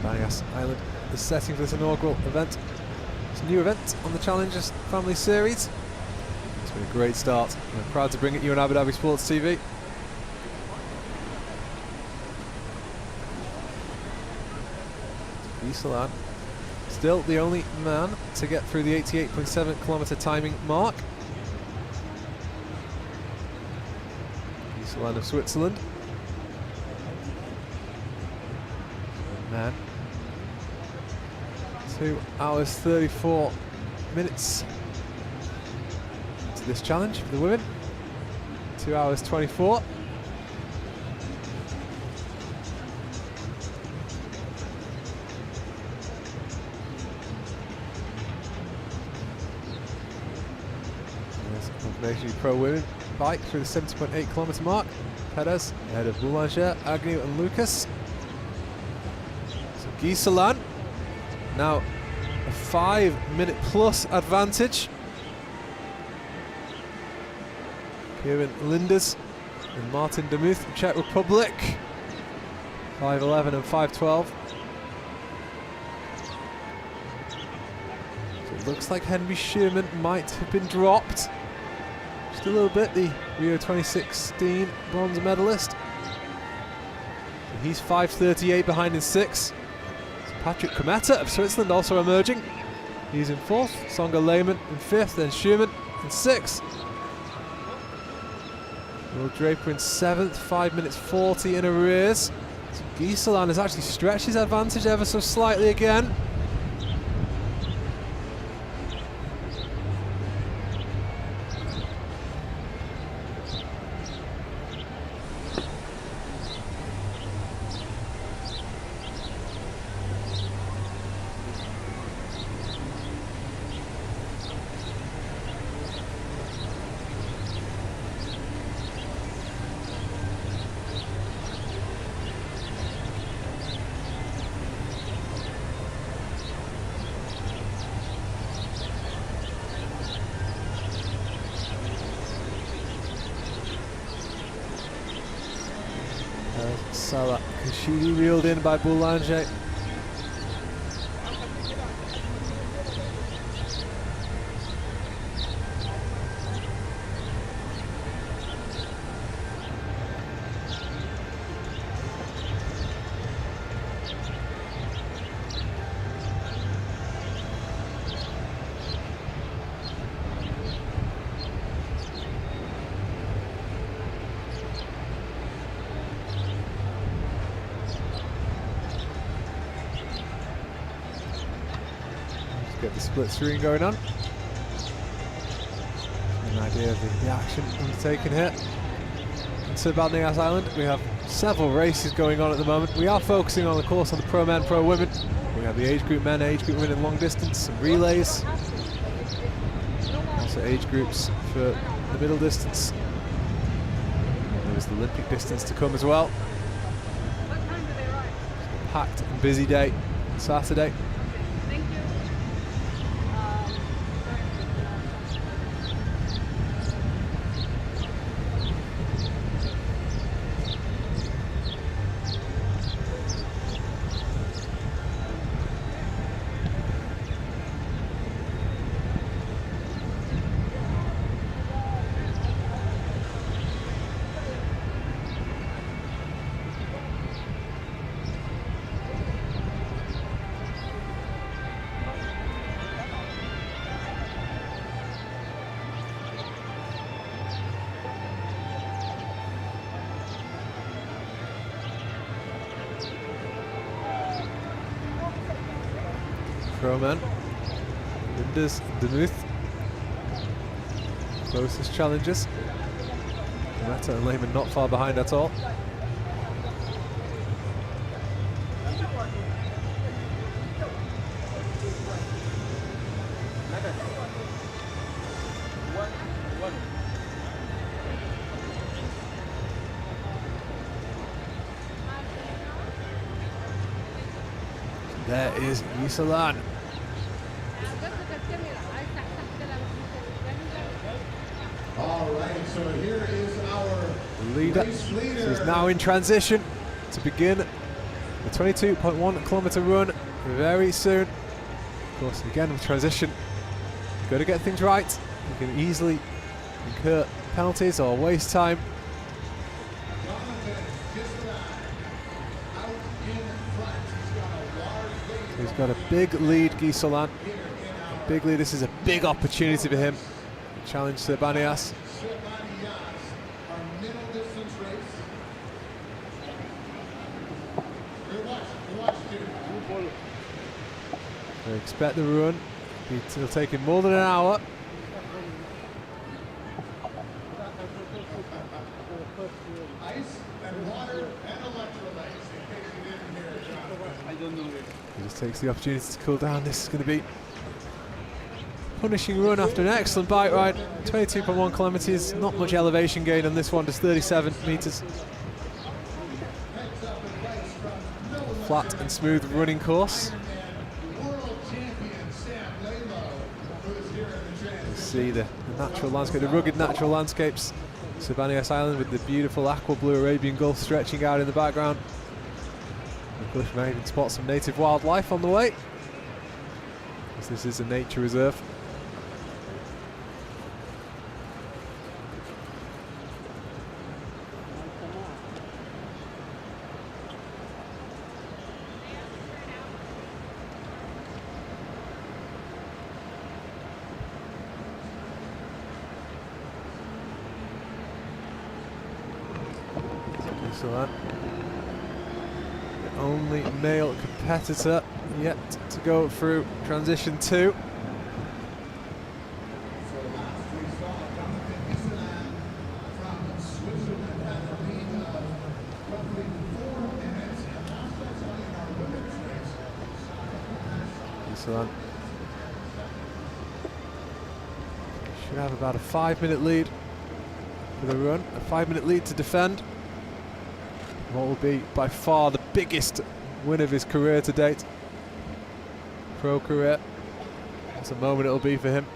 Bani Yas Island is setting for this inaugural event. It's a new event on the Challengers Family Series. It's been a great start. We're proud to bring it you on Abu Dhabi Sports TV. Gisela still the only man to get through the 88.7 kilometer timing mark. Gisela of Switzerland. Man. 2 hours 34 minutes to this challenge for the women. 2 hours 24. Confirmation pro women bike through the 70.8 kilometer mark. Perez ahead of Boulanger, Agnew and Lucas. So Gisela now a 5-minute plus advantage. Kieran Linders and Martin Demuth from Czech Republic. 5:11 and 5:12. So it looks like Henry Sherman might have been dropped. Just a little bit, the Rio 2016 bronze medalist. And he's 5:38 behind in 6th. So Patrick Kometa of Switzerland also emerging. He's in 4th, Songa Lehmann in 5th, then Schumann in 6th. Will Draper in 7th, 5 minutes 40 in arrears. So Gisela has actually stretched his advantage ever so slightly again. Salah Kashidi reeled in by Boulanger. Get the split screen going on. An idea of the action undertaken here. On Sir Bani Yas Island, we have several races going on at the moment. We are focusing on the course on the pro men, pro women. We have the age group men, age group women in long distance, some relays. Also age groups for the middle distance. There's the Olympic distance to come as well. Packed and busy day Saturday. Pro-man, Linders, Demuth, closest challengers. Kometa and Lehmann not far behind at all. There is Gisela. All right, so here is our leader. race leader. So he's now in transition to begin the 22.1 kilometer run very soon. Of course, again with transition, you've got to get things right. You can easily incur penalties or waste time. He's got a big lead, Guy Solan. Big lead. This is a big opportunity for him. Challenge Sir Bani Yas. Sir Bani Yas, our middle distance race. Here, watch, dude. I expect the run. It'll take him more than an hour. Ice and water and electrolytes, in case you didn't hear it, Jonathan. I don't know it. He just takes the opportunity to cool down. This is going to be punishing run after an excellent bike ride. 22.1 kilometers, not much elevation gain on this one, just 37 meters. Flat and smooth running course. World champion Sam Lalo, who's here in the trans. You see the natural landscape, the rugged natural landscapes. Sir Bani Yas Island with the beautiful aqua blue Arabian Gulf stretching out in the background. Of course, you may even spot some native wildlife on the way, as this is a nature reserve. Excellent. The only male competitor yet to go through transition 2. Excellent. Should have about a 5-minute lead for the run, a 5-minute lead to defend. What will be by far the biggest win of his career to date, pro career. What a moment it'll be for him.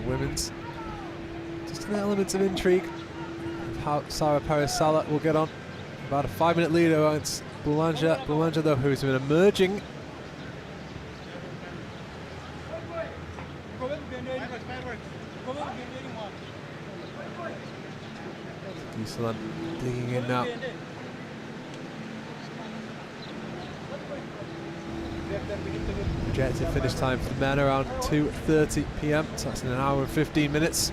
Women's, just an element of intrigue of how Sarah Paris-Sala will get on. About a 5-minute lead against Boulanger. Boulanger, though, who's been emerging. Gisela digging in now. Projected finish time for the men around 2:30 p.m. So that's in an hour and 15 minutes.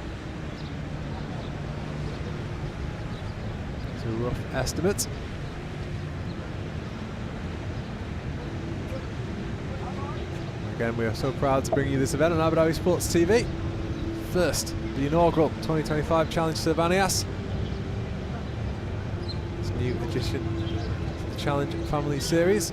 It's a rough estimate. Again, we are so proud to bring you this event on Abu Dhabi Sports TV. First, the inaugural 2025 Challenge Sir Bani Yas. It's a new addition to the Challenge Family Series.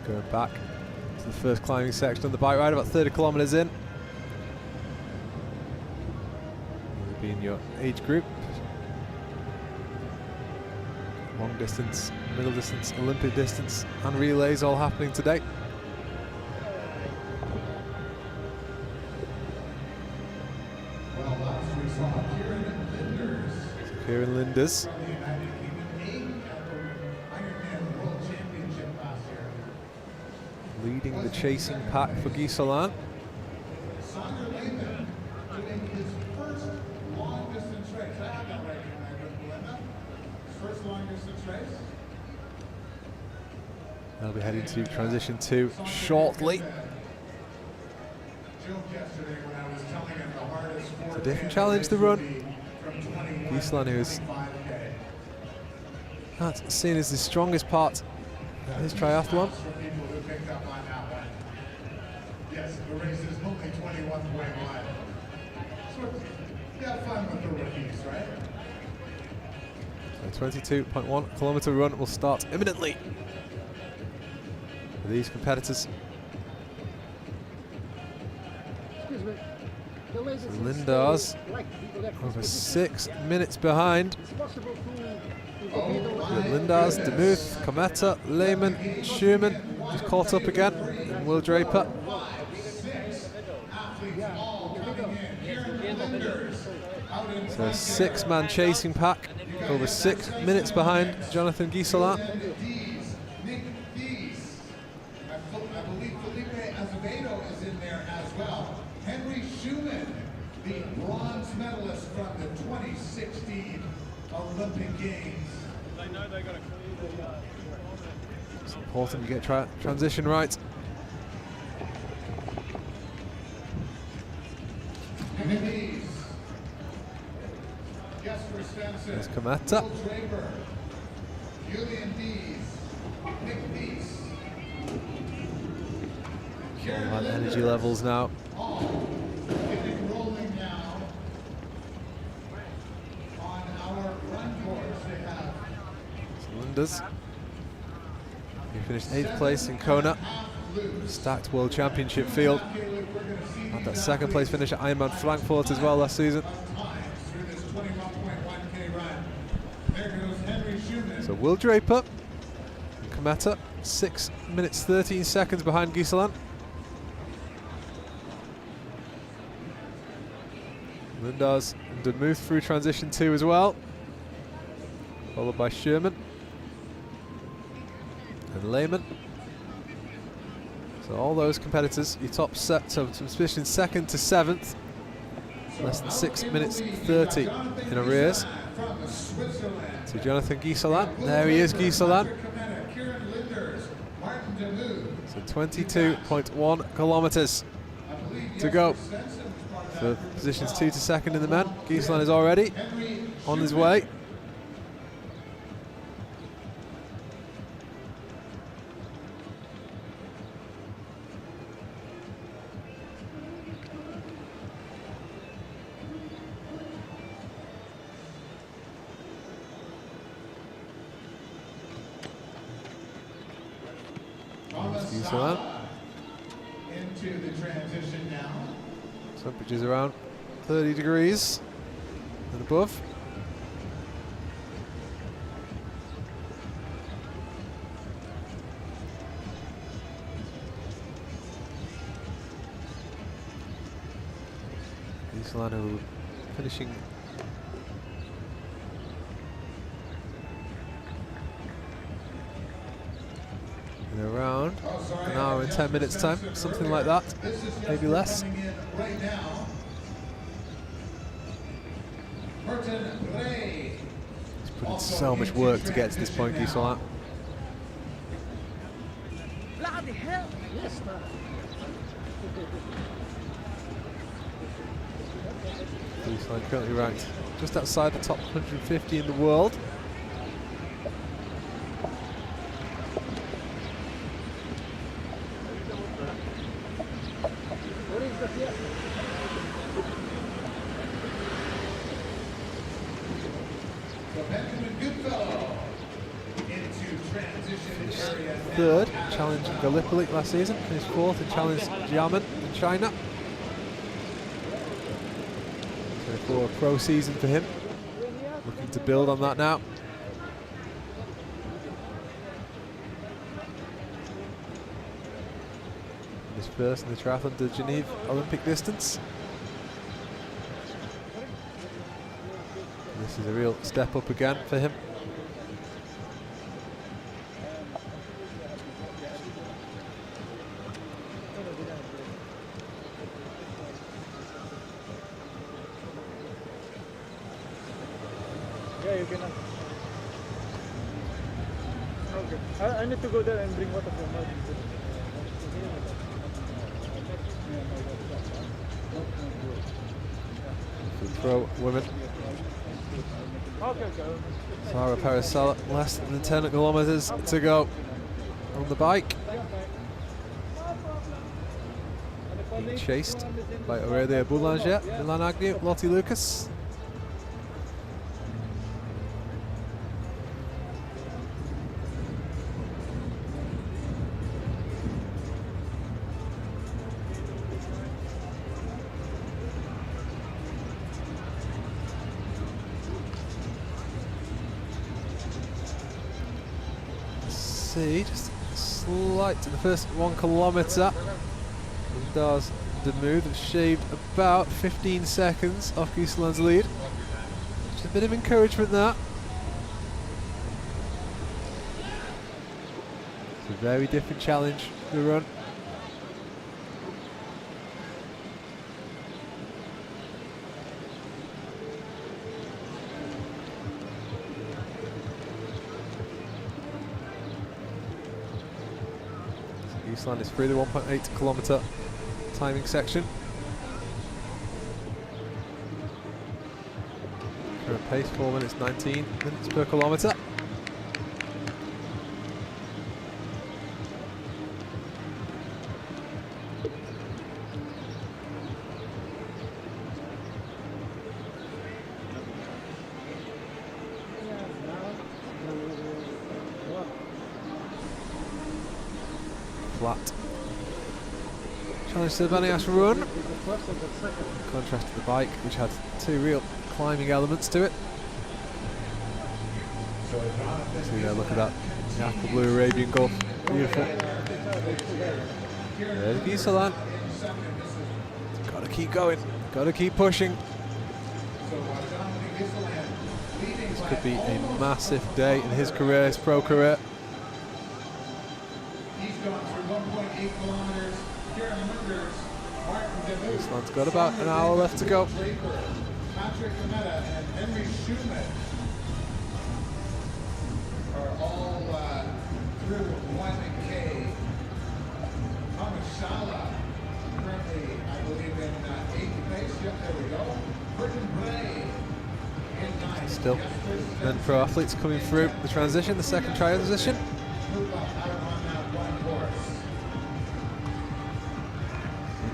Going back to the first climbing section on the bike ride, about 30 kilometers in. You'll be in your age group. Long distance, middle distance, Olympic distance, and relays all happening today. Well, last we saw Kieran Linders. Kieran Linders. From the United Kingdom, 8 Ironman World Championship last year. Leading the chasing pack for Guy Solan. Sander Lehman doing his first long They'll be heading to transition 2 shortly. It's a different challenge, the run. Gisela, who's that's seen as the strongest part of his triathlon. Yes, the race is only 21.1. So have fun with the rookies, right? So 22.1 kilometre run will start imminently for these competitors. So Lindars over 6 minutes behind. Lindars, Demuth, Kometa, Lehman, Schumann just caught up again, and Will Draper. So a 6-man chasing pack, over 6 minutes behind Jonathan Gisela. I believe Felipe Azevedo is in there as well. Henry Schumann, the bronze medalist from the 2016 Olympic Games. They know they got to clear the It's important to get transition right. Henry's. Jesper Stenson. There's Kometa. Will Draper. Julian Dees. Nick Dees. All about energy levels now. Getting rolling now on our run course. They have Linders. He finished 8th place in Kona. Stacked World Championship field. Had that 2nd place finish at Ironman Frankfurt as well last season. through this 21.1K run. There goes Henry Schumann. So Will Draper and Kometa, 6 minutes 13 seconds behind Gisela. Lindars and Demuth through transition 2 as well, followed by Sherman and Lehman. So all those competitors, your top set, so from position 2nd to 7th, less than 6 minutes 30 in arrears. So Jonathan Gisela, there he is, Gisela. So 22.1 kilometres to go for positions 2 to 2nd in the men. Gisela is already on his way. Gisela. Into the transition now. Temperatures around 30 degrees and above. Gisela finishing in around an hour and 10 minutes time, something like that, maybe less. Right now. He's put in so much work to get to this point, Gisela. Bloody hell! Yes, Gisela currently ranked just outside the top 150 in the world. Third, challenged Gallipoli last season, finished 4th and challenged Xiamen in China. So for a pro season for him, looking to build on that now. His first in the Triathlon de Genève Olympic distance. This is a real step up again for him. I need to go there and bring water from my Pro women. Okay. Sarah Parasala, less than 10 kilometres to go on the bike. Being chased by Aurelia Boulanger, Milan Agnew, Lottie Lucas. Just slight to the first 1 kilometre. Does the move that shaved about 15 seconds off Gisela's lead. Just a bit of encouragement there. It's a very different challenge to run. Gisela is through the 1.8 kilometre timing section. Current pace 4 minutes 19 minutes per kilometre. Flat. Challenge Sir Bani Yas run. In contrast to the bike, which had 2 real climbing elements to it. So yeah, look at that. The aqua blue Arabian Gulf. Beautiful. There's Gisela. Gotta keep going. Gotta keep pushing. This could be a massive day in his career, his pro career. Gisela's got about an hour left to go. Patrick Lametta and Henry Schumann are all through 1K. Thomas Shala currently, I believe, in 8th place. Yep, there we go. Burton Bray in 9th. Still, men pro athletes coming through the transition, the second transition. Move up out on that one course.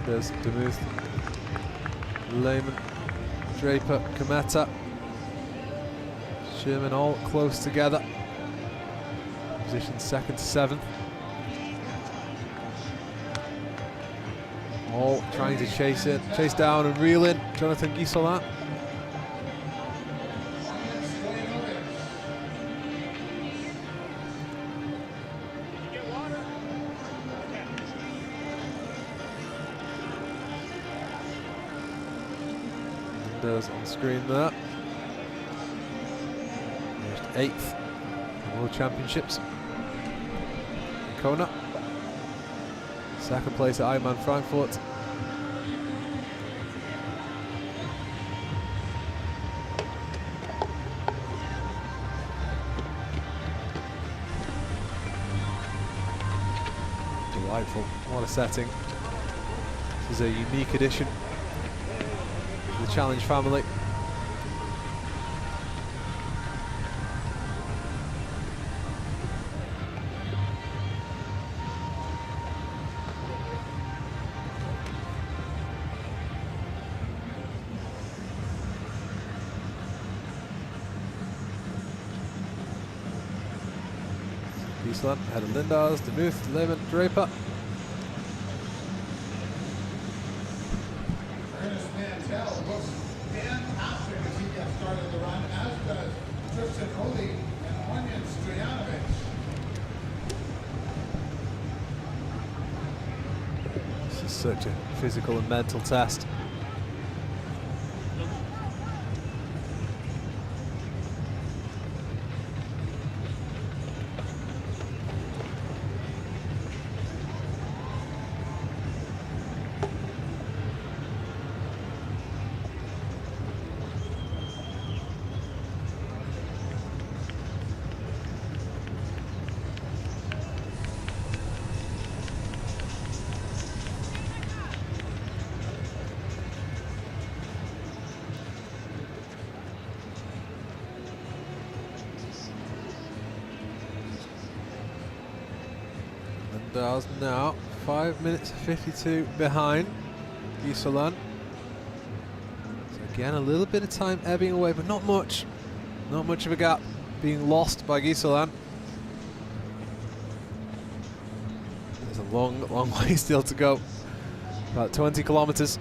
There's Demuth, Lehman, Draper, Kometa, Sherman all close together. Position 2nd to 7th. All trying to chase down and reel in Jonathan Gisela. On the screen there. Finished 8th in World Championships. Kona. 2nd place at Ironman Frankfurt. Delightful. What a setting. This is a unique addition. The Challenge family. Gisela ahead of Lindars, Demuth, Lehman, Draper. Looks fantastic as he gets started the run, as does Tristan Oli and Onion Stojanovic. This is such a physical and mental test. Stars now 5 minutes 52 behind Gisolan. So again, a little bit of time ebbing away, but not much. Not much of a gap being lost by Gisolan. There's a long, long way still to go. About 20 kilometers.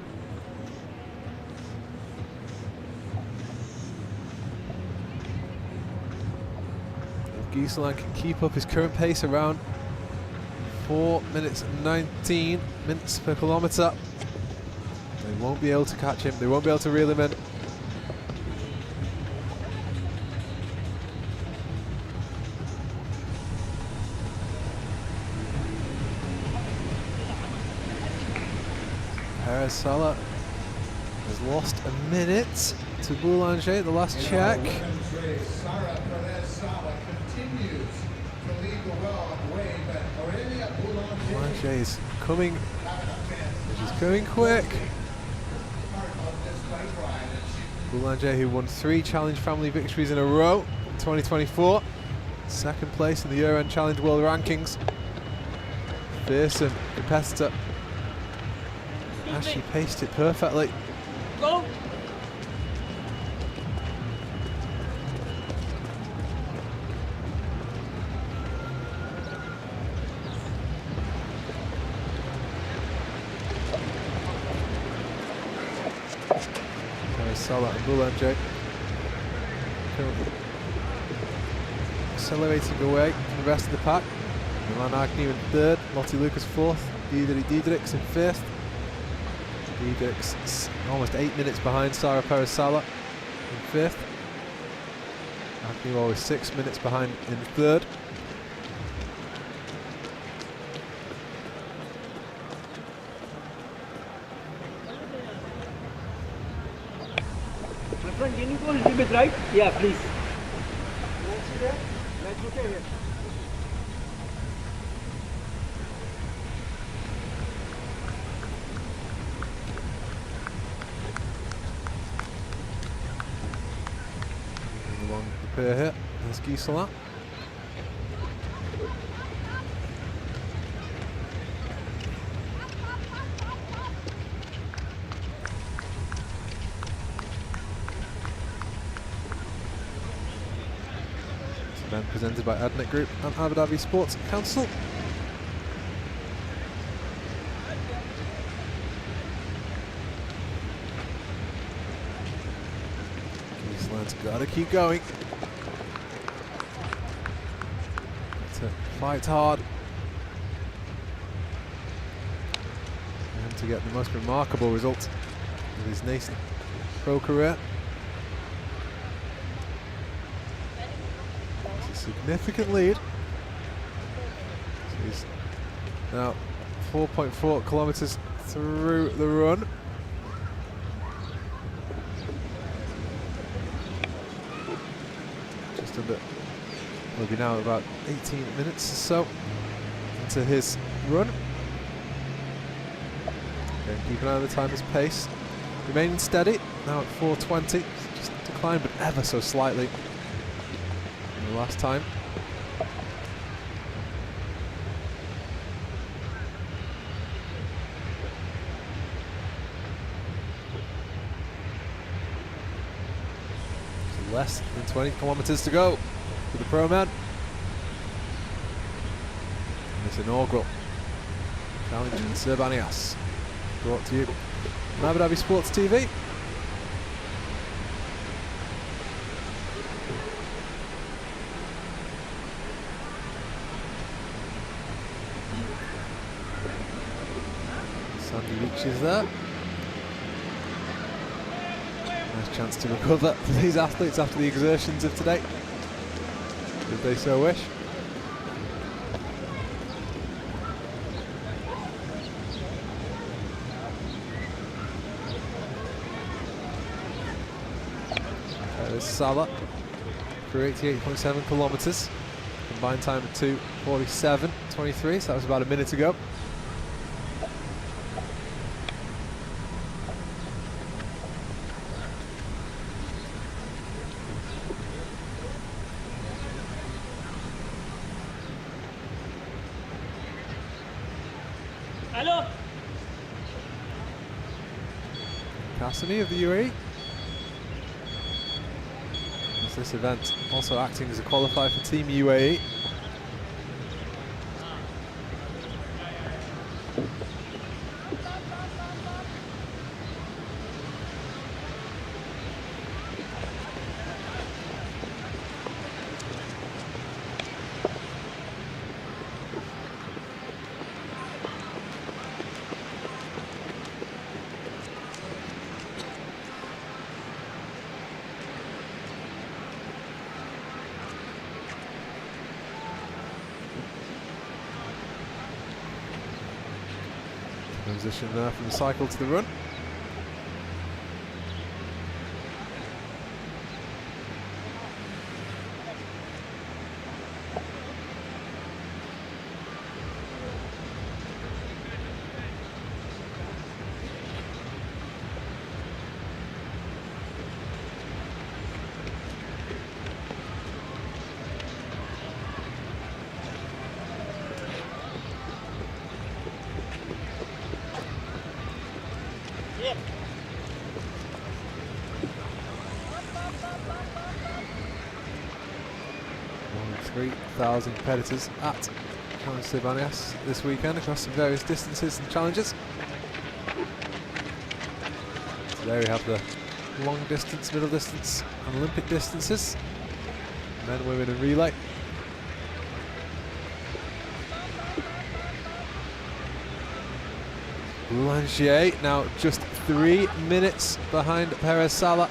If Gisolan can keep up his current pace around 4 minutes and 19 minutes per kilometre, they won't be able to catch him. They won't be able to reel him in. Salah has lost a minute to Boulanger at the last check. Boulanger is coming. She's coming quick. Boulanger, who won 3 Challenge Family victories in a row in 2024. Second place in the Year-End Challenge World Rankings. Fearsome competitor. She paced it perfectly. Go! Salah and Boulanger accelerating away from the rest of the pack. Milan Agnew in third, Lottie Lucas fourth, Diedericks in fifth. Diedericks almost 8 minutes behind Sarah Perez Salah in fifth. Agnew always 6 minutes behind in third. My friend, can you go a little bit right? Yeah, please. Let's see there. Let's look at here. Along the pair here, there's Gisolan. Event presented by Adnet Group and Abu Dhabi Sports Council. Gisolan's got to keep going. To fight hard and to get the most remarkable result of his nascent pro career. Significant lead. So he's now 4.4 kilometers through the run. Just under, will be now about 18 minutes or so into his run. Okay, keep an eye on the timer's pace. Remaining steady, now at 4:20. Just declined, but ever so slightly. Last time. So less than 20 kilometers to go for the pro man. And this inaugural challenge in Sir Bani Yas, brought to you on Abu Dhabi Sports TV. Is there. Nice chance to recover for these athletes after the exertions of today, if they so wish. There's Salah for 88.7 kilometres. Combined time of 2:47.23, so that was about a minute ago. Hello. Cassini of the UAE. As this event also acting as a qualifier for Team UAE. Transition there from the cycle to the run. Yeah. 3,000 competitors at Challenge Sir Bani Yas this weekend across some various distances and challenges. So there we have the long distance, middle distance and Olympic distances. Men, women and relay. Boulanger now just 3 minutes behind Perez Sala.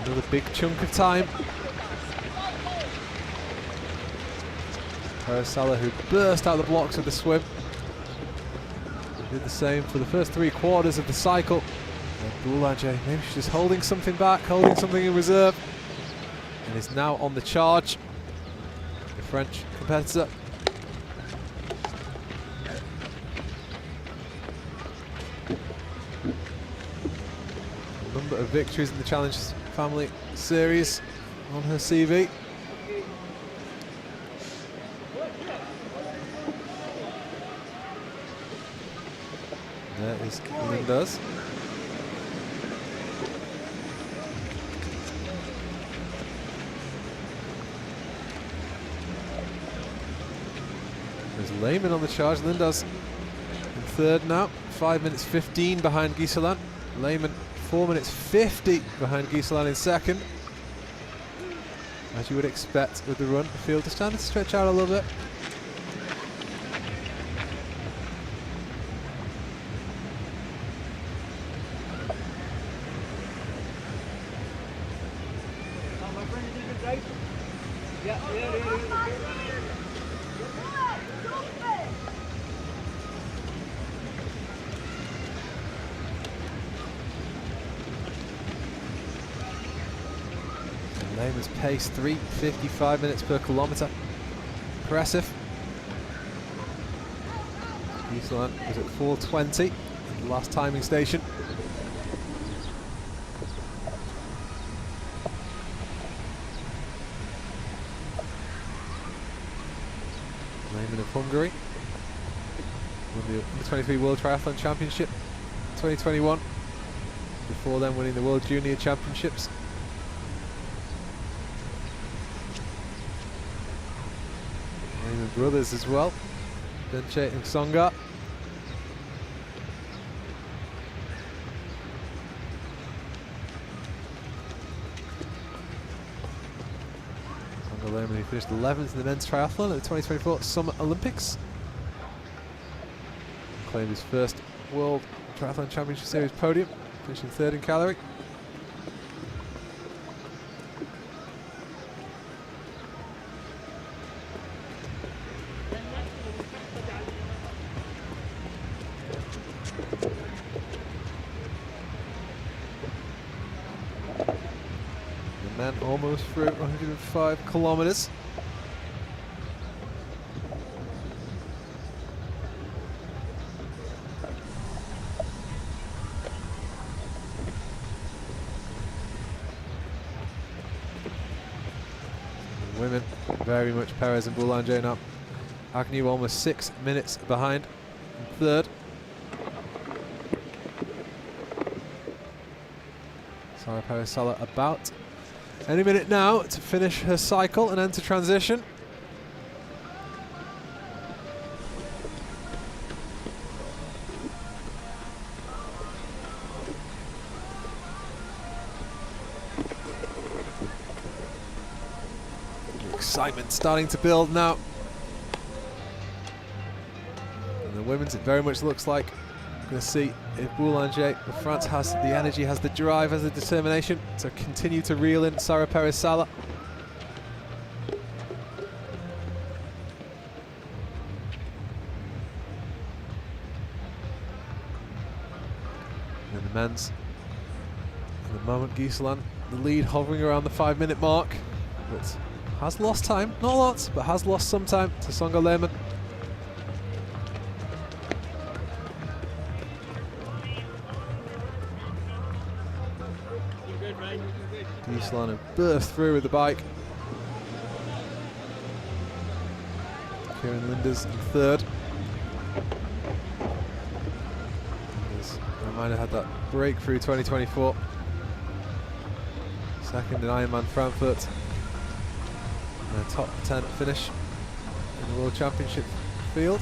Another big chunk of time. Perez Sala, who burst out the blocks of the swim, did the same for the first 3/4 of the cycle. And Boulanger, maybe she's just holding something back, holding something in reserve, and is now on the charge. The French competitor. A number of victories in the Challenge Family Series on her CV. There is Linda's. There's Lehman on the charge. Linda's in third now. 5 minutes 15 behind Giselan. Lehman 4 minutes 50 behind Giselan in second. As you would expect with the run, the field is starting to stretch out a little bit. Lehman's pace 3:55 minutes per kilometre. Impressive. Giselan was at 4:20 at the last timing station. Lehman of Hungary won the Under-23 World Triathlon Championship 2021. Before then winning the World Junior Championships. Lehman brothers as well, Denche and Songa. Songa Lehman, who finished 11th in the men's triathlon at the 2024 Summer Olympics. Claimed his first World Triathlon Championship Series podium, finishing third in Calgary. The men almost through 105 kilometers. Women, very much Perez and Boulanger now. Agnew almost 6 minutes behind. in third. Sara Perez-Sala about any minute now to finish her cycle and enter transition. Excitement starting to build now. And the women's, it very much looks like we're going to see if Boulanger of France has the energy, has the drive, has the determination to continue to reel in Sara Perez-Sala. And the men's, at the moment, Gisela, the lead hovering around the 5-minute mark, but has lost time, not lots, but has lost some time to Songa Lehmann. Gisela burst through with the bike. Kieran Linders in third. Linders, had that breakthrough 2024. Second in Ironman Frankfurt. And a top 10 finish in the World Championship field.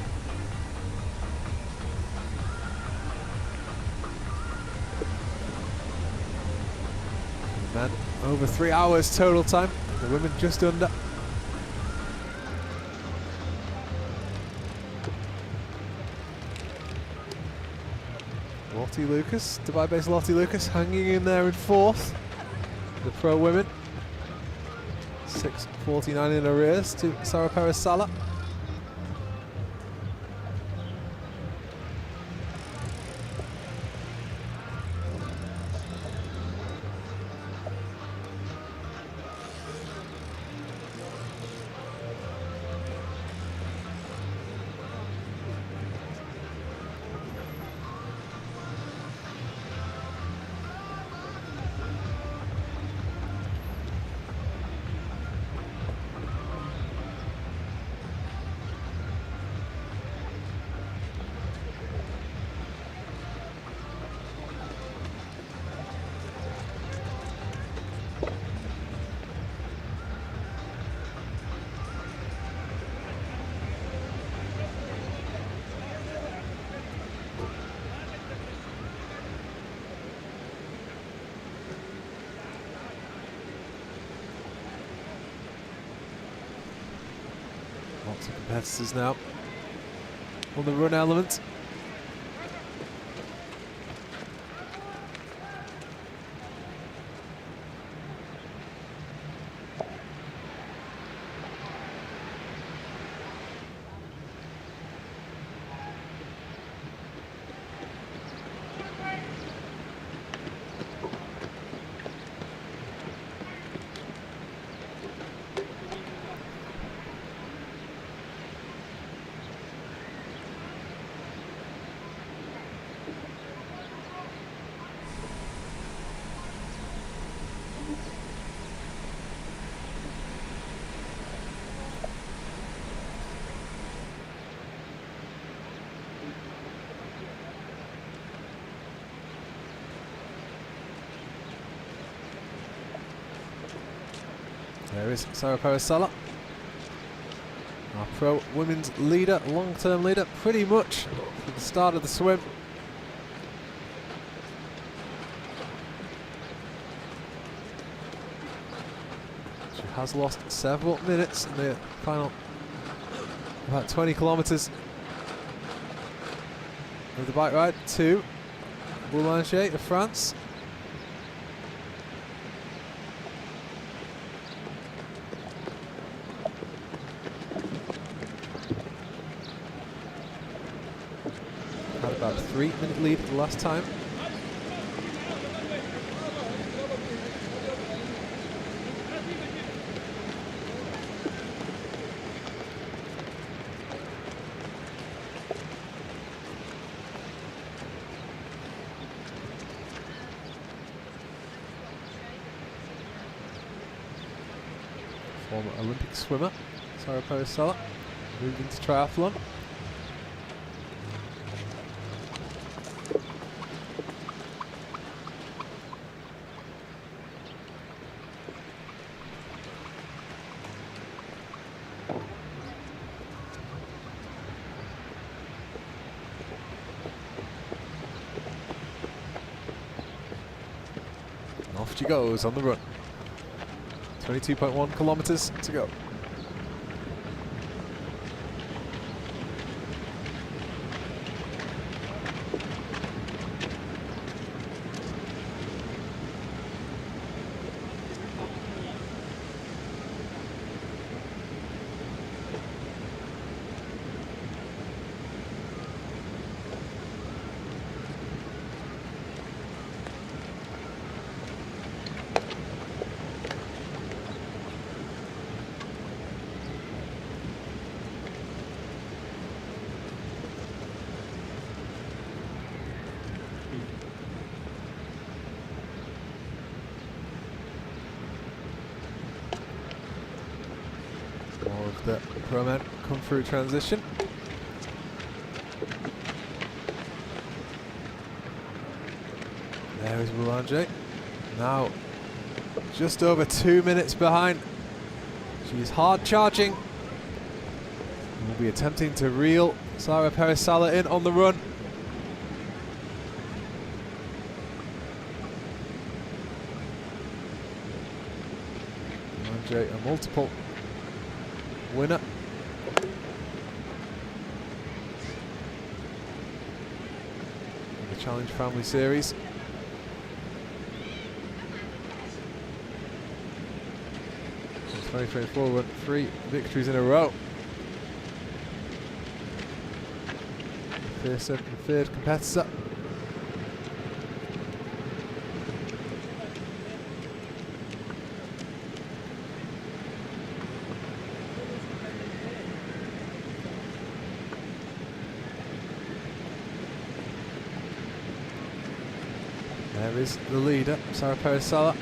The men over 3 hours total time. The women just under. Lottie Lucas, Dubai-based Lottie Lucas, hanging in there in fourth. The pro women. 6:49 in arrears to Sara Perez-Sala. Lots of competitors now on the run element. There is Sara Perez-Sala, our pro women's leader, long-term leader, pretty much at the start of the swim. She has lost several minutes in the final about 20 kilometres of the bike ride to Boulanger of France. Had about a 3-minute lead the last time. Former Olympic swimmer, Sara Perez-Sala, moved into triathlon. goes on the run. 22.1 kilometers to go. More of the pro men come through transition. There is Boulanger. Now just over 2 minutes behind. She's hard charging. Will be attempting to reel Sarah Perez-Sala in on the run. Boulanger, a multiple winner. In the Challenge Family Series. In 2024 won 3 victories in a row. Third competitor. There is the leader, Sarah Perez-Sala.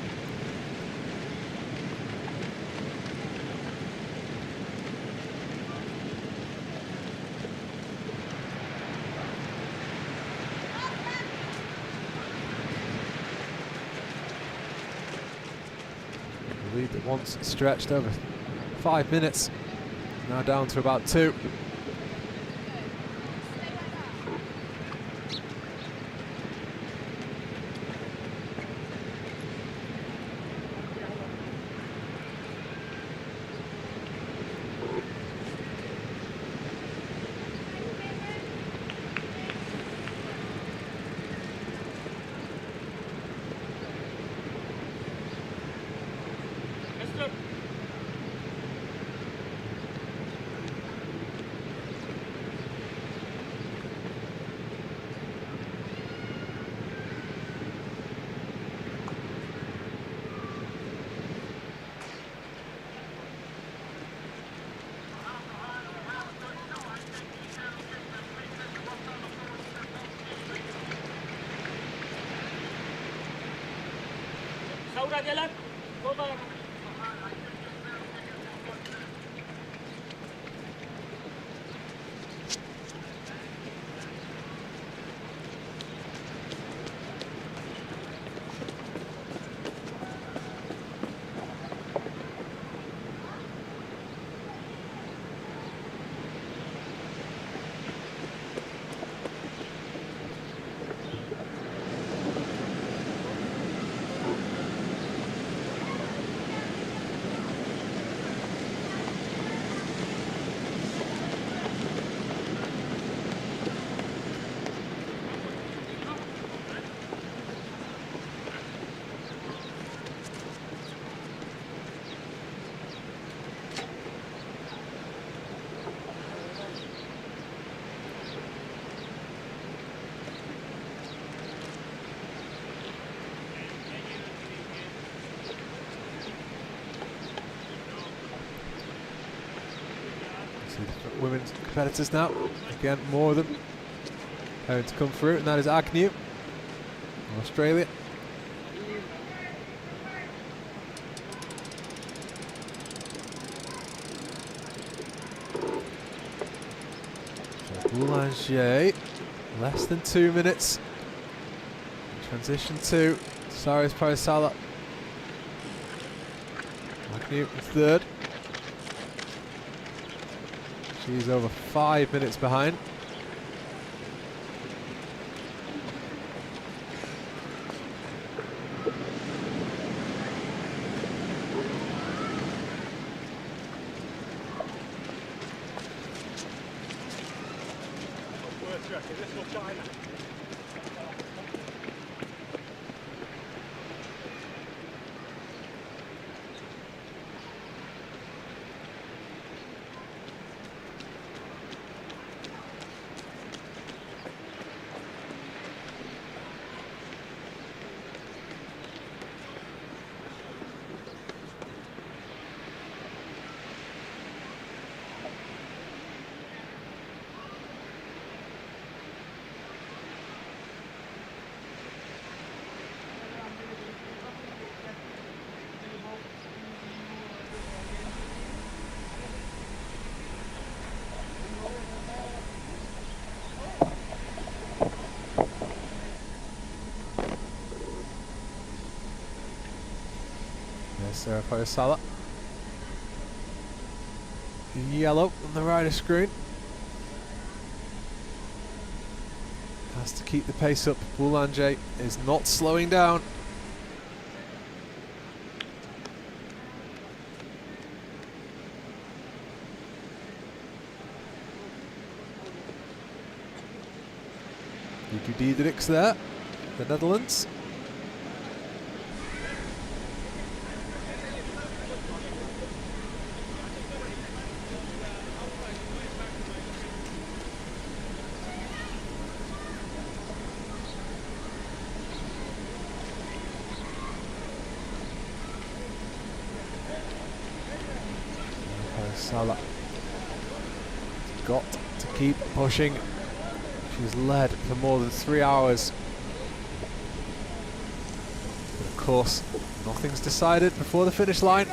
The lead that once stretched over 5 minutes, now down to about 2. Saura jalan. Coba. See the women's competitors now. Again, more of them having to come through, and that is Agnew from Australia. So Boulanger, less than 2 minutes. Transition to Sarah Perez-Sala. Agnew in third. She's over 5 minutes behind. interesting. Let's go China. Sir Bani yellow on the rider screen. Has to keep the pace up. Boulanger is not slowing down. Yuki Diedericks there, the Netherlands. Salah got to keep pushing. She's led for more than 3 hours. But of course, nothing's decided before the finish line.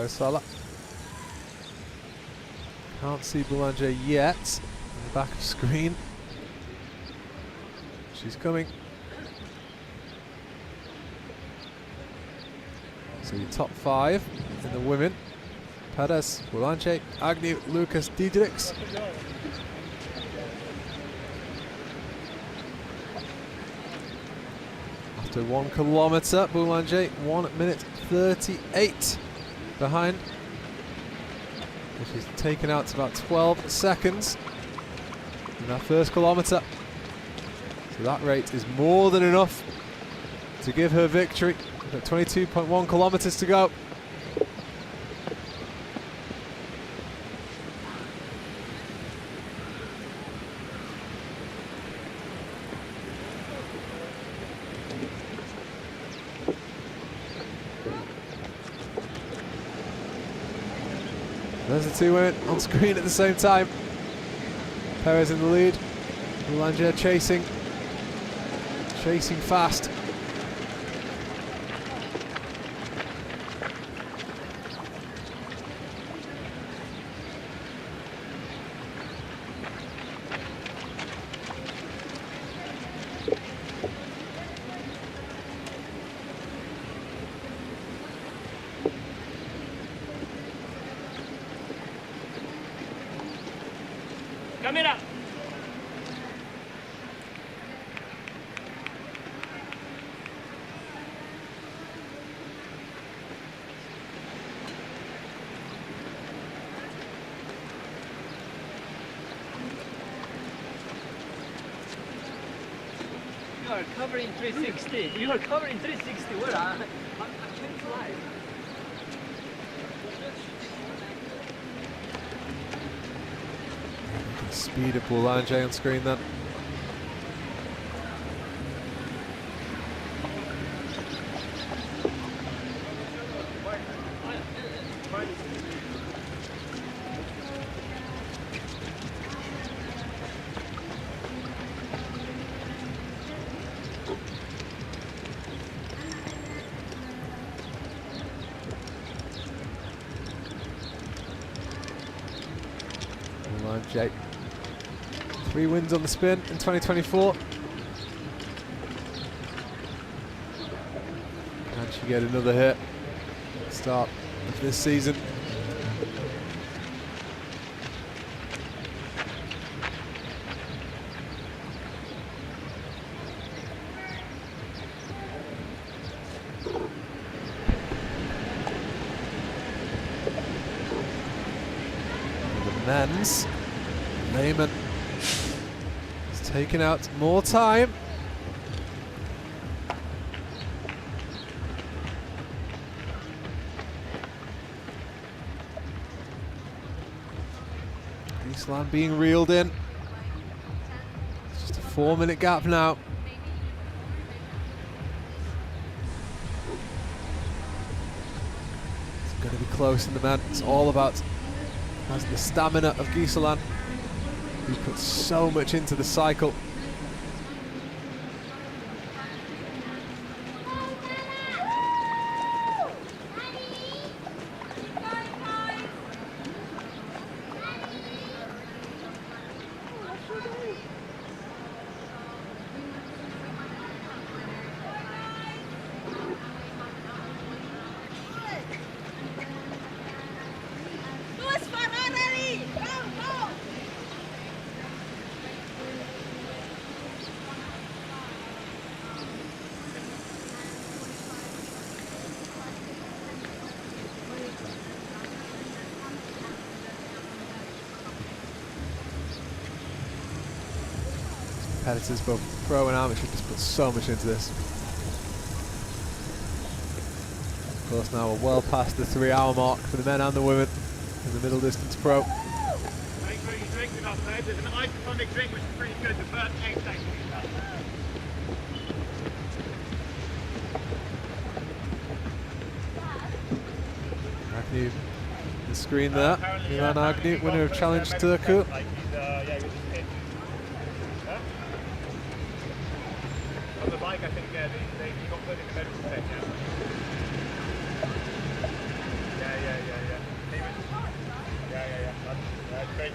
Salah. Can't see Boulanger yet on the back of the screen. She's coming. So your top 5 in the women: Perez, Boulanger, Agnew, Lucas, Diedericks. After 1 kilometre, Boulanger 1 minute 38 behind. And she's taken out to about 12 seconds in that first kilometre. So that rate is more than enough to give her victory. We've got 22.1 kilometres to go. There's the 2 women on screen at the same time. Perez in the lead. Boulanger chasing fast. Camera. You are covering 360. You are covering 360. Where I can't fly. Speed of Boulanger on screen then. Jake. 3 wins on the spin in 2024. Can she get another hit? Start of this season. Men's Lehman is taking out more time. Giesland being reeled in. It's just a 4-minute gap now. It's going to be close in the men. It's all about has the stamina of Giesland, who puts so much into the cycle. Competitors, both pro and amateur, just put so much into this. Of course, now we're well past the 3-hour mark for the men and the women in the middle distance pro. Make sure you drink enough, mate. There's an isotonic drink which is pretty good, the first 8 seconds. Agnew, the screen there. Milan Agnew, winner of Challenge Turku. On the bike, I think, yeah, they got put in the medical tent, yeah. Yeah. He was, yeah. That's great.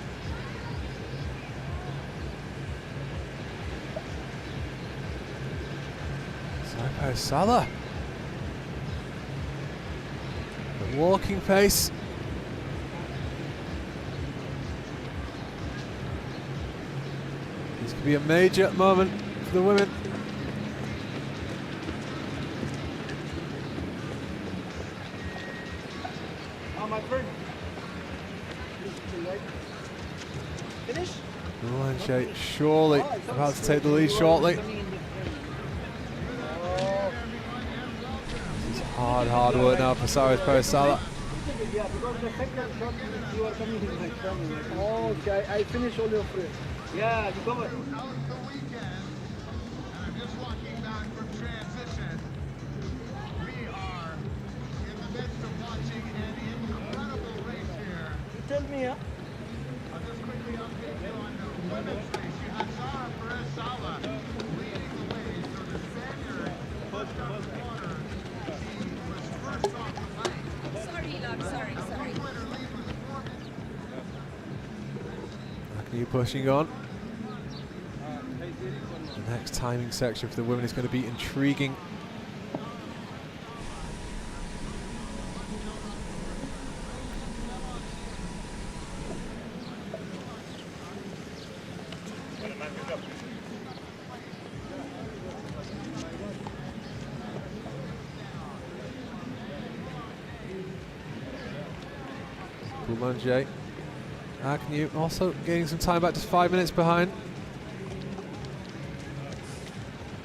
Saipo Salah. At walking pace. This could be a major moment for the women. Boulange surely about to take the lead shortly. This is hard work now for Saipo Salah. Yeah, because the second shot you are coming in my family. Okay, I finish all your free. Yeah, you cover. How's the weekend? I'm just walking back from transition. We are in the midst of watching an incredible race here. You tell me, huh? I'll just quickly update you on the women's race. You had Sara Perez Sala leading the way. So the Spaniard pushed up the water. She was first off the bike. Sorry, love, sorry. Agnew pushing on. The next timing section for the women is going to be intriguing. Boulange. Agnew also gaining some time back, just 5 minutes behind.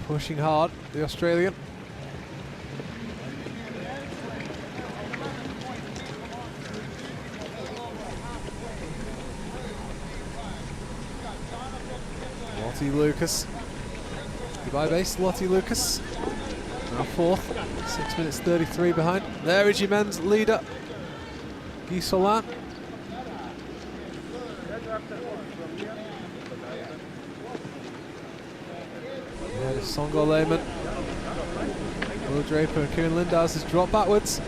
Pushing hard, the Australian. Lottie Lucas. Goodbye base, Lottie Lucas. Now fourth, 6 minutes 33 behind. There is your men's leader, Giesland. Songo Lehman, Will Draper and Kieran Lindars has dropped backwards.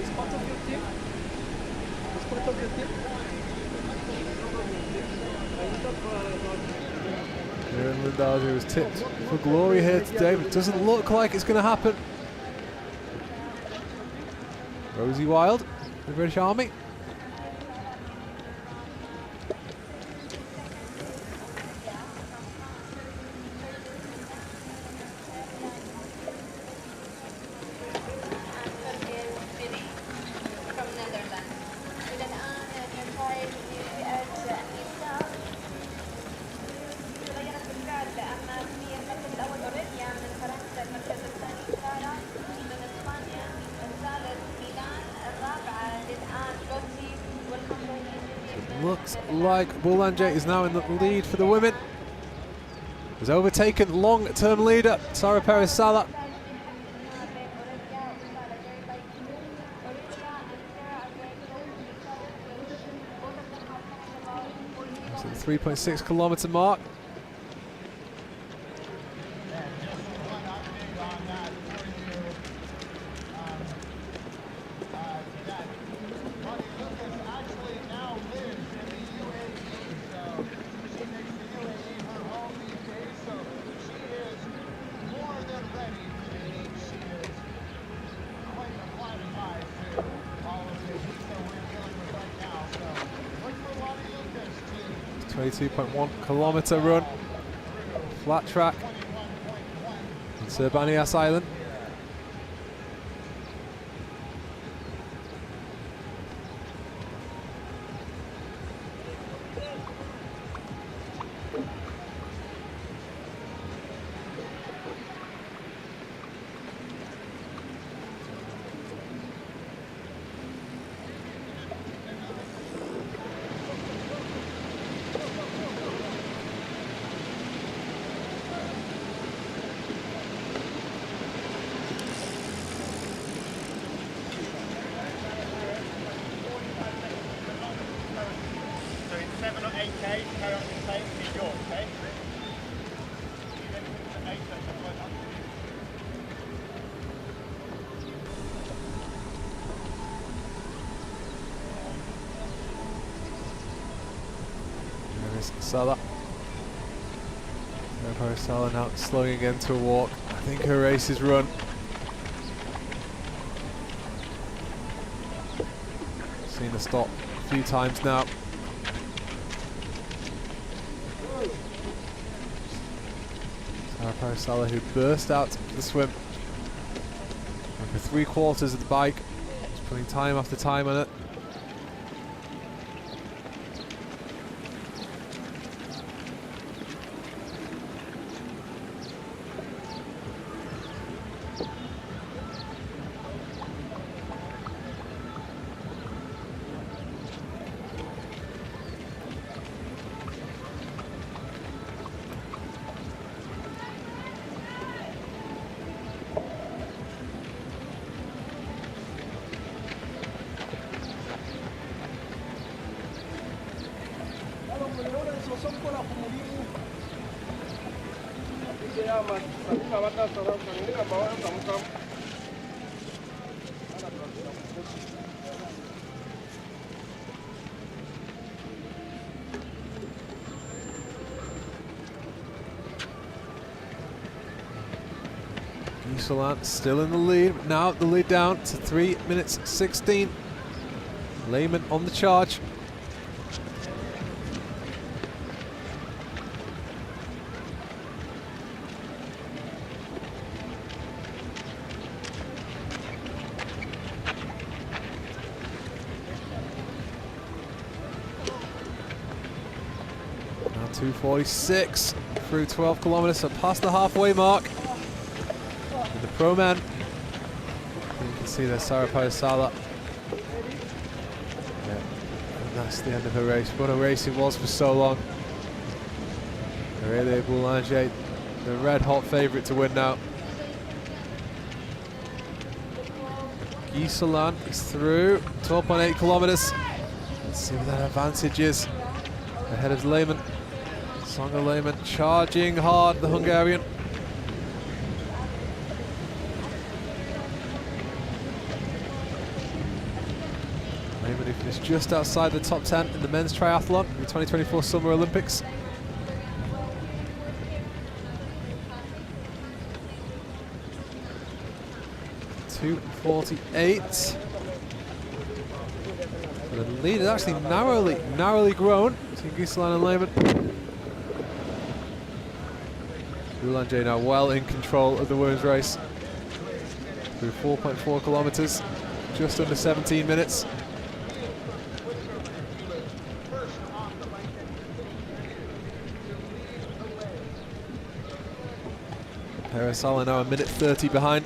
Miriam Lindazi was tipped for glory here today, but it doesn't look like it's going to happen. Rosie Wild, the British Army. Looks like Boulanger is now in the lead for the women. Has overtaken long-term leader Sarah Perez-Sala. So the 3.6 kilometre mark. It's 22.1 kilometre run, flat track on Sir Bani Yas Island. So it's 7 or 8k, carry on the same, it's yours, okay? There is Salah. Salah now slowing again to a walk. I think her race is run. Seen her stop a few times now. Sarah Perez-Sala, who burst out for the swim for 3/4 of the bike, just putting time after time on it. Salant still in the lead, but now the lead down to 3 minutes 16. Lehman on the charge. Now 2:46 through 12 kilometers, so past the halfway mark. The pro man, you can see there Sarah Perez-Sala. Yeah, and that's the end of her race. What a race it was for so long. Aurélie Boulanger, the red hot favourite to win now. Guy Solan is through 12.8 kilometres. Let's see what that advantage is ahead of Lehman. Songa Lehman charging hard, the Hungarian. Lehman finished just outside the top 10 in the men's triathlon in the 2024 Summer Olympics. 2:48. The lead is actually narrowly grown between Gisela and Lehman. Boulanger now well in control of the women's race through 4.4 kilometers, just under 17 minutes. Parasala now a minute 30 behind.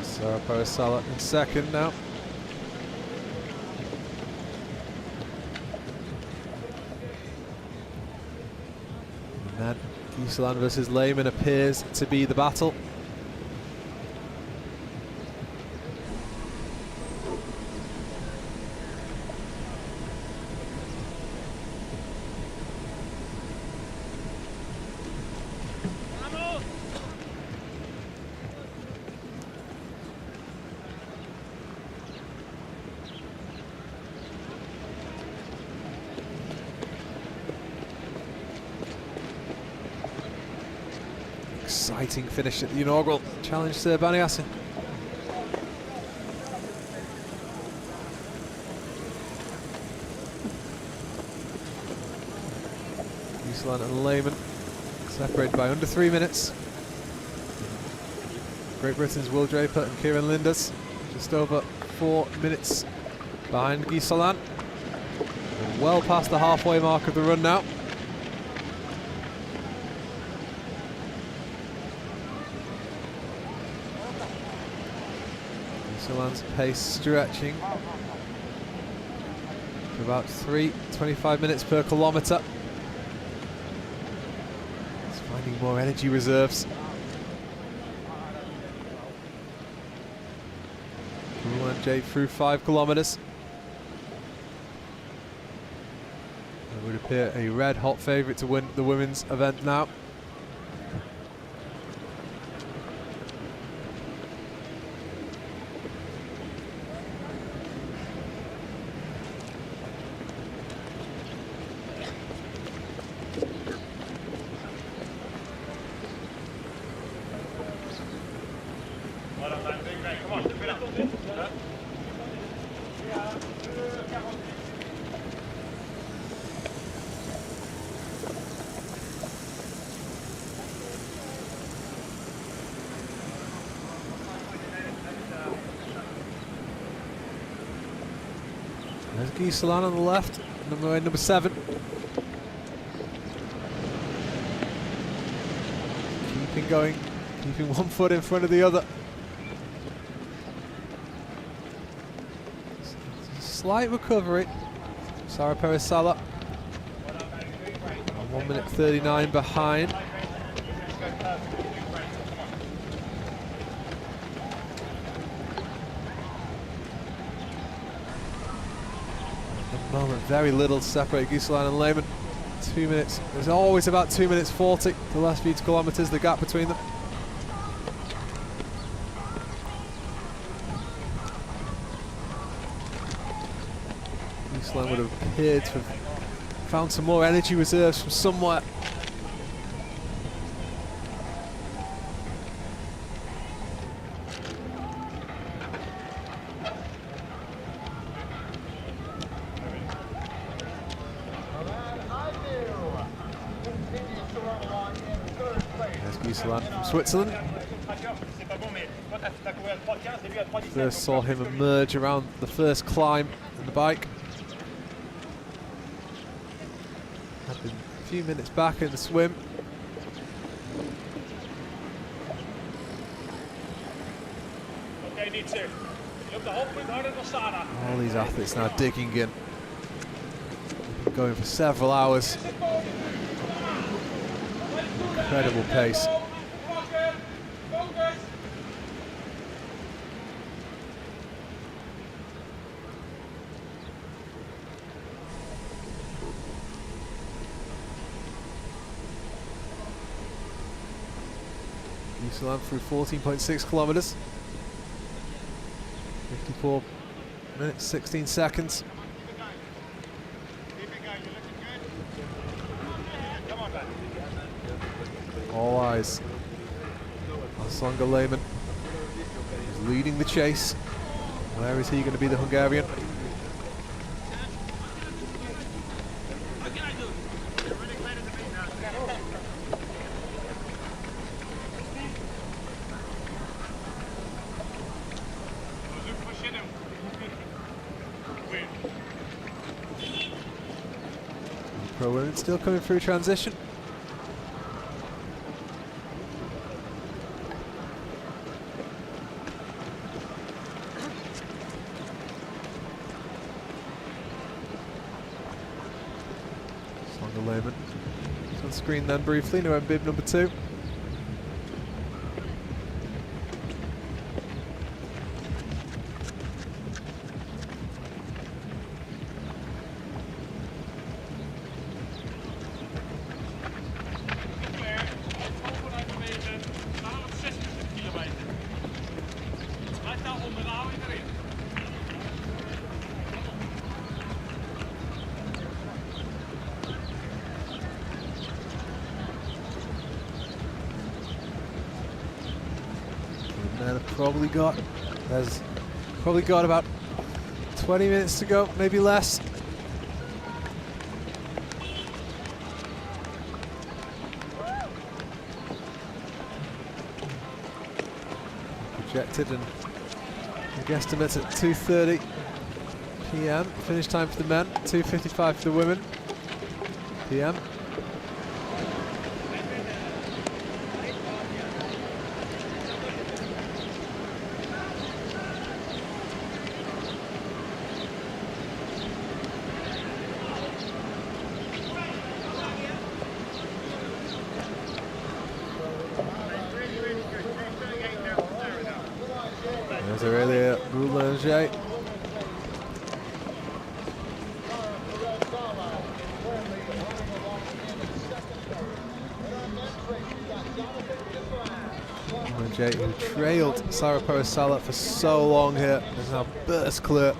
Sarah Parasala in second now. And then Gisela versus Lehman appears to be the battle. Exciting finish at the inaugural challenge, Sir Bani Yas. Gisela and Lehman separated by under 3 minutes. Great Britain's Will Draper and Kieran Linders just over 4 minutes behind Gisela. Well past the halfway mark of the run now. Gisela's pace stretching to about 3:25 minutes per kilometre. It's finding more energy reserves. Boulanger through 5 kilometres. It would appear a red hot favourite to win the women's event now. There's Gisela on the left, number 7. Keeping going, keeping one foot in front of the other. Slight recovery. Sarah Parasala. 1 minute 39 behind. At the moment, very little to separate Gisela and Lehman. 2 minutes. There's always about 2 minutes 40. The last few kilometres, the gap between them. Gisela would have appeared to have found some more energy reserves from somewhere. There's Gisela from Switzerland. First saw him emerge around the first climb in the bike. Had been a few minutes back in the swim. All these athletes now digging in. going for several hours. Incredible pace. New Zealand through 14.6 kilometers. 54 minutes, 16 seconds. All eyes on Songa Lehmann. He's leading the chase. Where is he going to be the Hungarian? Pro women still coming through transition. Songa Lehmann. It's on screen then briefly, no bib number 2. There's probably got about 20 minutes to go, maybe less. Projected and guesstimates at 2:30 p.m. Finish time for the men, 2:55 for the women p.m. There's Aurelia Boulanger. Boulanger, who trailed Sarah Perez-Sala for so long here, has now burst clear.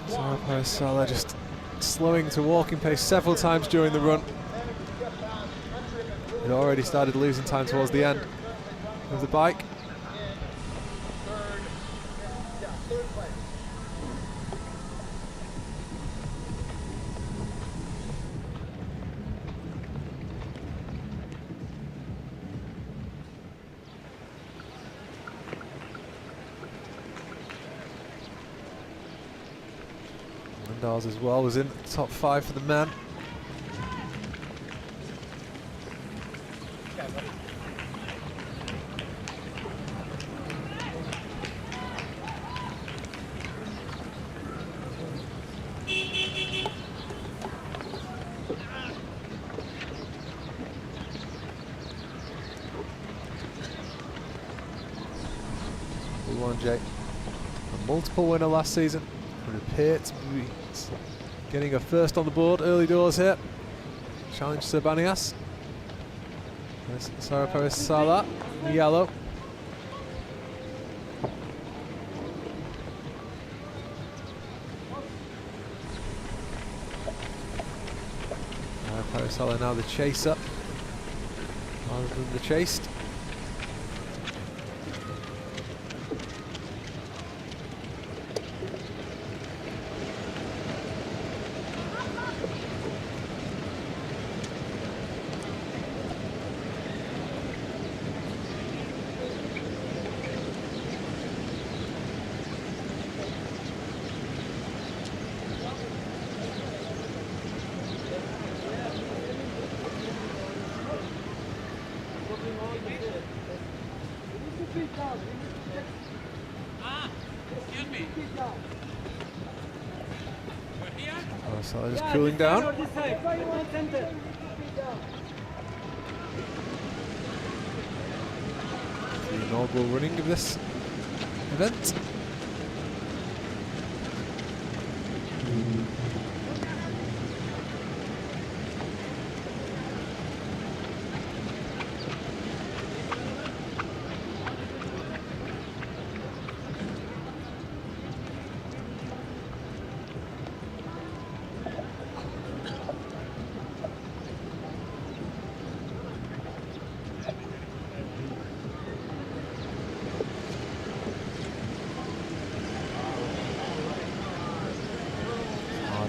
Sarah Perez-Sala just slowing to walking pace several times during the run. It already started losing time towards the end of the bike. Lindars as well was in the top 5 for the men. Boulanger, a multiple winner last season, would appear to be getting a first on the board early doors here. Challenge Sir Bani Yas. There's Sarah Perez-Sala in yellow. Sarah Perez-Sala now the chaser rather than the chased. So just cooling down. Or this side. Center. The inaugural running of this event.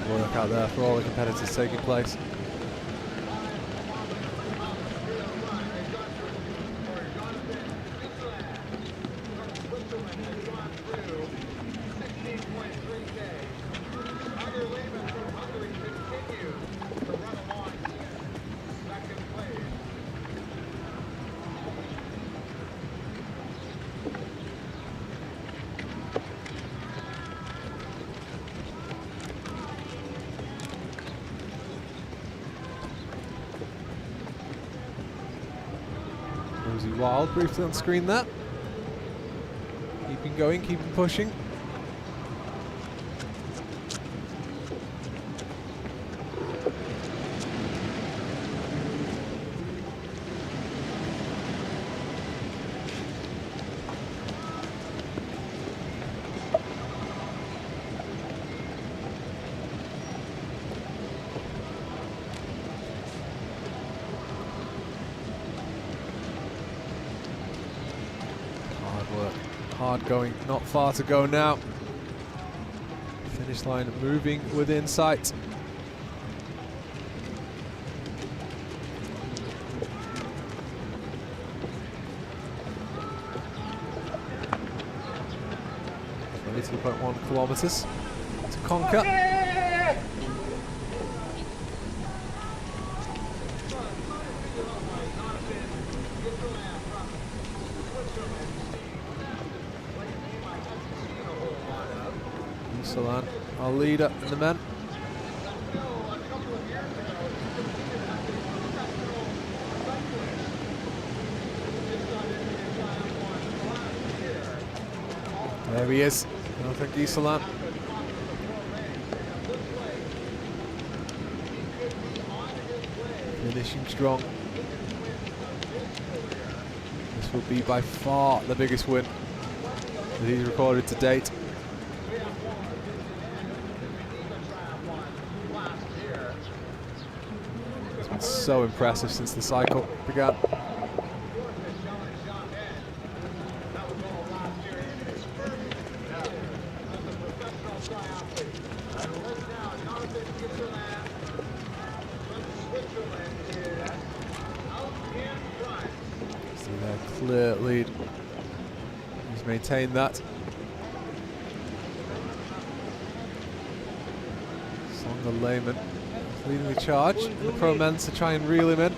Work out there for all the competitors taking place. Rosie Wild briefly on screen there. Keeping going, keeping pushing. Hard going, not far to go now. Finish line moving within sight. Only 2.1 kilometers to conquer. Salan, our leader in the men. There he is, Jonathan Gieselan. Finishing strong. This will be by far the biggest win that he's recorded to date. So impressive since the cycle began. See their clear lead. He's maintained that. Songa Lehman leading the charge, and the pro men to try and reel him in.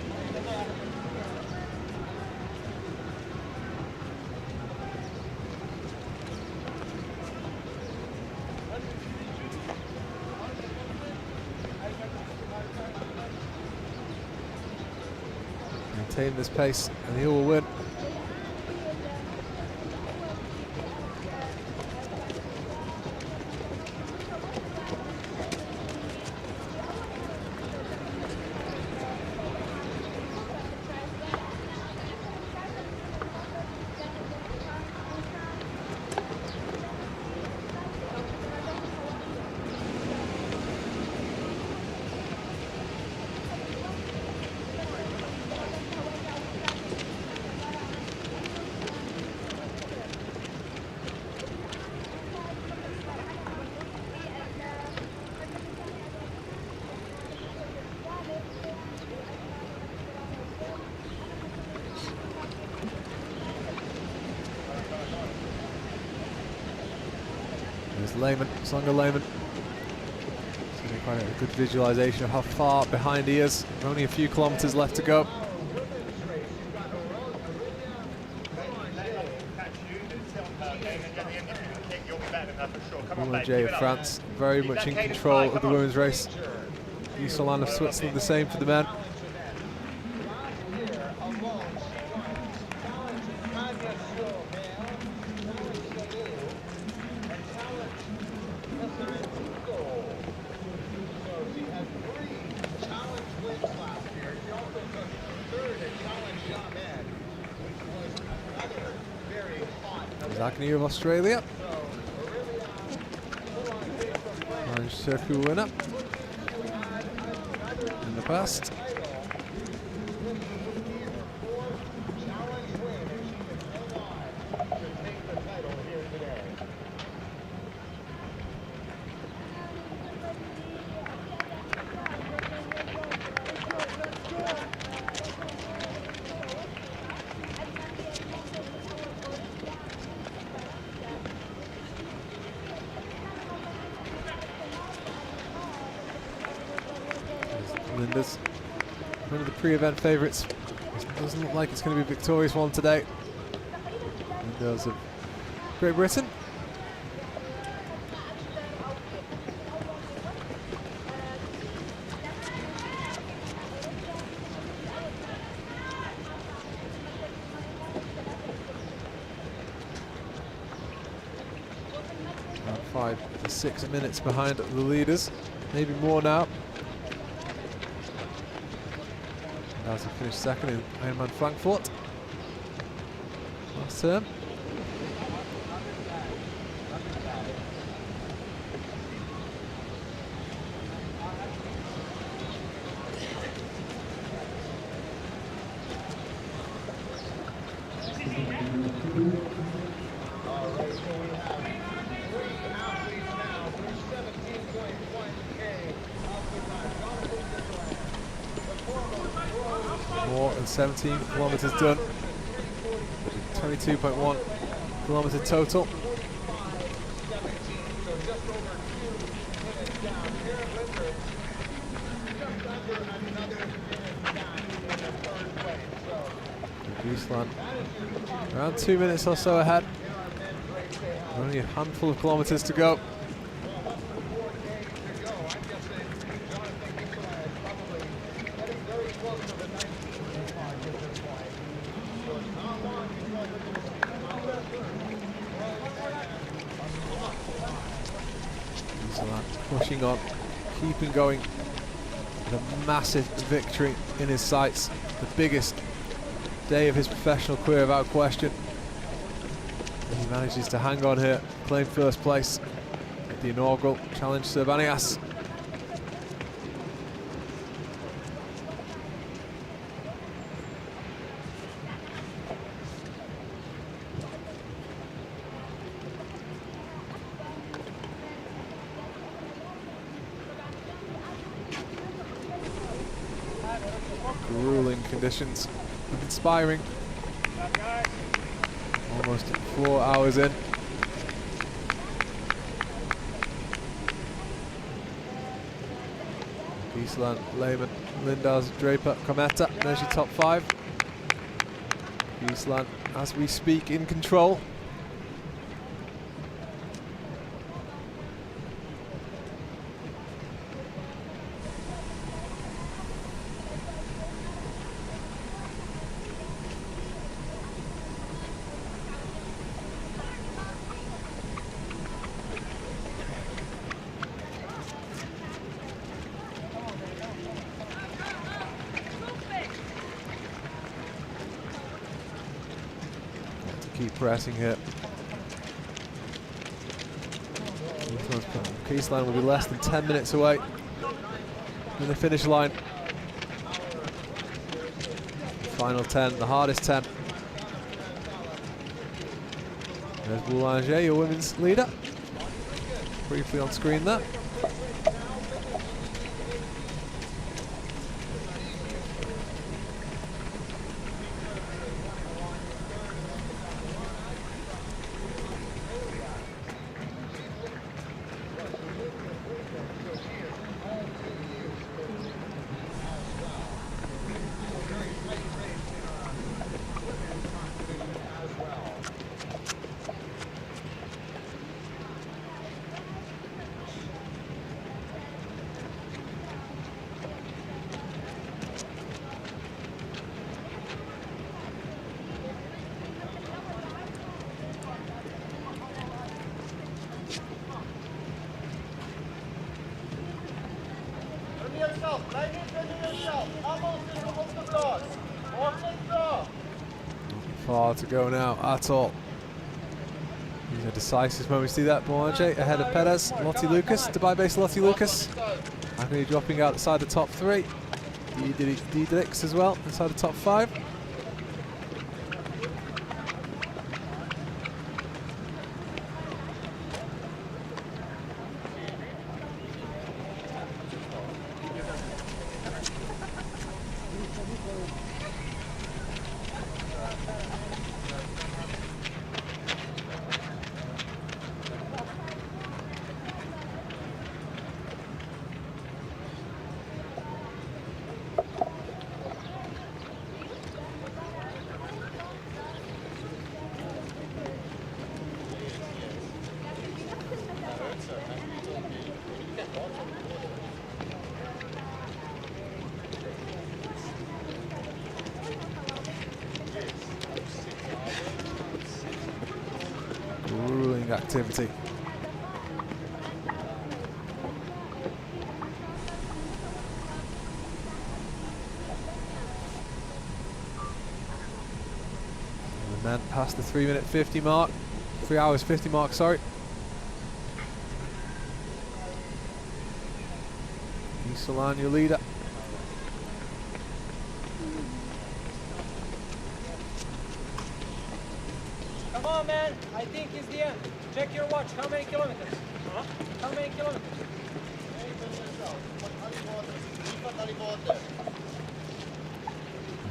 Maintain this pace and he will win. There's Lehman, Songa Lehman. Quite a good visualization of how far behind he is. Only a few kilometers left to go. Boulanger of France, very much in control of the women's race. Isolan of Switzerland, the same for the men. Agnew of Australia, Orange Circle winner in the past. Linda's one of the pre-event favourites. Doesn't look like it's going to be a victorious one today. Linda's of Great Britain. About 5 to 6 minutes behind the leaders, maybe more now. As he finished second in Ironman Frankfurt last term. More than 17 kilometres done. 22.1 kilometre total. Friesland around 2 minutes or so ahead. Only a handful of kilometres to go. Pushing on, keeping going, with a massive victory in his sights, the biggest day of his professional career without question. And he manages to hang on here, claim first place at the inaugural Challenge Sir Bani Yas. Grueling conditions, inspiring. Almost 4 hours in. Giesland, Lehman, Lindars, Draper, Cometa, there's your top 5. Giesland, as we speak, in control. Keep pressing here. Kiesland will be less than 10 minutes away from the finish line. Final 10, the hardest 10. There's Boulanger, your women's leader. Briefly on screen there. far to go now at all. These are decisive moments. See that, Boulanger ahead of Perez. Lottie Lucas, Dubai-based Lottie Lucas. Agony dropping out inside the top 3. Diedrichs as well inside the top 5. Grueling activity. And the men past the 3-minute 50 mark, 3 hours 50 mark, sorry. Solan, your leader. Come on, man. I think it's the end. Check your watch. How many kilometers? Huh? How many kilometers?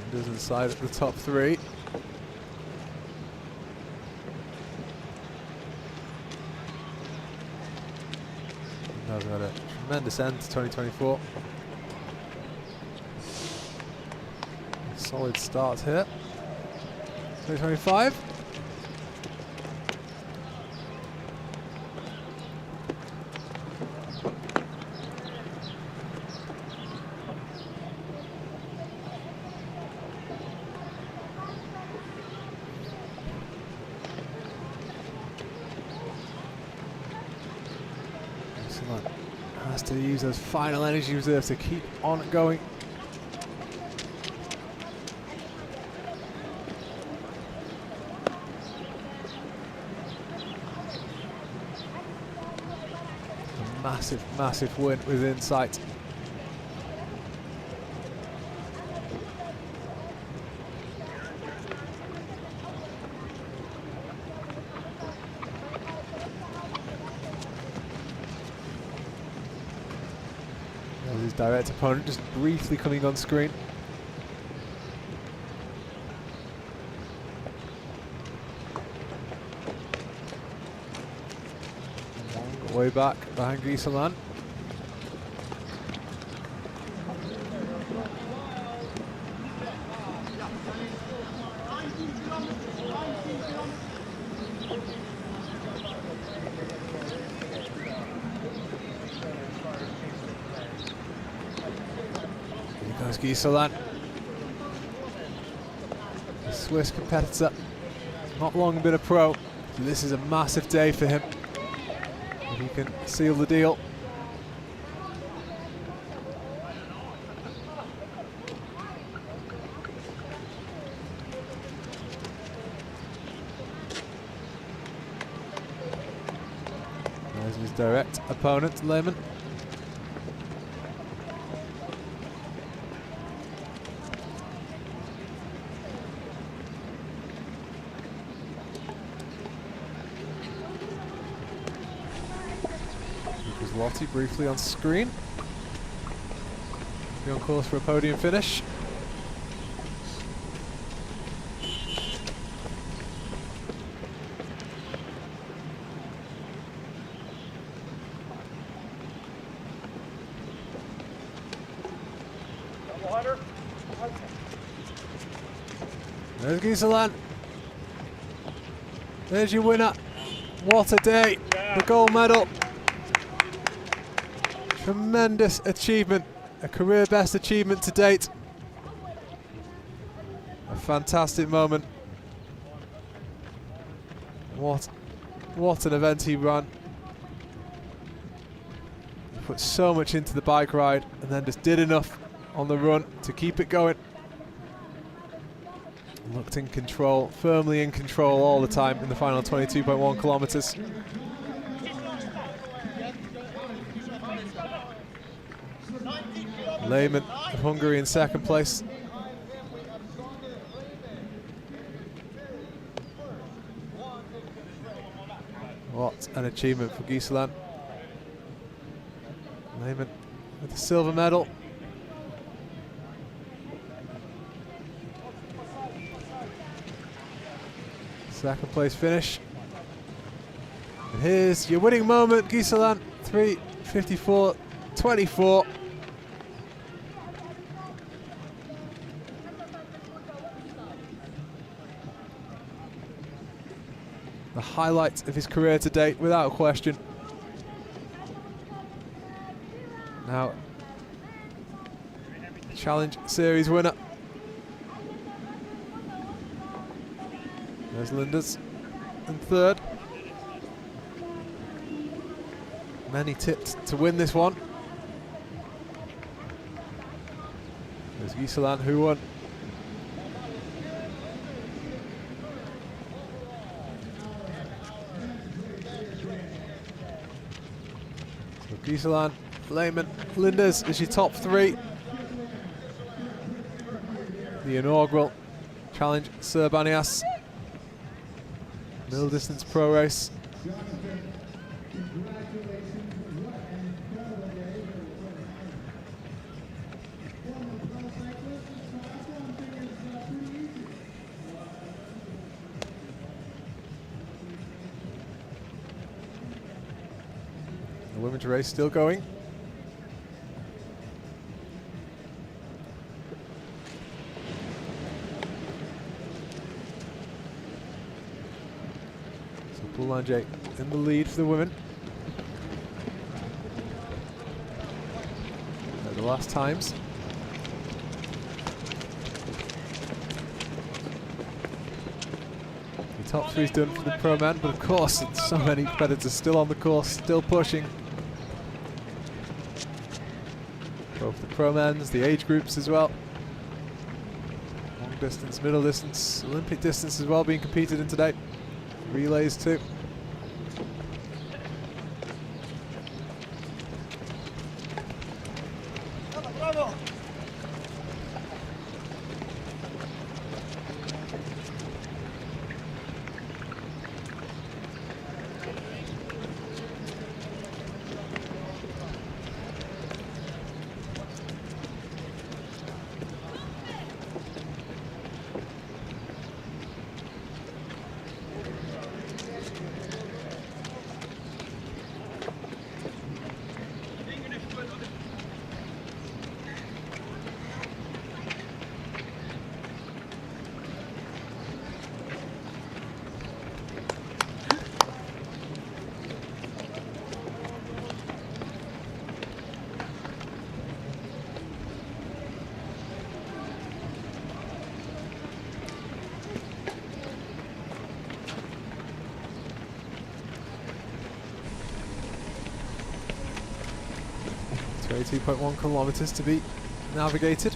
Anders inside at the top 3. Has had a tremendous end to 2024. Solid start here. 2025. Has to use those final energy reserves to keep on going. A massive, massive win within sight. His direct opponent just briefly coming on screen. Long way back behind Gieseland. Gieseland, the Swiss competitor, not long been a pro, so this is a massive day for him. If he can seal the deal. There's his direct opponent, Lehman. Lottie briefly on screen. Be on course for a podium finish. There's Gieseland. There's your winner. What a day. The gold medal. Tremendous achievement, a career best achievement to date. A fantastic moment. What an event he ran. He put so much into the bike ride and then just did enough on the run to keep it going. looked in control, firmly in control all the time in the final 22.1 kilometres. Lehman of Hungary in second place. What an achievement for Gisela. Lehman with the silver medal. Second place finish. And here's your winning moment, Gisela, 3:54.24. The highlight of his career to date, without question. Now, Challenge Series winner. There's Linders in third. Many tipped to win this one. There's Gisela who won. So Gisela, Lehman, Linders is your top three. The inaugural Challenge Sir Bani Yas middle distance pro race. The women's race still going. Boulanger in the lead for the women. They're the last times. The top three's done for the pro men, but of course, so many competitors still on the course, still pushing. Both the pro men's, the age groups as well. Long distance, middle distance, Olympic distance as well being competed in today. Relays too. So 2.1 kilometres to be navigated.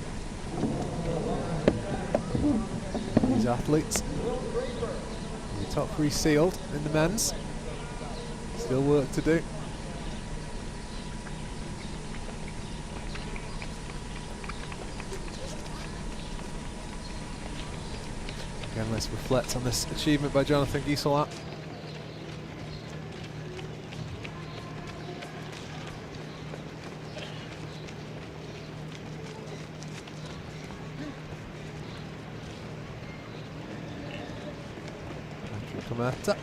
These athletes, the top three sealed in the men's. Still work to do. Again, let's reflect on this achievement by Jonathan Gisela. Cometa.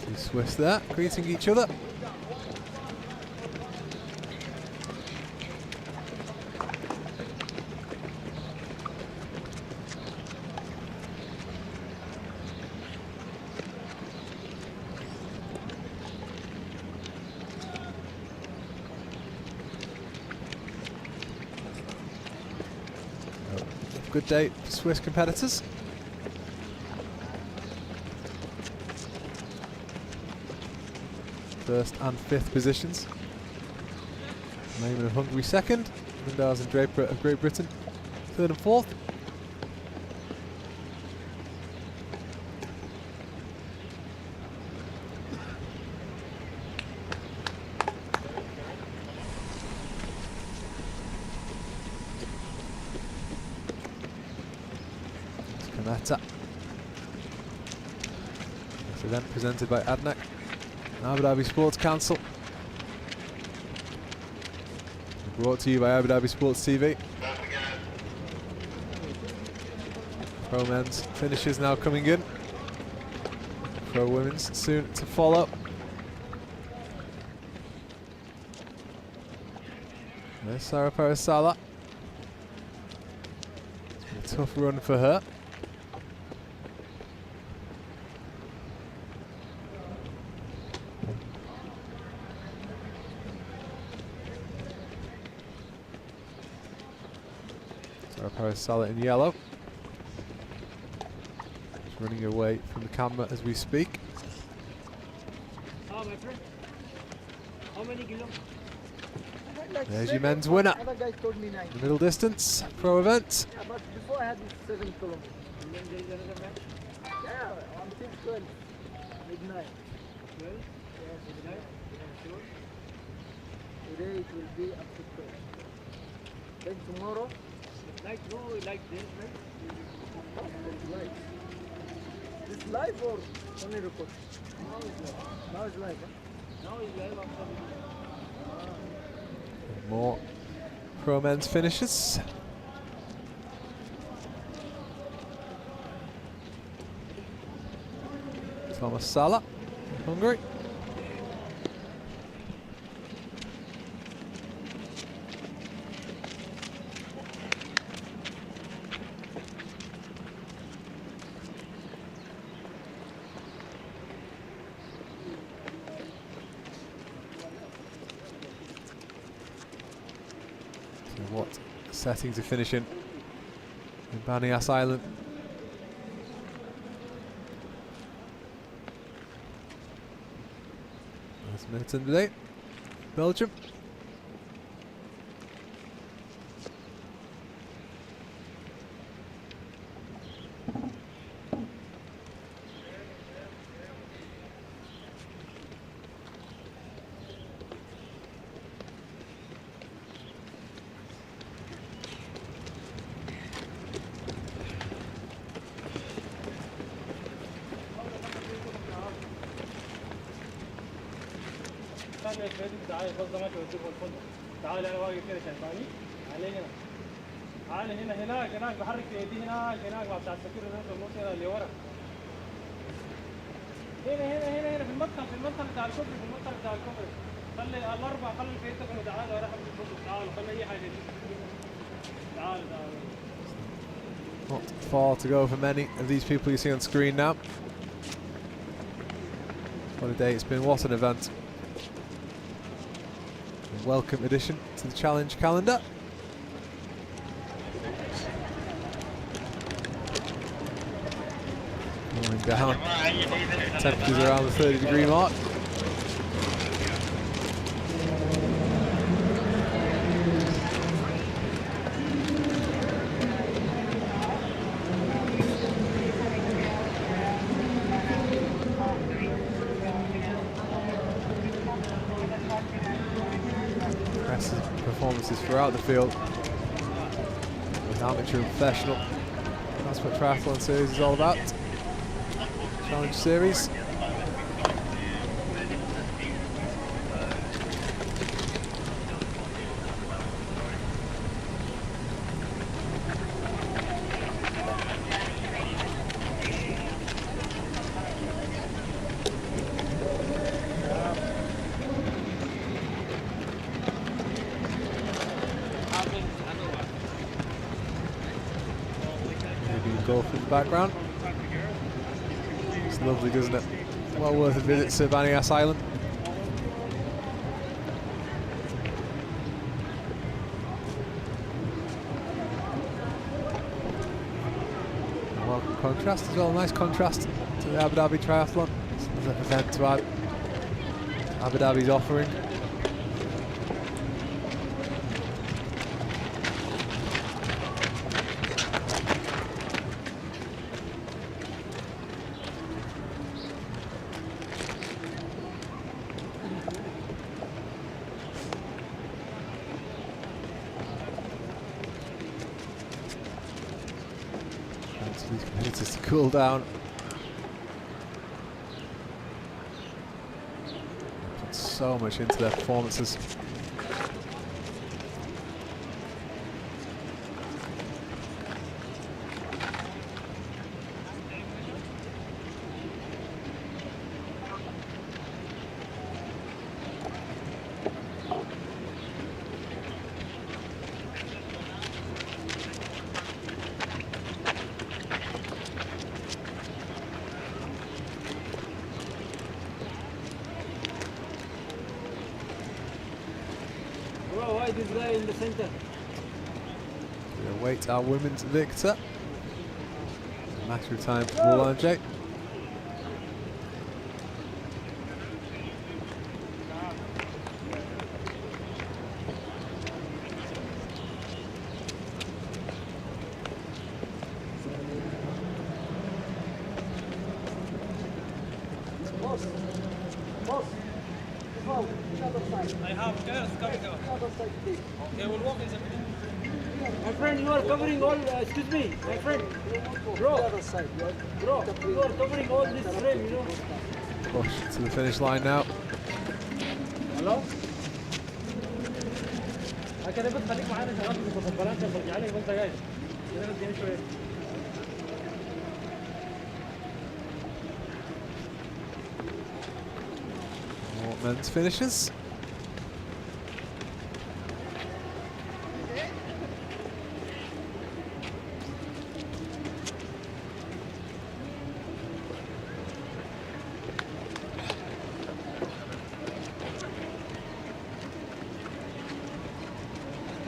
Two Swiss there, greeting each other. Good day for Swiss competitors. First and fifth positions. Lehman of Hungary second, Lindars and Draper of Great Britain third and fourth. Kanata. This event presented by ADNAC and Abu Dhabi Sports Council. Brought to you by Abu Dhabi Sports TV. Pro men's finishes now coming in. Pro women's soon to follow. There's Sarah Perez-Sala. It's been a tough run for her. Sarah Perez-Sala in yellow. She's running away from the camera as we speak. Oh, my friend. How many kilos? There's your men's winner. Other guy told me 9. The middle distance pro event. Yeah, but before I had 7 kilometers. And then there is another match. Yeah, until 12. Midnight. 12? Yes, midnight. Yeah, sure. Today it will be up to 12. Then tomorrow, Like, no, like this, right? it's live. It's live or only record? Now it's live. Now it's live, huh? Now it's live after this. More pro men's finishes. Thomas Salah, Hungary. What setting to finish in Bani Yas Island. Last minute in the day. Belgium. تعال خذ زمانك وتشوف الفندق. تعال انا واقف كده شايفاني. تعال هنا. تعال هناك بحرك ايدي هناك مع بتاع السكيور النص اللي ورا. هنا في المدخل بتاع الكوبري. خلي الاربع خلي في يدك تعال ورا حبيبي الفندق. تعال خلي اي حاجه. تعال. Not far to go for many of these people you see on screen now. What a day it's been, what an event. A welcome addition to the challenge calendar. Going down, temperatures around the 30-degree mark. Performances throughout the field, with amateur and professional. That's what Triathlon Series is all about. Challenge Series. Golf in the background. It's lovely, doesn't it? Well worth a visit to Sir Bani Yas Island. A welcome contrast as well, nice contrast to the Abu Dhabi Triathlon. It's another event to Abu Dhabi's offering. cool down. Put so much into their performances. Bro, why this guy in the center? We await our women's victor. A matter of time for Boulanger. Boss. Boss. Go. The other side. I have girls coming out. The other side, please. They will walk in the middle. My friend, you are covering all, excuse me, my friend. Bro, The other side. bro, you are covering all this frame, you know. Push to the finish line now. الو كده بس خليك معانا شغال في المسابقات عشان برجع لك وانت جاي كده اديني شويه More men's finishes.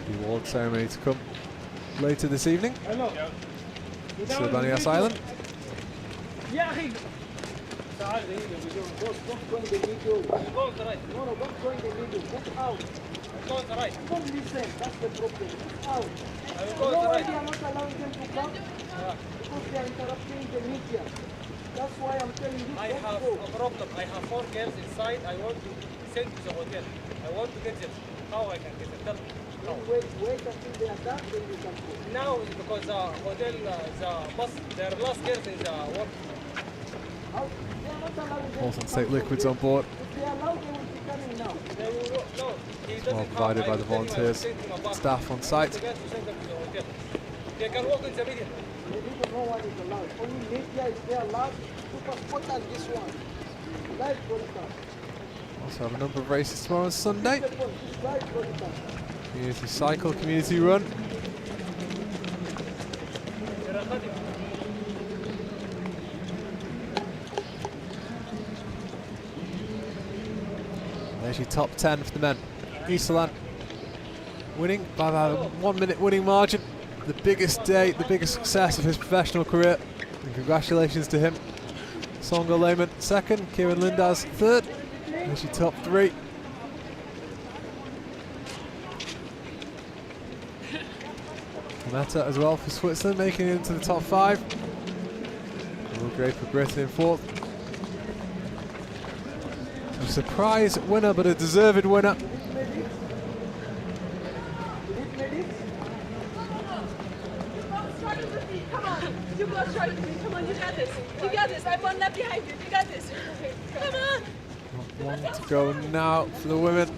The award ceremony to come later this evening. Sir Bani Yas Island. يا اخي تعال Boss, don't go in the middle. go on the right No, no, don't go in the middle. Get out. go on the right Don't listen. That's the problem. Get out. I will You go on know the why right they are not allowing them to come? Because they are interrupting the media. That's why I'm telling you, I don't have go. a problem. I have 4 girls inside. I want to send to the hotel. I want to get them. How I can get them? Tell me. How? Wait until they are done, then you can go. Now is because the hotel, the bus, their last girls in the work. How? They are not allowing them Also to take come. liquids on board. If they allow, they will be coming now. They will no. He doesn't Well have- provided I by will the tell him I will volunteers, send him a bus. staff on site. The girls to send them to the hotel. They can walk in the middle. The people, no one is allowed. Only media is there allowed. Super spot and this one. Live broadcast. Also have a number of races tomorrow and Sunday. This live broadcast. Community cycle, community run. There's your top 10 for the men. Isolan winning by about a 1 minute winning margin. The biggest day, the biggest success of his professional career. And congratulations to him. Songo Lehman second, Kieran Lindaz third. There's your top 3. Meta as well for Switzerland, making it into the top 5. Will Gray for Britain in 4th. A surprise winner, but a deserved winner. Come on, you go straight with me. Come on, you got this. You got this. I'm one left behind you. You got this. Come on. One to go now for the women.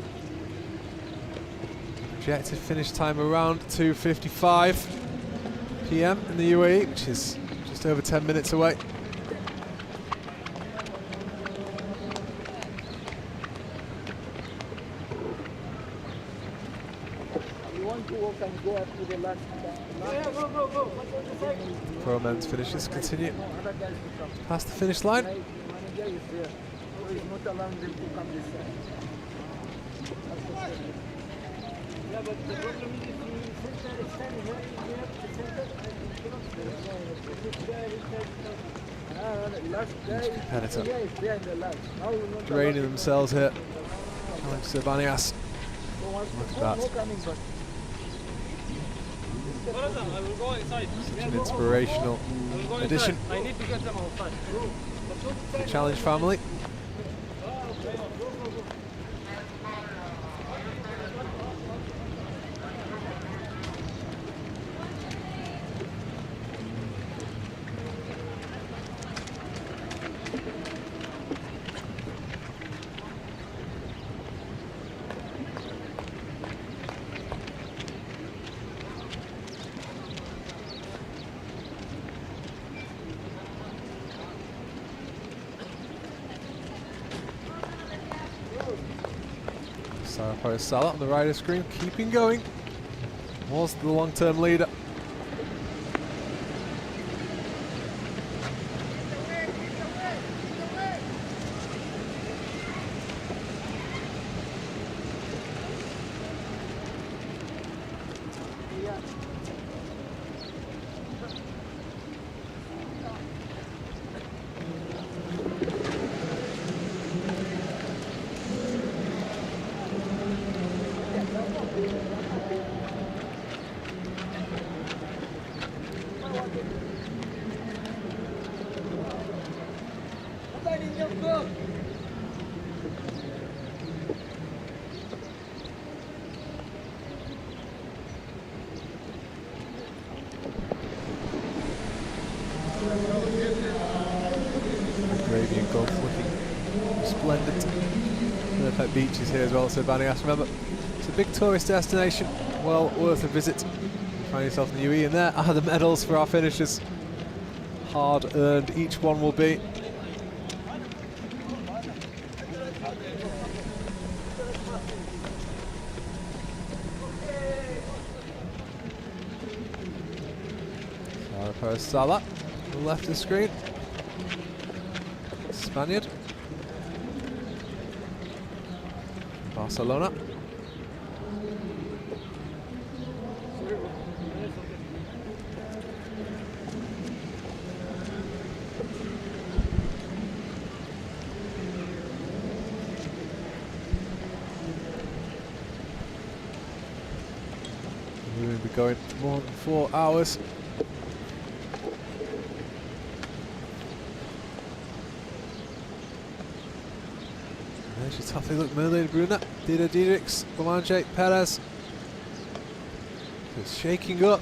Projected finish time around 2:55 p.m. in the UAE, which is just over 10 minutes away. You want to walk and go up to the last. Yeah, go, go, go. What was the second? Pro men's finishes continue Other guys to come. past the finish line. My manager is there. So he's not allowing them to come this side. That's the problem. Yeah, but the problem is if you center is standing here, you have to center and you cannot this guy, this guy. Last guy Competitor. is there in the last. Now you not Draining allowed themselves here. Challenge Sir Bani Yas. to want Look at to that. no coming back. Brother, I will go inside. Such an inspirational I will go addition inside. I need to get them outside. to the challenge family. Sarah Salah on the rider screen, keeping going. Was the long-term leader. Arabian Gulf looking splendid. Perfect beaches here as well, Sir Bani Yas. Remember, it's a big tourist destination, well worth a visit. You find yourself in the UAE, and there are the medals for our finishers. Hard earned each one will be. Sarah Salah, to the left of the screen. Spaniard. Barcelona. We will be going more than 4 hours. There's your toughly look Merlin Brunner, Dida Diedrichs, Boulanger, Perez. It's shaking up.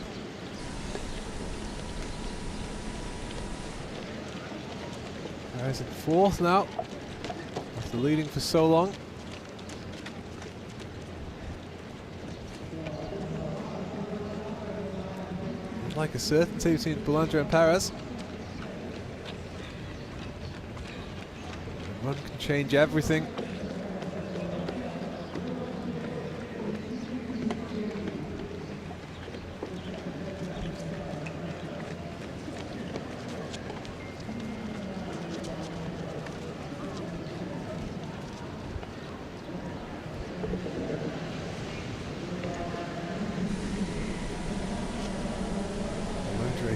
Perez in 4th now, after leading for so long. Like a certainty between Boulanger and Perez. The run can change everything.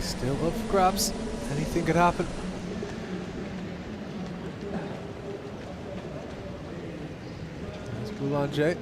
Still up for grabs. Anything could happen. There's Boulanger.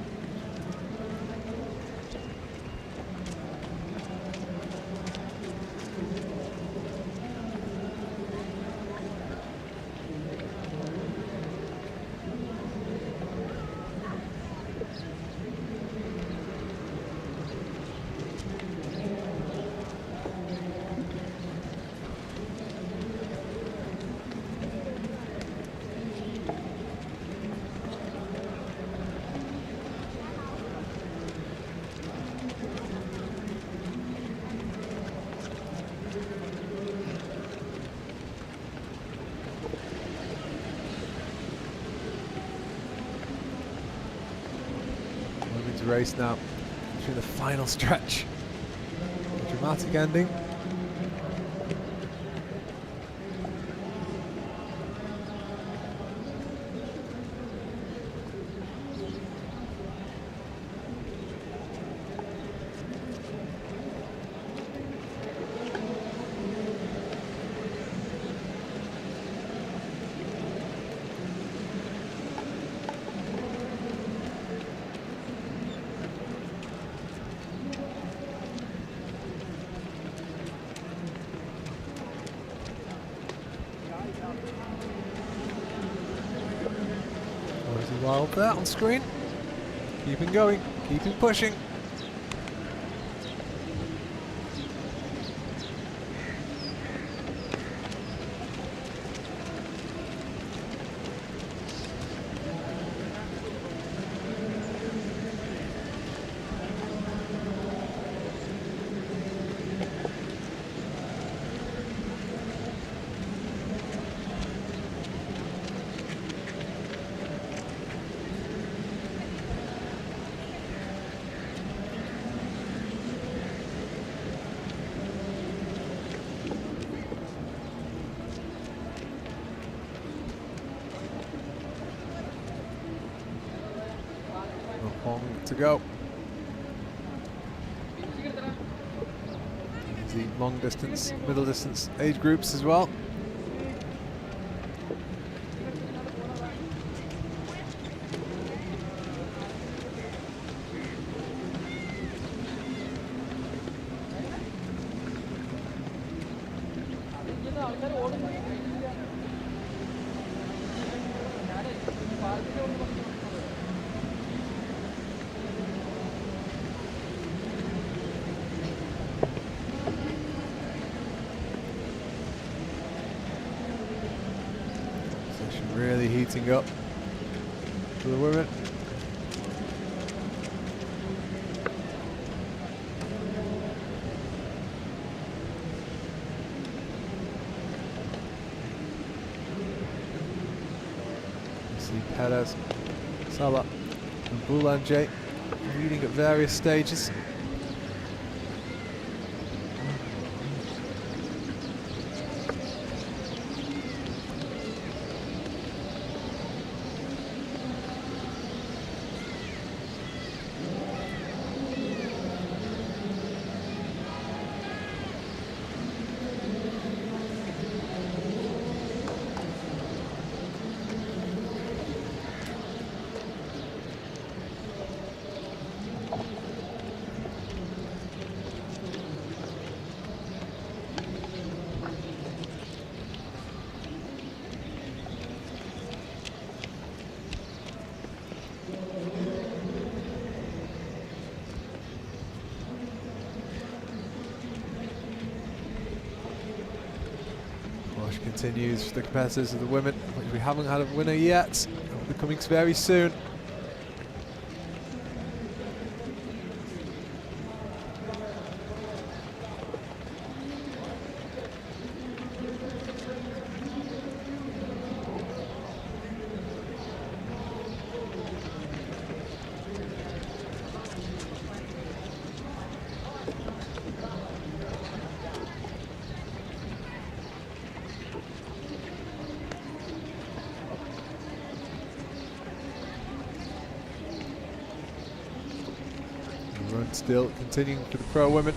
Race now through the final stretch. A dramatic ending. Wild there on screen. Keeping going, keeping pushing. long to go. The long distance, middle distance age groups as well. Really heating up for the women. You see Perez, Salah and Boulanger leading at various stages. Continues for the competitors of the women, which we haven't had a winner yet. It'll be coming very soon. Run still continuing for the pro women.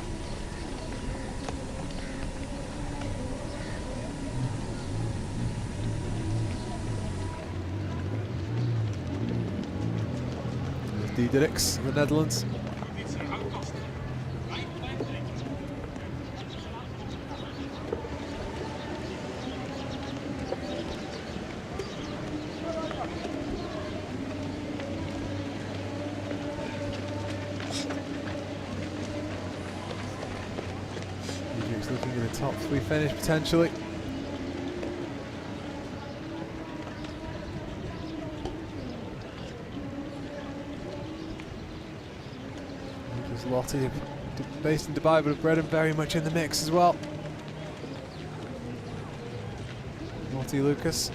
Diedericks, the Netherlands. Looking in the top 3 finish potentially. There's Lottie, based in Dubai, but bred him very much in the mix as well. Lottie Lucas.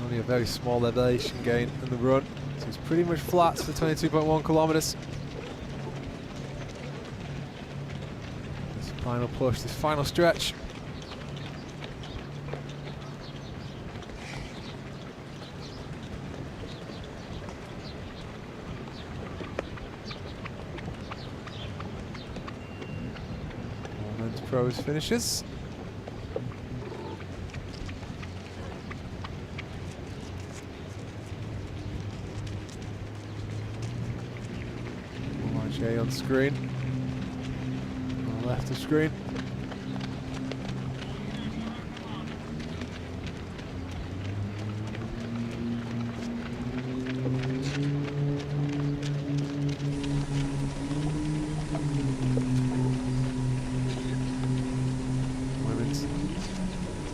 Only a very small elevation gain in the run, so it's pretty much flat for 22.1 kilometers. This final push, this final stretch. Men's pros finishes. On screen, on the left of screen.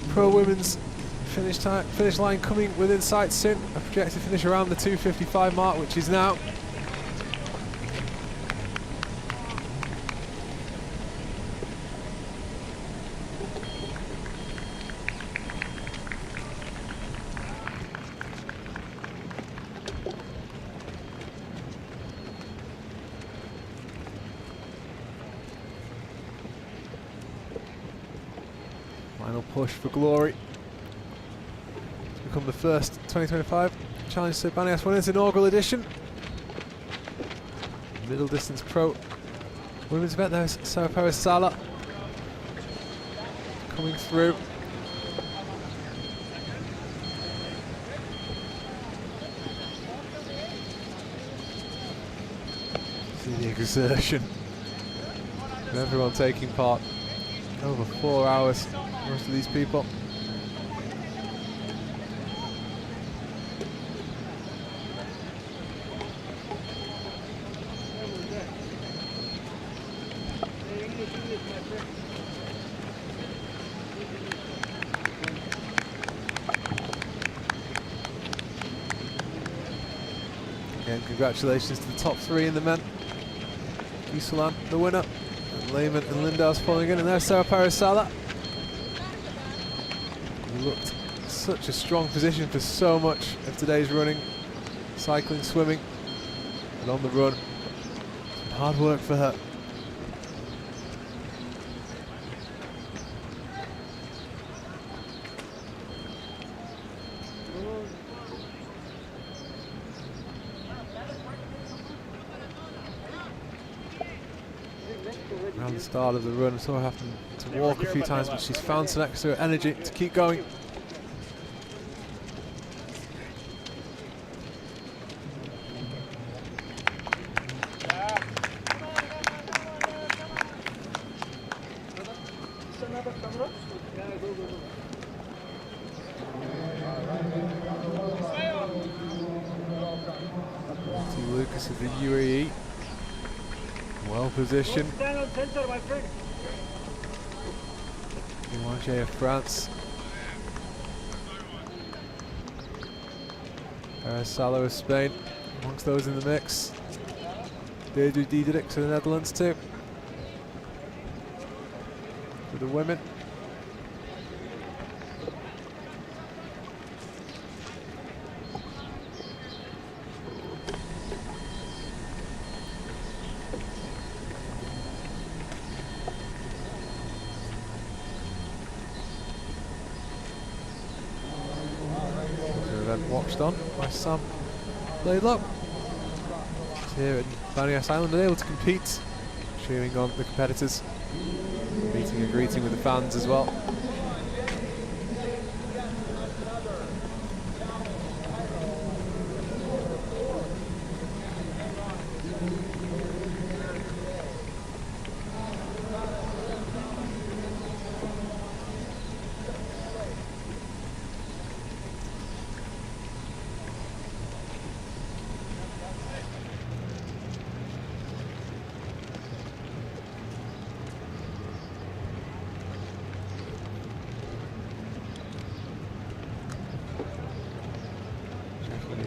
Pro women's finish line coming within sight soon. A projected finish around the 2:55 mark, which is now. Final push for glory. To become the first 2025 Challenge Sir Bani Yas winners inaugural edition. Middle distance pro women's event. There's Sarah Perez-Sala coming through. See the exertion of everyone taking part. Over 4 hours, most of these people. Again, congratulations to the top 3 in the men. Giselan, the winner. And Lehman and Lindau's following in, and there's Sarah Perez-Sala. Who looked such a strong position for so much of today's running, cycling, swimming, and on the run. Some hard work for her. Around the start of the run, saw her having to walk a few times, but she's found some extra energy to keep going. Lucas of the UAE, well positioned. Stand on center, my friend. Boulanger of France. Perez-Sala of Spain, amongst those in the mix. Deirdre Diedericks of the Netherlands too. For the women. Watched on by Sam Laidlaw. Here at Bani Yas Island, and able to compete, cheering on the competitors, meeting and greeting with the fans as well.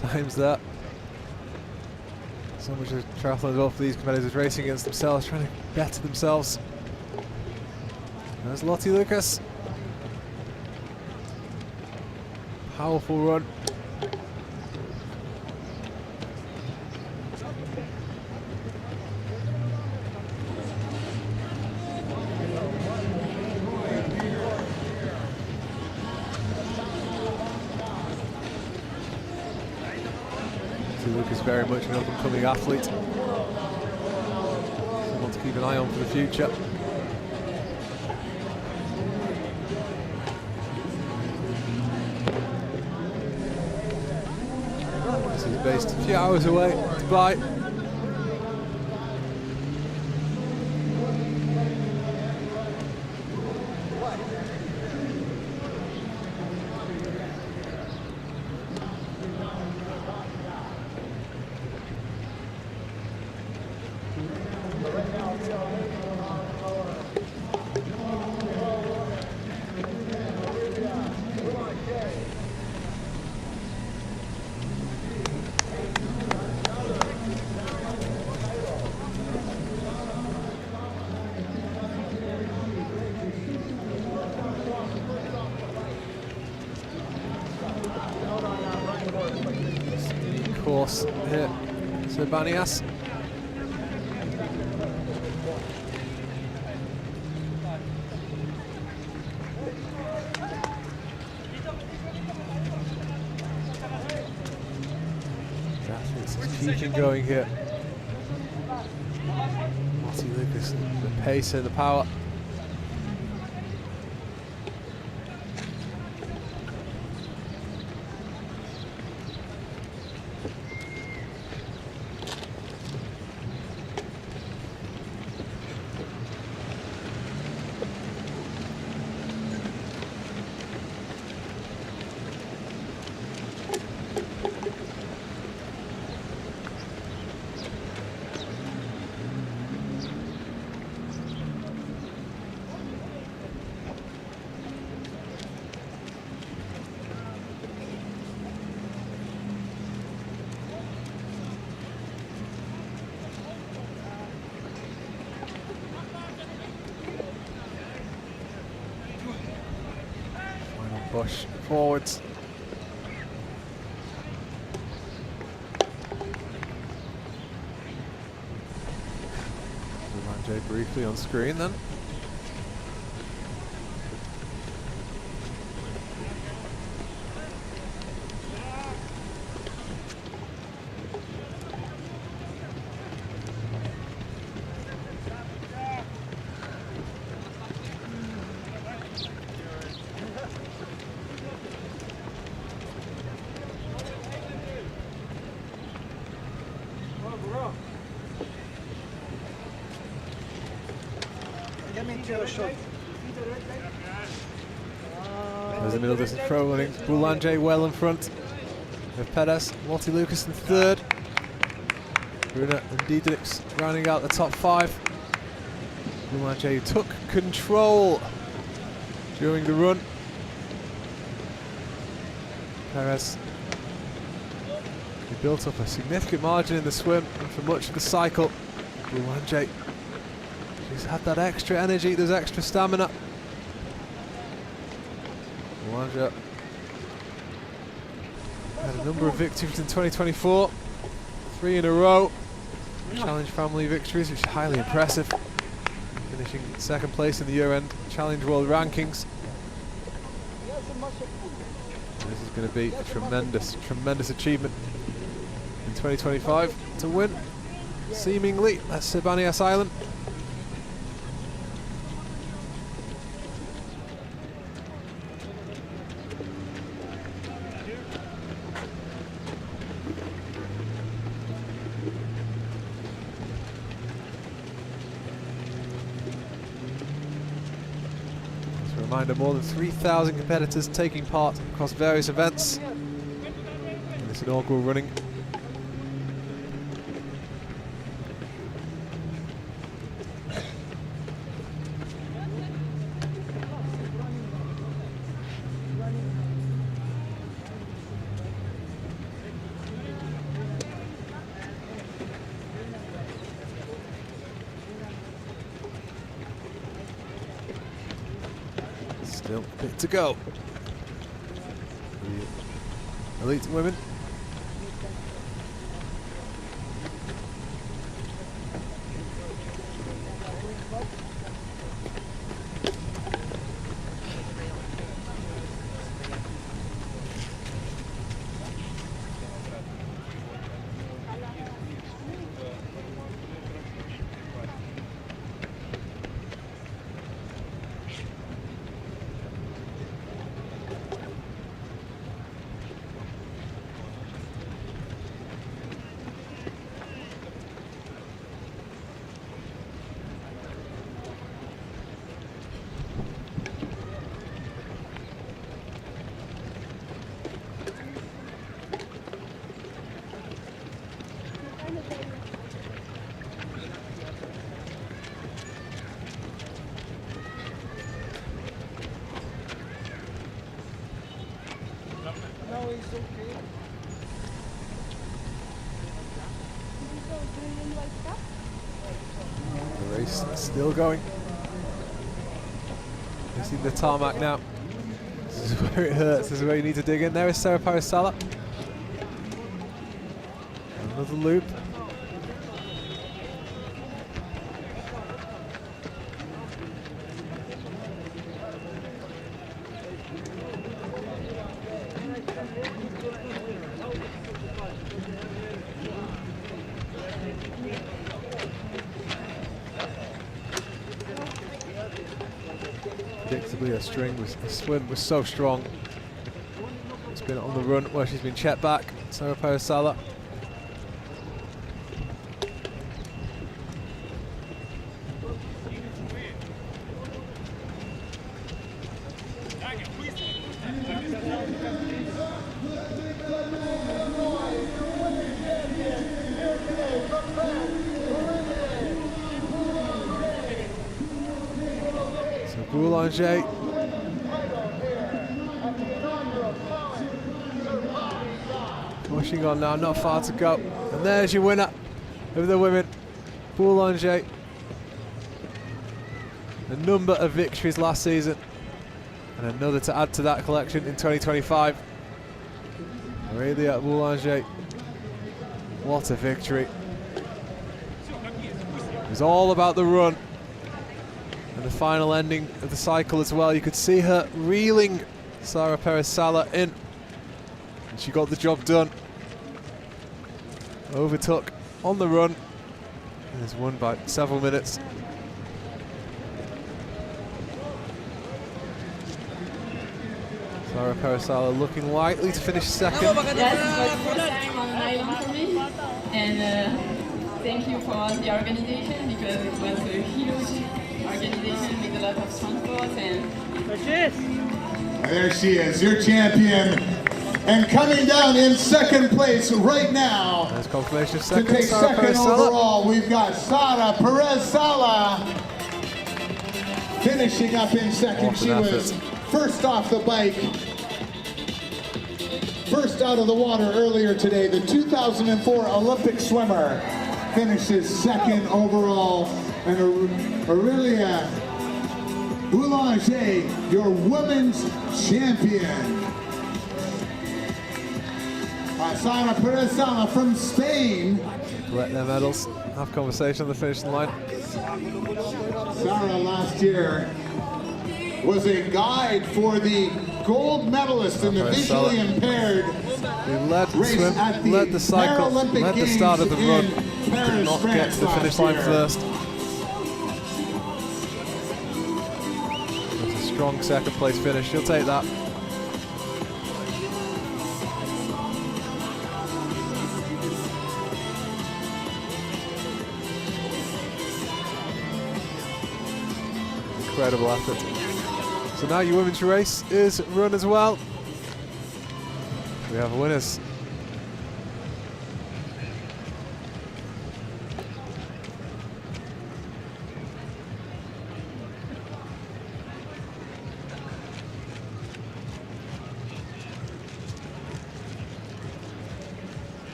Times that. So much of triathlon as well for these competitors, racing against themselves, trying to better themselves. There's Lottie Lucas. Powerful run. Lucas very much an up-and-coming athlete. Someone to keep an eye on for the future. This is based a few hours away, Dubai. Course here, Sir Bani Yas. keeping going here. Marty Lucas, the pace and the power. Push forwards. Boulanger briefly on screen then. There's the middle distance pro running. Boulanger well in front of Perez. Marty Lucas in third. Brunner and Diedrichs rounding out the top 5. Boulanger took control during the run. Perez, he built up a significant margin in the swim and for much of the cycle. Boulanger, he's had that extra energy, there's extra stamina. Boulanger had a number of victories in 2024, 3 in a row. Challenge family victories, which is highly impressive. Finishing second place in the year-end Challenge World Rankings. This is going to be a tremendous, tremendous achievement in 2025 to win, seemingly, at Sir Bani Yas Island. Reminder, more than 3,000 competitors taking part across various events in this inaugural running. Still a bit to go. The elite women. The race is still going. You see the tarmac now. This is where it hurts. This is where you need to dig in. There is Sarah Parisala. Another loop. Predictably, her swim was so strong. It's been on the run where she's been checked back. Sarah Perez-Sala. Boulanger. Pushing on now, not far to go. And there's your winner of the women, Boulanger. A number of victories last season, and another to add to that collection in 2025. Aurelia Boulanger, what a victory. It was all about the run. And the final ending of the cycle as well. You could see her reeling Sarah Perez-Sala in. And she got the job done. Overtook on the run. And has won by several minutes. Sarah Perez-Sala looking likely to finish second. Yes, it was the first time on an island for me. And thank you for the organization, because it was a huge organization with a lot of transport. And there she is, your champion. And coming down in second place right now. There's confirmation of To second. take Sarah second Perez-Sala. overall, we've got Sarah Perez-Sala finishing up in second. What an She was effort. first off the bike, first out of the water earlier today. The 2004 Olympic swimmer finishes second overall. And Aurelia Boulanger, your women's champion. Sarah Perez-Sala from Spain. Collect their medals, have conversation on the finishing line. Sarah last year was a guide for the gold medalist in the visually impaired He led the race swim, at the led the cycle, Paralympic led the start of the run. Games in Could Paris, not get France to the finish last line year. first. That's a strong second place finish. She'll take that. Incredible effort. So now your women's race is run as well. We have winners.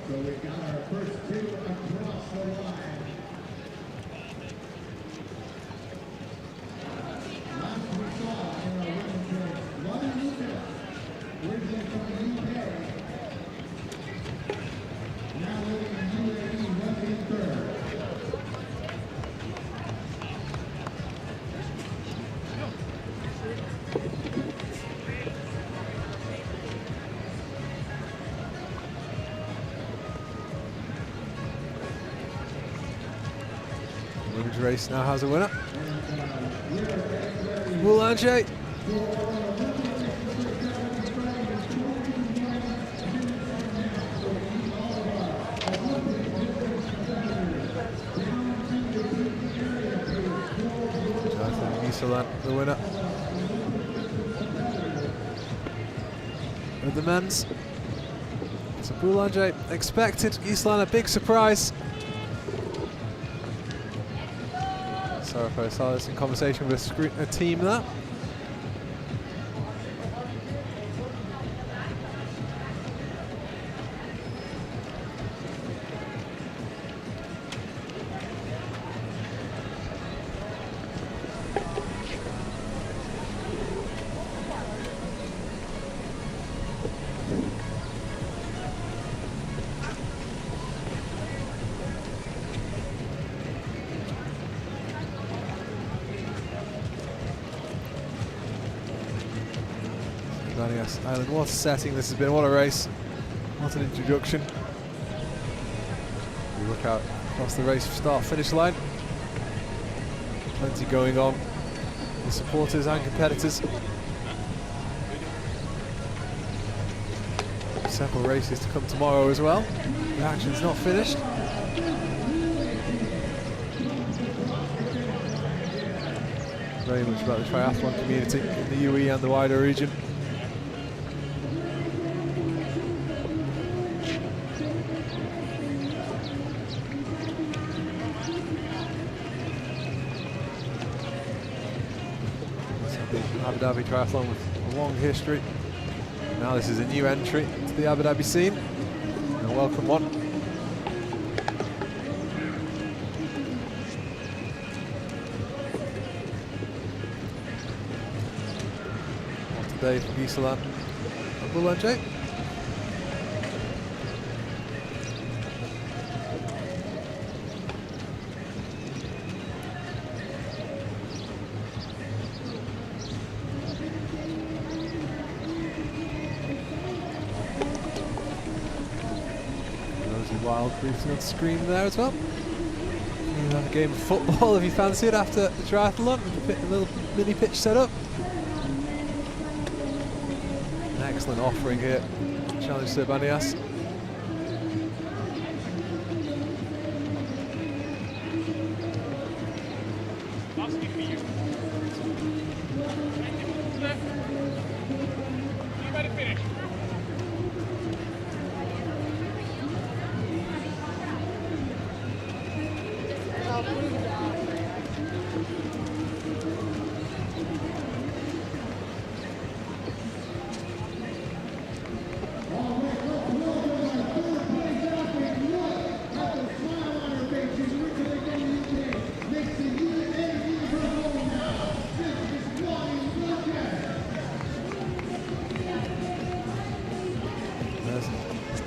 So we got our first two across the line. Last we saw in our women's race, Bani Yas, originally from the UK. Now living in UAE, running third. Women's race now has a winner. Boulanger. Jonathan Giselan, the winner of the men's. So Boulanger expected, Giselan a big surprise. Sarah Perez-Sala is in conversation with a team there. Bani Yas Island, what a setting this has been, what a race, what an introduction. We look out across the race start finish line, plenty going on. the supporters and competitors. Several races to come tomorrow as well. The action's not finished. Very much about the triathlon community in the UE and the wider region. Abu Dhabi Triathlon with a long history. Now this is a new entry to the Abu Dhabi scene, and a welcome one. What today for Giselan and Boulanger. Wild briefly on screen there as well. You have a game of football if you fancy it after the triathlon, with a little mini pitch set up. An excellent offering here. Challenge Sir Bani Yas.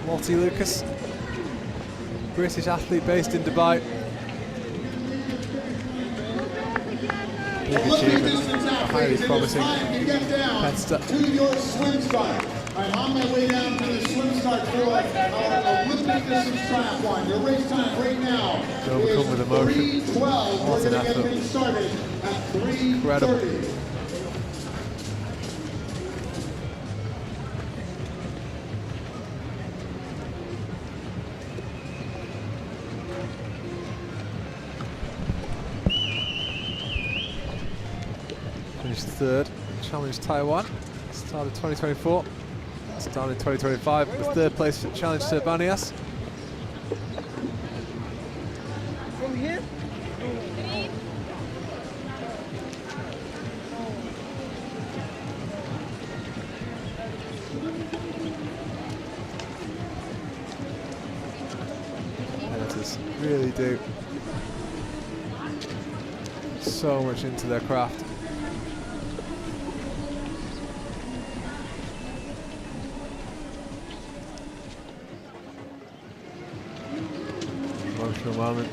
Lottie Lucas, British athlete based in Dubai. Big achievement, a highly promising competitor. To your swim start. I'm on my way down to the swim start for our Olympic distance triathlon. Your race time right now Overcome with emotion. 3:12. What We're an going to get effort. things started at 3:30. Incredible. Finished third, Challenge Taiwan, started 2024, started in 2025, the third place for Challenge Sir Bani Yas. From here? Competitors really do so much into their craft. Emotional moment.